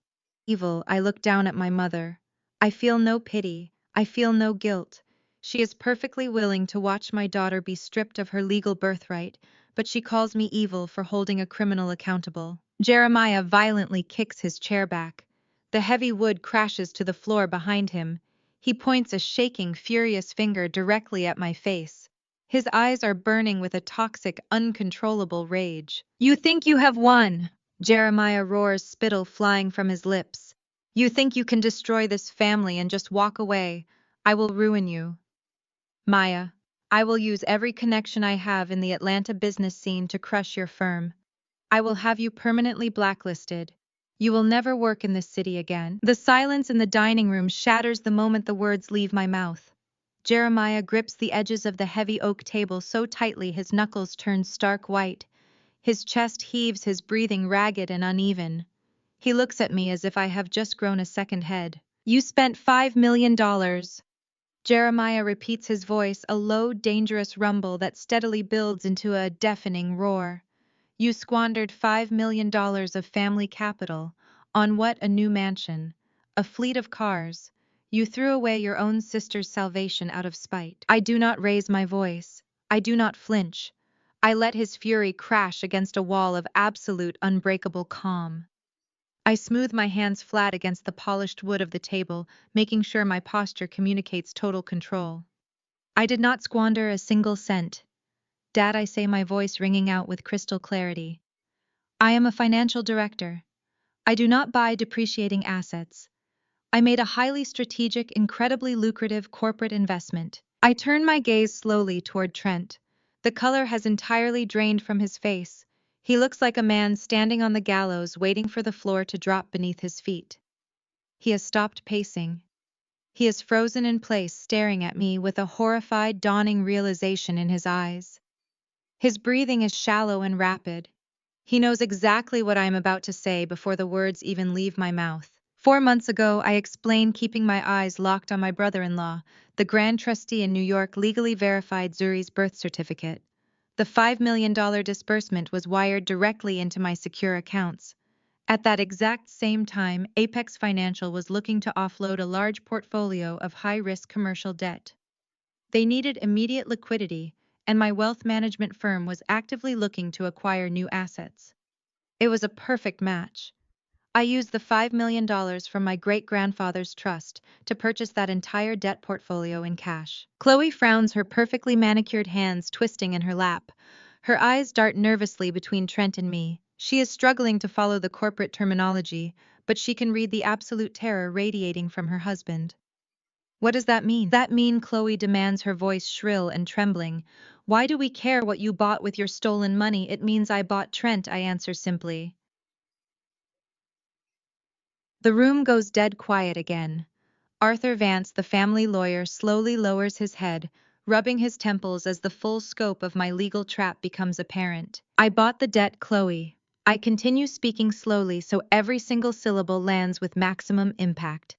Evil, I look down at my mother. I feel no pity. I feel no guilt. She is perfectly willing to watch my daughter be stripped of her legal birthright, but she calls me evil for holding a criminal accountable. Jeremiah violently kicks his chair back. The heavy wood crashes to the floor behind him. He points a shaking, furious finger directly at my face. His eyes are burning with a toxic, uncontrollable rage. You think you have won? Jeremiah roars, spittle flying from his lips. You think you can destroy this family and just walk away? I will ruin you. Maya, I will use every connection I have in the Atlanta business scene to crush your firm. I will have you permanently blacklisted. You will never work in this city again." The silence in the dining room shatters the moment the words leave my mouth. Jeremiah grips the edges of the heavy oak table so tightly his knuckles turn stark white. His chest heaves, his breathing ragged and uneven. He looks at me as if I have just grown a second head. "You spent $5 million." Jeremiah repeats, his voice a low, dangerous rumble that steadily builds into a deafening roar. "You squandered $5 million of family capital. On what? A new mansion. A fleet of cars. You threw away your own sister's salvation out of spite." I do not raise my voice. I do not flinch. I let his fury crash against a wall of absolute, unbreakable calm. I smooth my hands flat against the polished wood of the table, making sure my posture communicates total control. "I did not squander a single cent. Dad," I say, my voice ringing out with crystal clarity. "I am a financial director. I do not buy depreciating assets. I made a highly strategic, incredibly lucrative corporate investment." I turn my gaze slowly toward Trent. The color has entirely drained from his face. He looks like a man standing on the gallows waiting for the floor to drop beneath his feet. He has stopped pacing. He is frozen in place, staring at me with a horrified, dawning realization in his eyes. His breathing is shallow and rapid. He knows exactly what I am about to say before the words even leave my mouth. 4 months ago, I explained, keeping my eyes locked on my brother-in-law, the Grand Trustee in New York legally verified Surry's birth certificate. The $5 million disbursement was wired directly into my secure accounts. At that exact same time, Apex Financial was looking to offload a large portfolio of high-risk commercial debt. They needed immediate liquidity, and my wealth management firm was actively looking to acquire new assets. It was a perfect match. I used the $5 million from my great-grandfather's trust to purchase that entire debt portfolio in cash. Chloe frowns, her perfectly manicured hands twisting in her lap. Her eyes dart nervously between Trent and me. She is struggling to follow the corporate terminology, but she can read the absolute terror radiating from her husband. "What does that mean?" "That mean," Chloe demands, her voice shrill and trembling. "Why do we care what you bought with your stolen money?" "It means I bought Trent," I answer simply. The room goes dead quiet again. Arthur Vance, the family lawyer, slowly lowers his head, rubbing his temples as the full scope of my legal trap becomes apparent. "I bought the debt, Chloe." I continue, speaking slowly so every single syllable lands with maximum impact.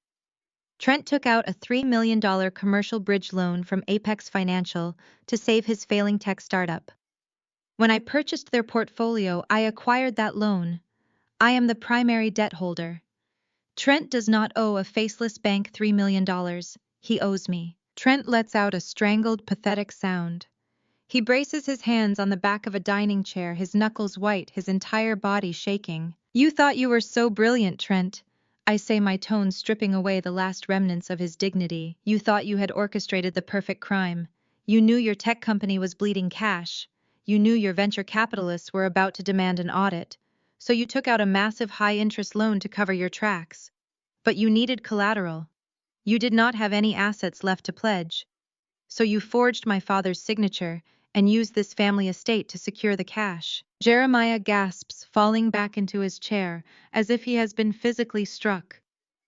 "Trent took out a $3 million commercial bridge loan from Apex Financial to save his failing tech startup. When I purchased their portfolio, I acquired that loan. I am the primary debt holder. Trent does not owe a faceless bank $3 million. He owes me." Trent lets out a strangled, pathetic sound. He braces his hands on the back of a dining chair, his knuckles white, his entire body shaking. "You thought you were so brilliant, Trent," I say, my tone stripping away the last remnants of his dignity. "You thought you had orchestrated the perfect crime. You knew your tech company was bleeding cash. You knew your venture capitalists were about to demand an audit. So you took out a massive high-interest loan to cover your tracks. But you needed collateral. You did not have any assets left to pledge. So you forged my father's signature and used this family estate to secure the cash." Jeremiah gasps, falling back into his chair, as if he has been physically struck.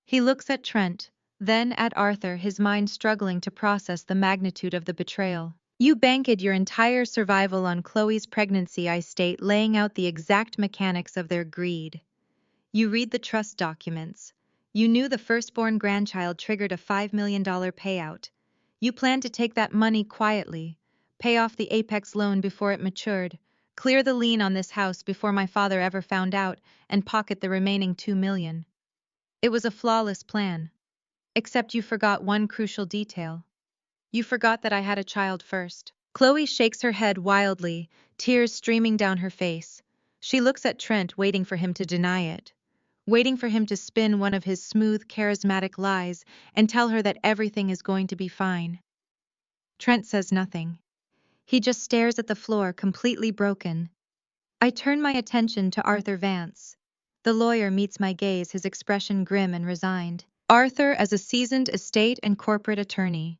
He looks at Trent, then at Arthur, his mind struggling to process the magnitude of the betrayal. "You banked your entire survival on Chloe's pregnancy," I state, laying out the exact mechanics of their greed. "You read the trust documents. You knew the firstborn grandchild triggered a $5 million payout. You planned to take that money quietly, pay off the Apex loan before it matured, clear the lien on this house before my father ever found out, and pocket the remaining $2 million. It was a flawless plan. Except you forgot one crucial detail. You forgot that I had a child first." Chloe shakes her head wildly, tears streaming down her face. She looks at Trent, waiting for him to deny it, waiting for him to spin one of his smooth, charismatic lies and tell her that everything is going to be fine. Trent says nothing. He just stares at the floor, completely broken. I turn my attention to Arthur Vance. The lawyer meets my gaze, his expression grim and resigned. "Arthur, as a seasoned estate and corporate attorney,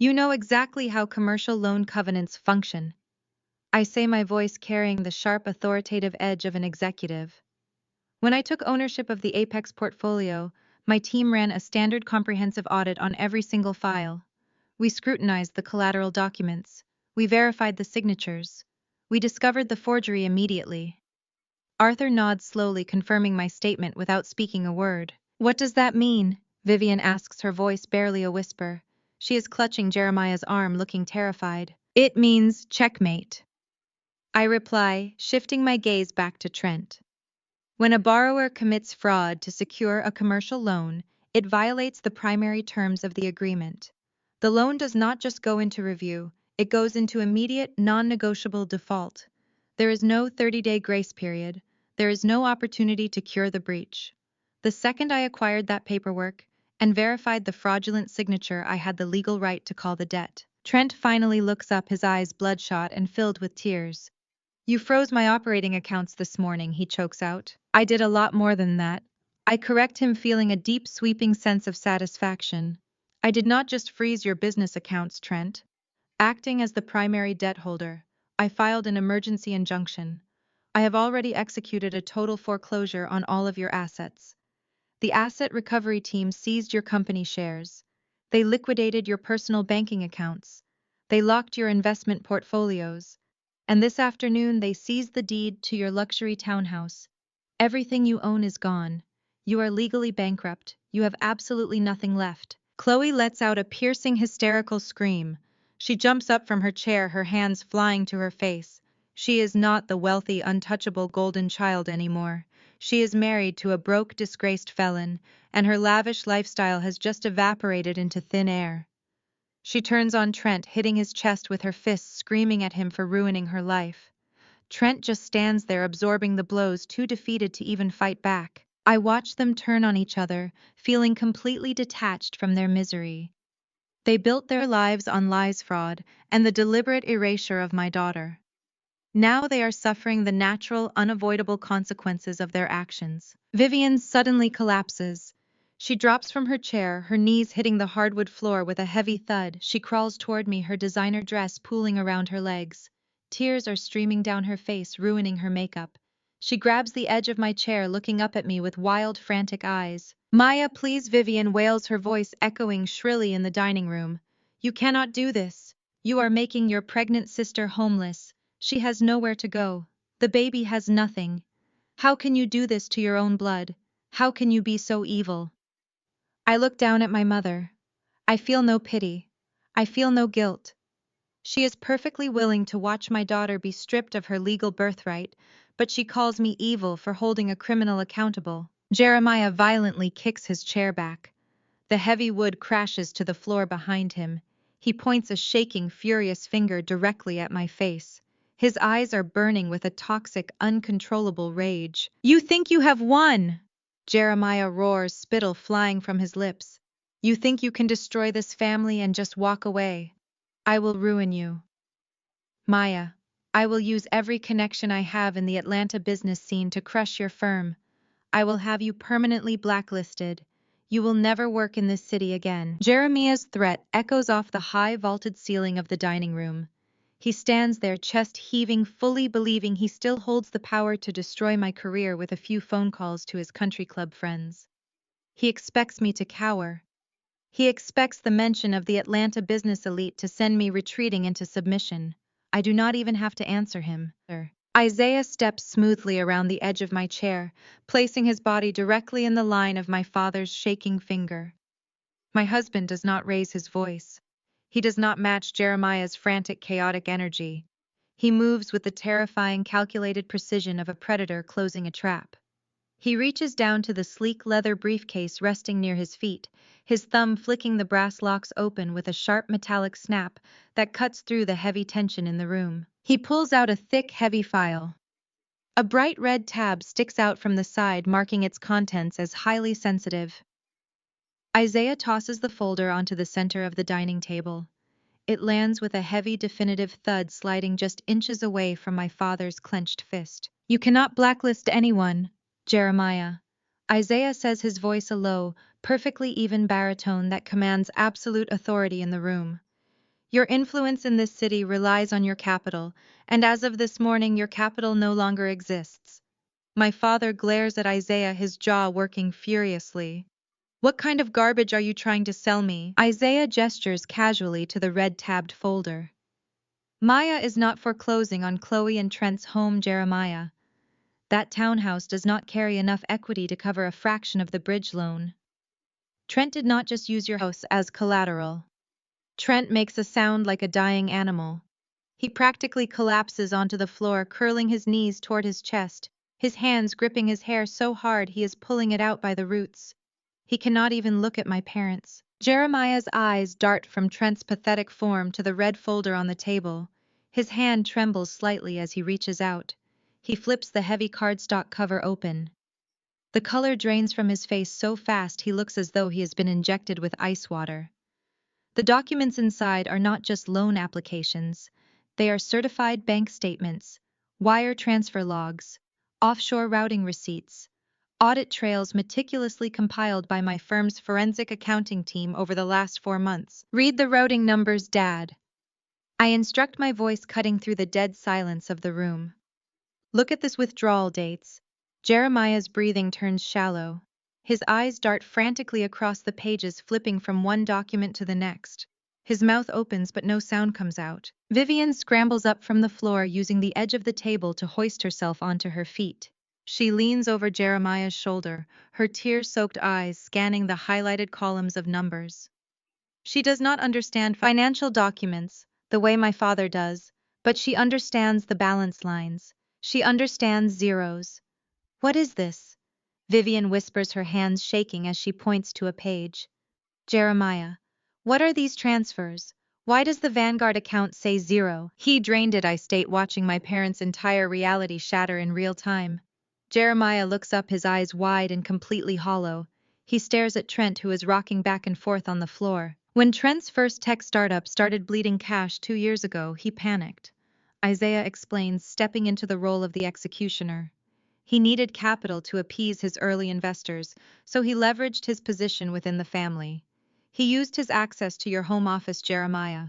You know exactly how commercial loan covenants function. I say, my voice carrying the sharp authoritative edge of an executive. When I took ownership of the Apex portfolio, my team ran a standard comprehensive audit on every single file. We scrutinized the collateral documents. We verified the signatures. We discovered the forgery immediately. Arthur nods slowly, confirming my statement without speaking a word. What does that mean? Vivian asks, her voice barely a whisper. She is clutching Jeremiah's arm, looking terrified. It means checkmate, I reply, shifting my gaze back to Trent. When a borrower commits fraud to secure a commercial loan, it violates the primary terms of the agreement. The loan does not just go into review, it goes into immediate, non-negotiable default. There is no 30-day grace period. There is no opportunity to cure the breach. The second I acquired that paperwork and verified the fraudulent signature, I had the legal right to call the debt. Trent finally looks up, his eyes bloodshot and filled with tears. You froze my operating accounts this morning, he chokes out. I did a lot more than that. I correct him, feeling a deep, sweeping sense of satisfaction. I did not just freeze your business accounts, Trent. Acting as the primary debt holder, I filed an emergency injunction. I have already executed a total foreclosure on all of your assets. The asset recovery team seized your company shares. They liquidated your personal banking accounts. They locked your investment portfolios. And this afternoon they seized the deed to your luxury townhouse. Everything you own is gone. You are legally bankrupt. You have absolutely nothing left. Chloe lets out a piercing, hysterical scream. She jumps up from her chair, her hands flying to her face. She is not the wealthy, untouchable golden child anymore. She is married to a broke, disgraced felon, and her lavish lifestyle has just evaporated into thin air. She turns on Trent, hitting his chest with her fists, screaming at him for ruining her life. Trent just stands there, absorbing the blows, too defeated to even fight back. I watch them turn on each other, feeling completely detached from their misery. They built their lives on lies, fraud, and the deliberate erasure of my daughter. Now they are suffering the natural, unavoidable consequences of their actions. Vivian suddenly collapses. She drops from her chair, her knees hitting the hardwood floor with a heavy thud. She crawls toward me, her designer dress pooling around her legs. Tears are streaming down her face, ruining her makeup. She grabs the edge of my chair, looking up at me with wild, frantic eyes. Maya, please, Vivian wails, her voice echoing shrilly in the dining room. You cannot do this. You are making your pregnant sister homeless. She has nowhere to go. The baby has nothing. How can you do this to your own blood? How can you be so evil? I look down at my mother. I feel no pity. I feel no guilt. She is perfectly willing to watch my daughter be stripped of her legal birthright, but she calls me evil for holding a criminal accountable. Jeremiah violently kicks his chair back. The heavy wood crashes to the floor behind him. He points a shaking, furious finger directly at my face. His eyes are burning with a toxic, uncontrollable rage. You think you have won! Jeremiah roars, spittle flying from his lips. You think you can destroy this family and just walk away? I will ruin you. Maya, I will use every connection I have in the Atlanta business scene to crush your firm. I will have you permanently blacklisted. You will never work in this city again. Jeremiah's threat echoes off the high vaulted ceiling of the dining room. He stands there, chest heaving, fully believing he still holds the power to destroy my career with a few phone calls to his country club friends. He expects me to cower. He expects the mention of the Atlanta business elite to send me retreating into submission. I do not even have to answer him. Isaiah steps smoothly around the edge of my chair, placing his body directly in the line of my father's shaking finger. My husband does not raise his voice. He does not match Jeremiah's frantic, chaotic energy. He moves with the terrifying, calculated precision of a predator closing a trap. He reaches down to the sleek leather briefcase resting near his feet, his thumb flicking the brass locks open with a sharp metallic snap that cuts through the heavy tension in the room. He pulls out a thick, heavy file. A bright red tab sticks out from the side, marking its contents as highly sensitive. Isaiah tosses the folder onto the center of the dining table. It lands with a heavy, definitive thud, sliding just inches away from my father's clenched fist. You cannot blacklist anyone, Jeremiah. Isaiah says, his voice a low, perfectly even baritone that commands absolute authority in the room. Your influence in this city relies on your capital, and as of this morning your capital no longer exists. My father glares at Isaiah, his jaw working furiously. What kind of garbage are you trying to sell me? Isaiah gestures casually to the red-tabbed folder. Maya is not foreclosing on Chloe and Trent's home, Jeremiah. That townhouse does not carry enough equity to cover a fraction of the bridge loan. Trent did not just use your house as collateral. Trent makes a sound like a dying animal. He practically collapses onto the floor, curling his knees toward his chest, his hands gripping his hair so hard he is pulling it out by the roots. He cannot even look at my parents. Jeremiah's eyes dart from Trent's pathetic form to the red folder on the table. His hand trembles slightly as he reaches out. He flips the heavy cardstock cover open. The color drains from his face so fast he looks as though he has been injected with ice water. The documents inside are not just loan applications. They are certified bank statements, wire transfer logs, offshore routing receipts, audit trails meticulously compiled by my firm's forensic accounting team over the last 4 months. Read the routing numbers, Dad. I instruct, my voice cutting through the dead silence of the room. Look at this withdrawal dates. Jeremiah's breathing turns shallow. His eyes dart frantically across the pages, flipping from one document to the next. His mouth opens but no sound comes out. Vivian scrambles up from the floor, using the edge of the table to hoist herself onto her feet. She leans over Jeremiah's shoulder, her tear-soaked eyes scanning the highlighted columns of numbers. She does not understand financial documents the way my father does, but she understands the balance lines. She understands zeros. What is this? Vivian whispers, her hands shaking as she points to a page. Jeremiah, what are these transfers? Why does the Vanguard account say 0? He drained it, I state, watching my parents' entire reality shatter in real time. Jeremiah looks up, his eyes wide and completely hollow. He stares at Trent, who is rocking back and forth on the floor. When Trent's first tech startup started bleeding cash 2 years ago, he panicked. Isaiah explains, stepping into the role of the executioner. He needed capital to appease his early investors, so he leveraged his position within the family. He used his access to your home office, Jeremiah.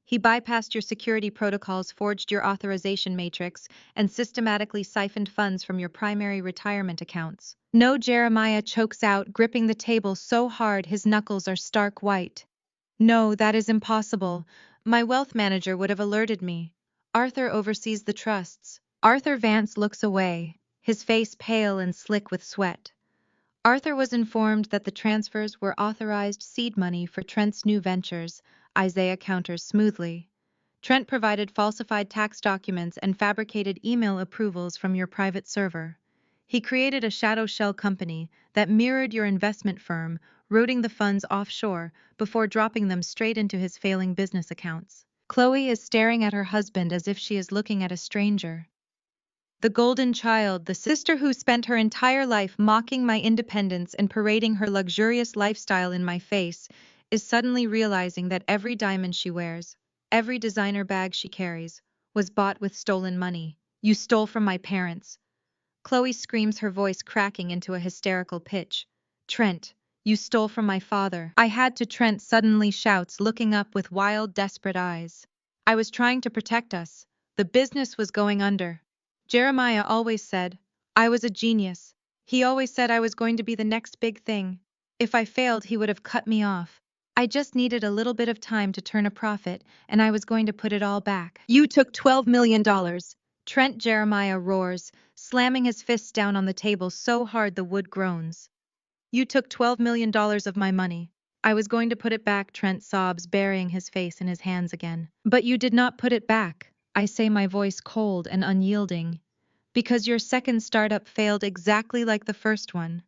He bypassed your security protocols, forged your authorization matrix, and systematically siphoned funds from your primary retirement accounts. No, Jeremiah chokes out, gripping the table so hard his knuckles are stark white. No, that is impossible. My wealth manager would have alerted me. Arthur oversees the trusts. Arthur Vance looks away, his face pale and slick with sweat. Arthur was informed that the transfers were authorized seed money for Trent's new ventures, Isaiah counters smoothly. Trent provided falsified tax documents and fabricated email approvals from your private server. He created a shadow shell company that mirrored your investment firm, routing the funds offshore before dropping them straight into his failing business accounts. Chloe is staring at her husband as if she is looking at a stranger. The golden child, the sister who spent her entire life mocking my independence and parading her luxurious lifestyle in my face, is suddenly realizing that every diamond she wears, every designer bag she carries, was bought with stolen money. You stole from my parents. Chloe screams, her voice cracking into a hysterical pitch. Trent, you stole from my father. I had to. Trent suddenly shouts, looking up with wild, desperate eyes. I was trying to protect us. The business was going under. Jeremiah always said I was a genius. He always said I was going to be the next big thing. If I failed, he would have cut me off. I just needed a little bit of time to turn a profit, and I was going to put it all back. You took $12 million. Trent, Jeremiah roars, slamming his fists down on the table so hard the wood groans. You took $12 million of my money. I was going to put it back, Trent sobs, burying his face in his hands again. But you did not put it back, I say, my voice cold and unyielding. Because your second startup failed exactly like the first one.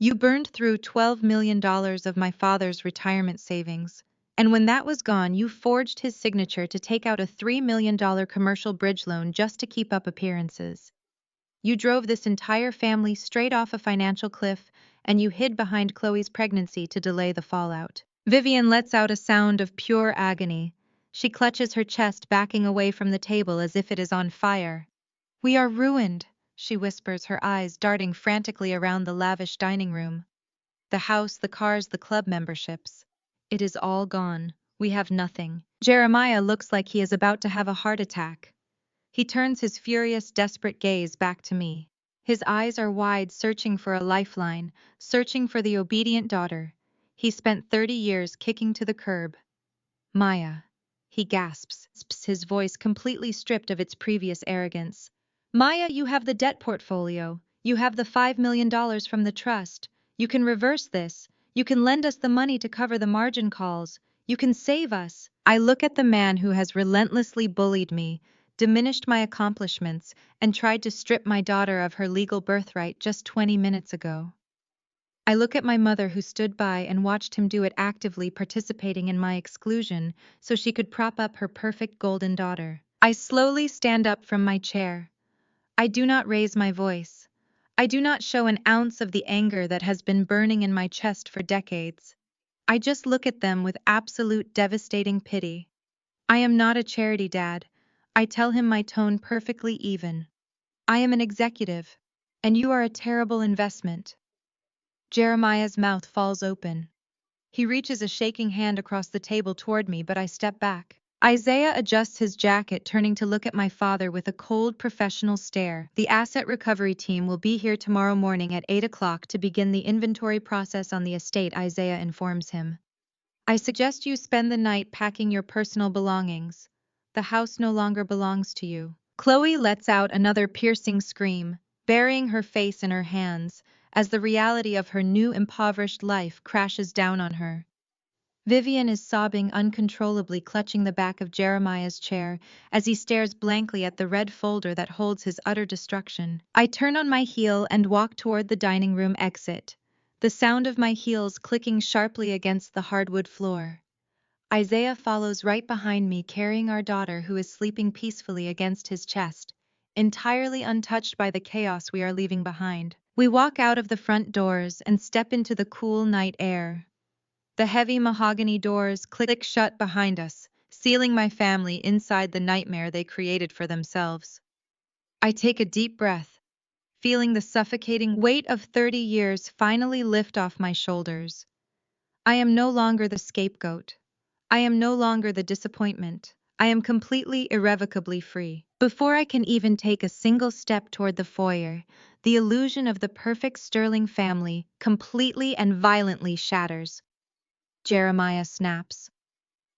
You burned through $12 million of my father's retirement savings, and when that was gone, you forged his signature to take out a $3 million commercial bridge loan just to keep up appearances. You drove this entire family straight off a financial cliff, and you hid behind Chloe's pregnancy to delay the fallout. Vivian lets out a sound of pure agony. She clutches her chest, backing away from the table as if it is on fire. We are ruined, she whispers, her eyes darting frantically around the lavish dining room. The house, the cars, the club memberships. It is all gone. We have nothing. Jeremiah looks like he is about to have a heart attack. He turns his furious, desperate gaze back to me. His eyes are wide, searching for a lifeline, searching for the obedient daughter he spent 30 years kicking to the curb. Maya. He gasps, his voice completely stripped of its previous arrogance. Maya, you have the debt portfolio. You have the $5 million from the trust. You can reverse this. You can lend us the money to cover the margin calls. You can save us. I look at the man who has relentlessly bullied me, diminished my accomplishments, and tried to strip my daughter of her legal birthright just 20 minutes ago. I look at my mother who stood by and watched him do it, actively participating in my exclusion so she could prop up her perfect golden daughter. I slowly stand up from my chair. I do not raise my voice. I do not show an ounce of the anger that has been burning in my chest for decades. I just look at them with absolute devastating pity. I am not a charity dad. I tell him, my tone perfectly even. I am an executive, and you are a terrible investment. Jeremiah's mouth falls open. He reaches a shaking hand across the table toward me, but I step back. Isaiah adjusts his jacket, turning to look at my father with a cold, professional stare. The asset recovery team will be here tomorrow morning at 8 o'clock to begin the inventory process on the estate, Isaiah informs him. I suggest you spend the night packing your personal belongings. The house no longer belongs to you. Chloe lets out another piercing scream, burying her face in her hands, as the reality of her new impoverished life crashes down on her. Vivian is sobbing uncontrollably, clutching the back of Jeremiah's chair as he stares blankly at the red folder that holds his utter destruction. I turn on my heel and walk toward the dining room exit, the sound of my heels clicking sharply against the hardwood floor. Isaiah follows right behind me, carrying our daughter who is sleeping peacefully against his chest, entirely untouched by the chaos we are leaving behind. We walk out of the front doors and step into the cool night air. The heavy mahogany doors click shut behind us, sealing my family inside the nightmare they created for themselves. I take a deep breath, feeling the suffocating weight of 30 years finally lift off my shoulders. I am no longer the scapegoat. I am no longer the disappointment. I am completely, irrevocably free. Before I can even take a single step toward the foyer, the illusion of the perfect Sterling family completely and violently shatters. Jeremiah snaps.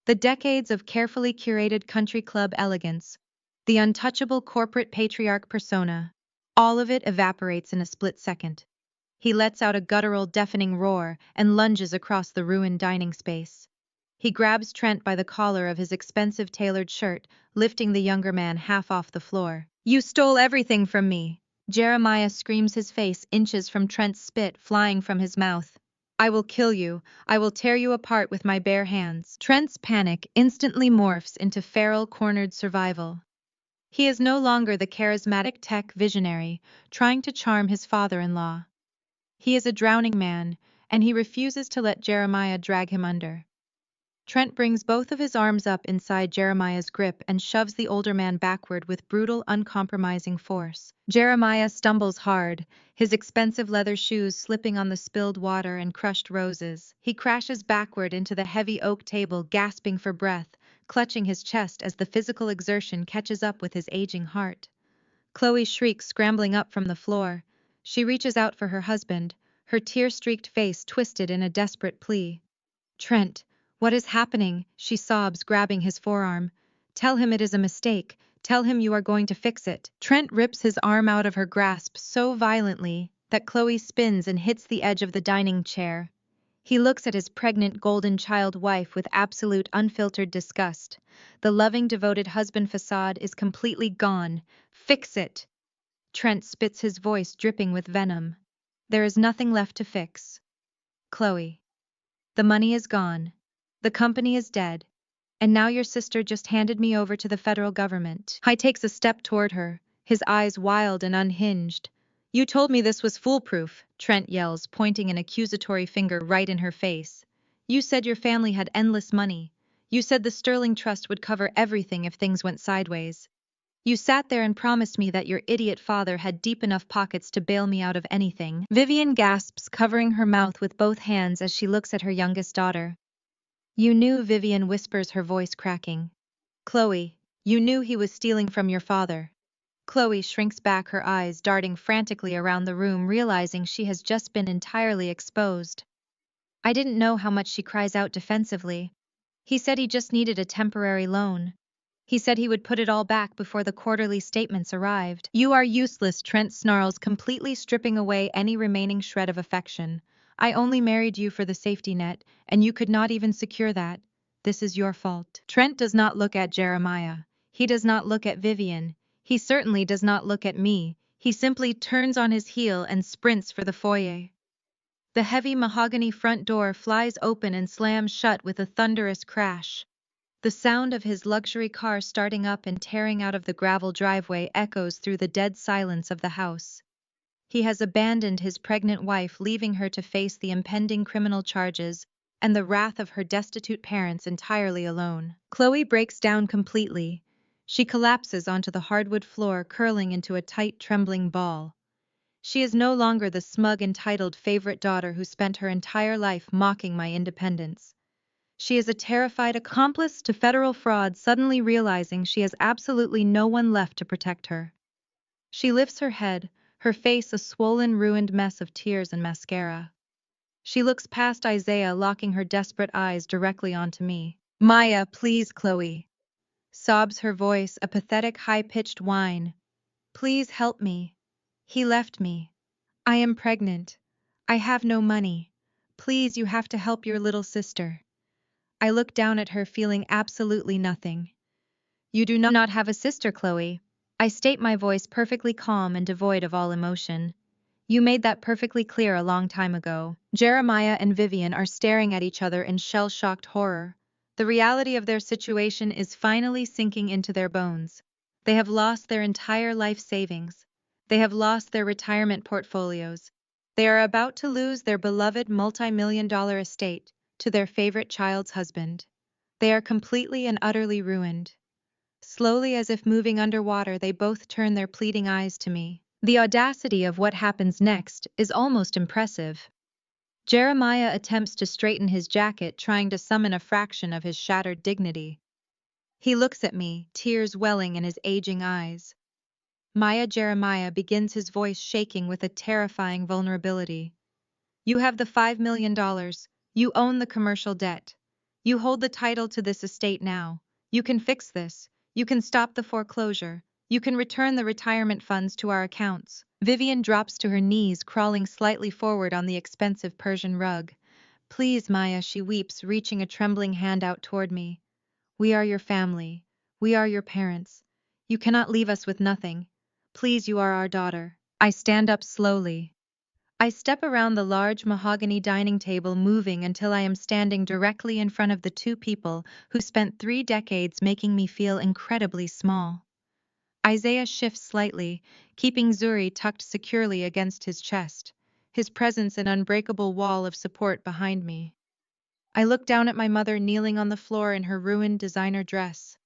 The decades of carefully curated country club elegance, the untouchable corporate patriarch persona, all of it evaporates in a split second. He lets out a guttural, deafening roar and lunges across the ruined dining space. He grabs Trent by the collar of his expensive tailored shirt, lifting the younger man half off the floor. You stole everything from me! Jeremiah screams, his face inches from Trent's spit flying from his mouth. I will kill you. I will tear you apart with my bare hands. Trent's panic instantly morphs into feral, cornered survival. He is no longer the charismatic tech visionary trying to charm his father-in-law. He is a drowning man, and he refuses to let Jeremiah drag him under. Trent brings both of his arms up inside Jeremiah's grip and shoves the older man backward with brutal, uncompromising force. Jeremiah stumbles hard, his expensive leather shoes slipping on the spilled water and crushed roses. He crashes backward into the heavy oak table, gasping for breath, clutching his chest as the physical exertion catches up with his aging heart. Chloe shrieks, scrambling up from the floor. She reaches out for her husband, her tear-streaked face twisted in a desperate plea. Trent, what is happening? She sobs, grabbing his forearm. Tell him it is a mistake. Tell him you are going to fix it. Trent rips his arm out of her grasp so violently that Chloe spins and hits the edge of the dining chair. He looks at his pregnant golden child wife with absolute unfiltered disgust. The loving, devoted husband facade is completely gone. Fix it! Trent spits, his voice dripping with venom. There is nothing left to fix. Chloe. The money is gone. The company is dead. And now your sister just handed me over to the federal government. He takes a step toward her, his eyes wild and unhinged. You told me this was foolproof, Trent yells, pointing an accusatory finger right in her face. You said your family had endless money. You said the Sterling Trust would cover everything if things went sideways. You sat there and promised me that your idiot father had deep enough pockets to bail me out of anything. Vivian gasps, covering her mouth with both hands as she looks at her youngest daughter. You knew, Vivian whispers, her voice cracking. Chloe, you knew he was stealing from your father. Chloe shrinks back, her eyes darting frantically around the room, realizing she has just been entirely exposed. I didn't know how much, she cries out defensively. He said he just needed a temporary loan. He said he would put it all back before the quarterly statements arrived. You are useless, Trent snarls, completely stripping away any remaining shred of affection. I only married you for the safety net, and you could not even secure that. This is your fault. Trent does not look at Jeremiah. He does not look at Vivian. He certainly does not look at me. He simply turns on his heel and sprints for the foyer. The heavy mahogany front door flies open and slams shut with a thunderous crash. The sound of his luxury car starting up and tearing out of the gravel driveway echoes through the dead silence of the house. He has abandoned his pregnant wife, leaving her to face the impending criminal charges and the wrath of her destitute parents entirely alone. Chloe breaks down completely. She collapses onto the hardwood floor, curling into a tight, trembling ball. She is no longer the smug, entitled favorite daughter who spent her entire life mocking my independence. She is a terrified accomplice to federal fraud, suddenly realizing she has absolutely no one left to protect her. She lifts her head, her face a swollen, ruined mess of tears and mascara. She looks past Isaiah, locking her desperate eyes directly onto me. Maya, please, Chloe. Sobs her voice, a pathetic, high-pitched whine. Please help me. He left me. I am pregnant. I have no money. Please, you have to help your little sister. I look down at her, feeling absolutely nothing. You do not have a sister, Chloe. I state, my voice perfectly calm and devoid of all emotion. You made that perfectly clear a long time ago. Jeremiah and Vivian are staring at each other in shell-shocked horror. The reality of their situation is finally sinking into their bones. They have lost their entire life savings. They have lost their retirement portfolios. They are about to lose their beloved multi-million-dollar estate to their favorite child's husband. They are completely and utterly ruined. Slowly, as if moving underwater, they both turn their pleading eyes to me. The audacity of what happens next is almost impressive. Jeremiah attempts to straighten his jacket, trying to summon a fraction of his shattered dignity. He looks at me, tears welling in his aging eyes. Jeremiah begins, his voice shaking with a terrifying vulnerability. You have the $5 million. You own the commercial debt. You hold the title to this estate now. You can fix this. You can stop the foreclosure. You can return the retirement funds to our accounts. Vivian drops to her knees, crawling slightly forward on the expensive Persian rug. Please, Maya, she weeps, reaching a trembling hand out toward me. We are your family. We are your parents. You cannot leave us with nothing. Please, you are our daughter. I stand up slowly. I step around the large mahogany dining table, moving until I am standing directly in front of the two people who spent 3 decades making me feel incredibly small. Isaiah shifts slightly, keeping Surry tucked securely against his chest, his presence an unbreakable wall of support behind me. I look down at my mother, kneeling on the floor in her ruined designer dress.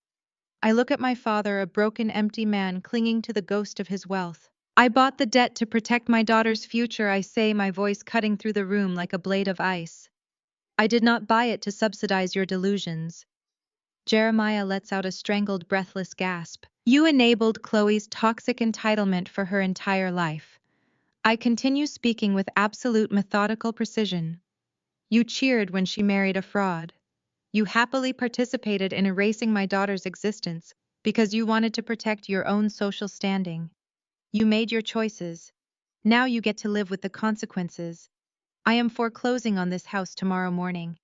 I look at my father, a broken, empty man clinging to the ghost of his wealth. I bought the debt to protect my daughter's future, I say, my voice cutting through the room like a blade of ice. I did not buy it to subsidize your delusions. Jeremiah lets out a strangled, breathless gasp. You enabled Chloe's toxic entitlement for her entire life. I continue, speaking with absolute methodical precision. You cheered when she married a fraud. You happily participated in erasing my daughter's existence because you wanted to protect your own social standing. You made your choices. Now you get to live with the consequences. I am foreclosing on this house tomorrow morning.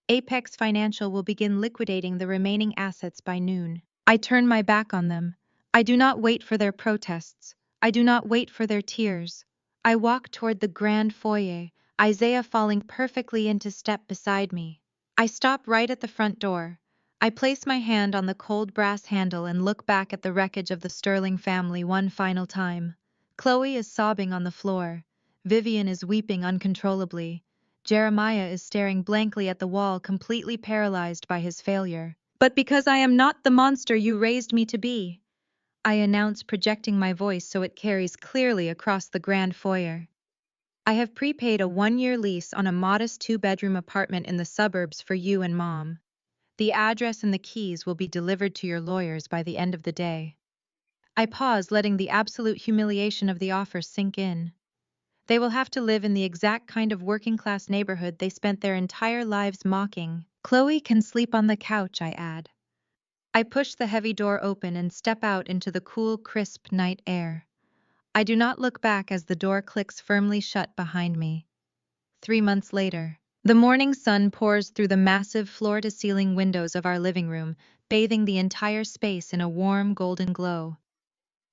Apex Financial will begin liquidating the remaining assets by noon. I turn my back on them. I do not wait for their protests. I do not wait for their tears. I walk toward the grand foyer, Isaiah falling perfectly into step beside me. I stop right at the front door. I place my hand on the cold brass handle and look back at the wreckage of the Sterling family one final time. Chloe is sobbing on the floor. Vivian is weeping uncontrollably. Jeremiah is staring blankly at the wall, completely paralyzed by his failure. But because I am not the monster you raised me to be, I announce, projecting my voice so it carries clearly across the grand foyer. I have prepaid a 1-year lease on a modest 2-bedroom apartment in the suburbs for you and Mom. The address and the keys will be delivered to your lawyers by the end of the day. I pause, letting the absolute humiliation of the offer sink in. They will have to live in the exact kind of working-class neighborhood they spent their entire lives mocking. Chloe can sleep on the couch, I add. I push the heavy door open and step out into the cool, crisp night air. I do not look back as the door clicks firmly shut behind me. 3 months later. The morning sun pours through the massive floor-to-ceiling windows of our living room, bathing the entire space in a warm, golden glow.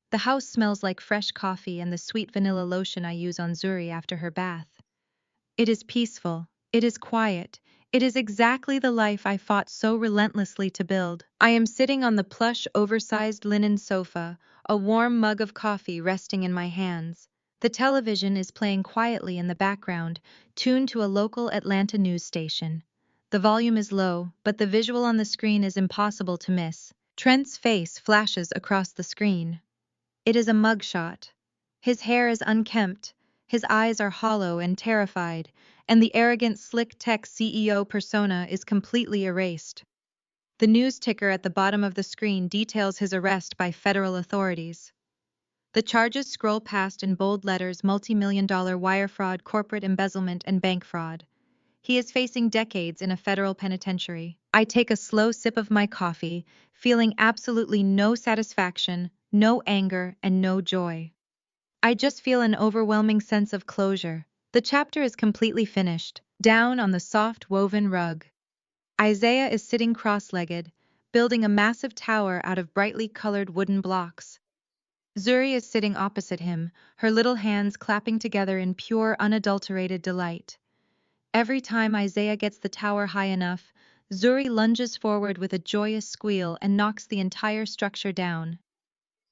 The house smells like fresh coffee and the sweet vanilla lotion I use on Surry after her bath. It is peaceful. It is quiet. It is exactly the life I fought so relentlessly to build. I am sitting on the plush, oversized linen sofa, a warm mug of coffee resting in my hands. The television is playing quietly in the background, tuned to a local Atlanta news station. The volume is low, but the visual on the screen is impossible to miss. Trent's face flashes across the screen. It is a mugshot. His hair is unkempt, his eyes are hollow and terrified, and the arrogant slick tech CEO persona is completely erased. The news ticker at the bottom of the screen details his arrest by federal authorities. The charges scroll past in bold letters: multi-million-dollar wire fraud, corporate embezzlement, and bank fraud. He is facing decades in a federal penitentiary. I take a slow sip of my coffee, feeling absolutely no satisfaction, no anger, and no joy. I just feel an overwhelming sense of closure. The chapter is completely finished. Down on the soft woven rug, Isaiah is sitting cross-legged, building a massive tower out of brightly colored wooden blocks. Surry is sitting opposite him, her little hands clapping together in pure, unadulterated delight. Every time Isaiah gets the tower high enough, Surry lunges forward with a joyous squeal and knocks the entire structure down.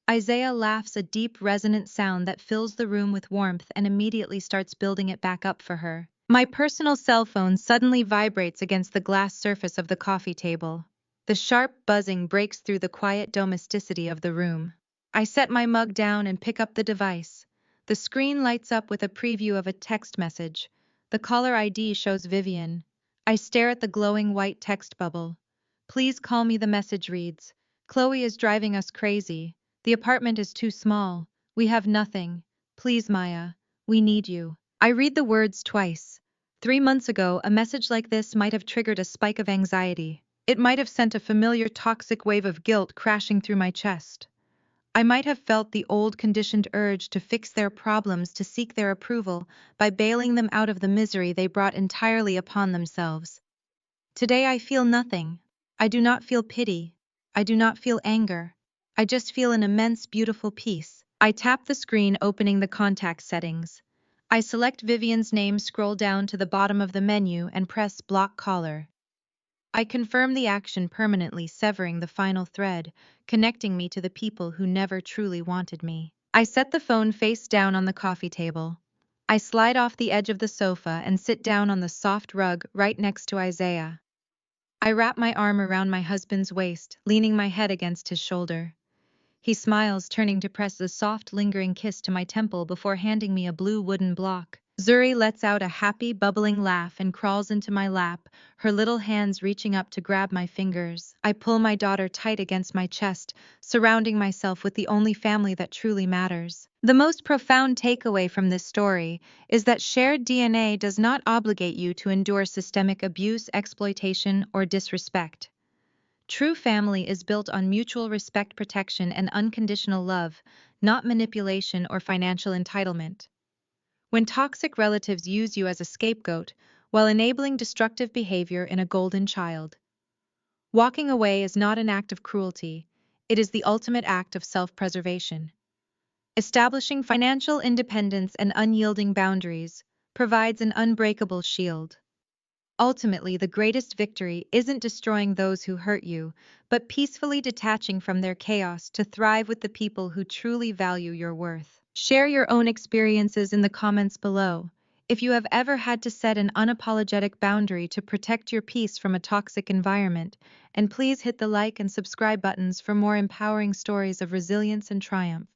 Isaiah laughs, a deep, resonant sound that fills the room with warmth, and immediately starts building it back up for her. My personal cell phone suddenly vibrates against the glass surface of the coffee table. The sharp buzzing breaks through the quiet domesticity of the room. I set my mug down and pick up the device. The screen lights up with a preview of a text message. The caller ID shows Vivian. I stare at the glowing white text bubble. Please call me, the message reads. Chloe is driving us crazy. The apartment is too small. We have nothing. Please, Maya. We need you. I read the words twice. 3 months ago, a message like this might have triggered a spike of anxiety. It might have sent a familiar toxic wave of guilt crashing through my chest. I might have felt the old conditioned urge to fix their problems, to seek their approval, by bailing them out of the misery they brought entirely upon themselves. Today I feel nothing. I do not feel pity. I do not feel anger. I just feel an immense, beautiful peace. I tap the screen, opening the contact settings. I select Vivian's name, scroll down to the bottom of the menu, and press block caller. I confirm the action, permanently severing the final thread, connecting me to the people who never truly wanted me. I set the phone face down on the coffee table. I slide off the edge of the sofa and sit down on the soft rug right next to Isaiah. I wrap my arm around my husband's waist, leaning my head against his shoulder. He smiles, turning to press a soft, lingering kiss to my temple before handing me a blue wooden block. Surry lets out a happy, bubbling laugh and crawls into my lap, her little hands reaching up to grab my fingers. I pull my daughter tight against my chest, surrounding myself with the only family that truly matters. The most profound takeaway from this story is that shared DNA does not obligate you to endure systemic abuse, exploitation, or disrespect. True family is built on mutual respect, protection, and unconditional love, not manipulation or financial entitlement. When toxic relatives use you as a scapegoat while enabling destructive behavior in a golden child, walking away is not an act of cruelty, it is the ultimate act of self-preservation. Establishing financial independence and unyielding boundaries provides an unbreakable shield. Ultimately, the greatest victory isn't destroying those who hurt you, but peacefully detaching from their chaos to thrive with the people who truly value your worth. Share your own experiences in the comments below. If you have ever had to set an unapologetic boundary to protect your peace from a toxic environment, and please hit the like and subscribe buttons for more empowering stories of resilience and triumph.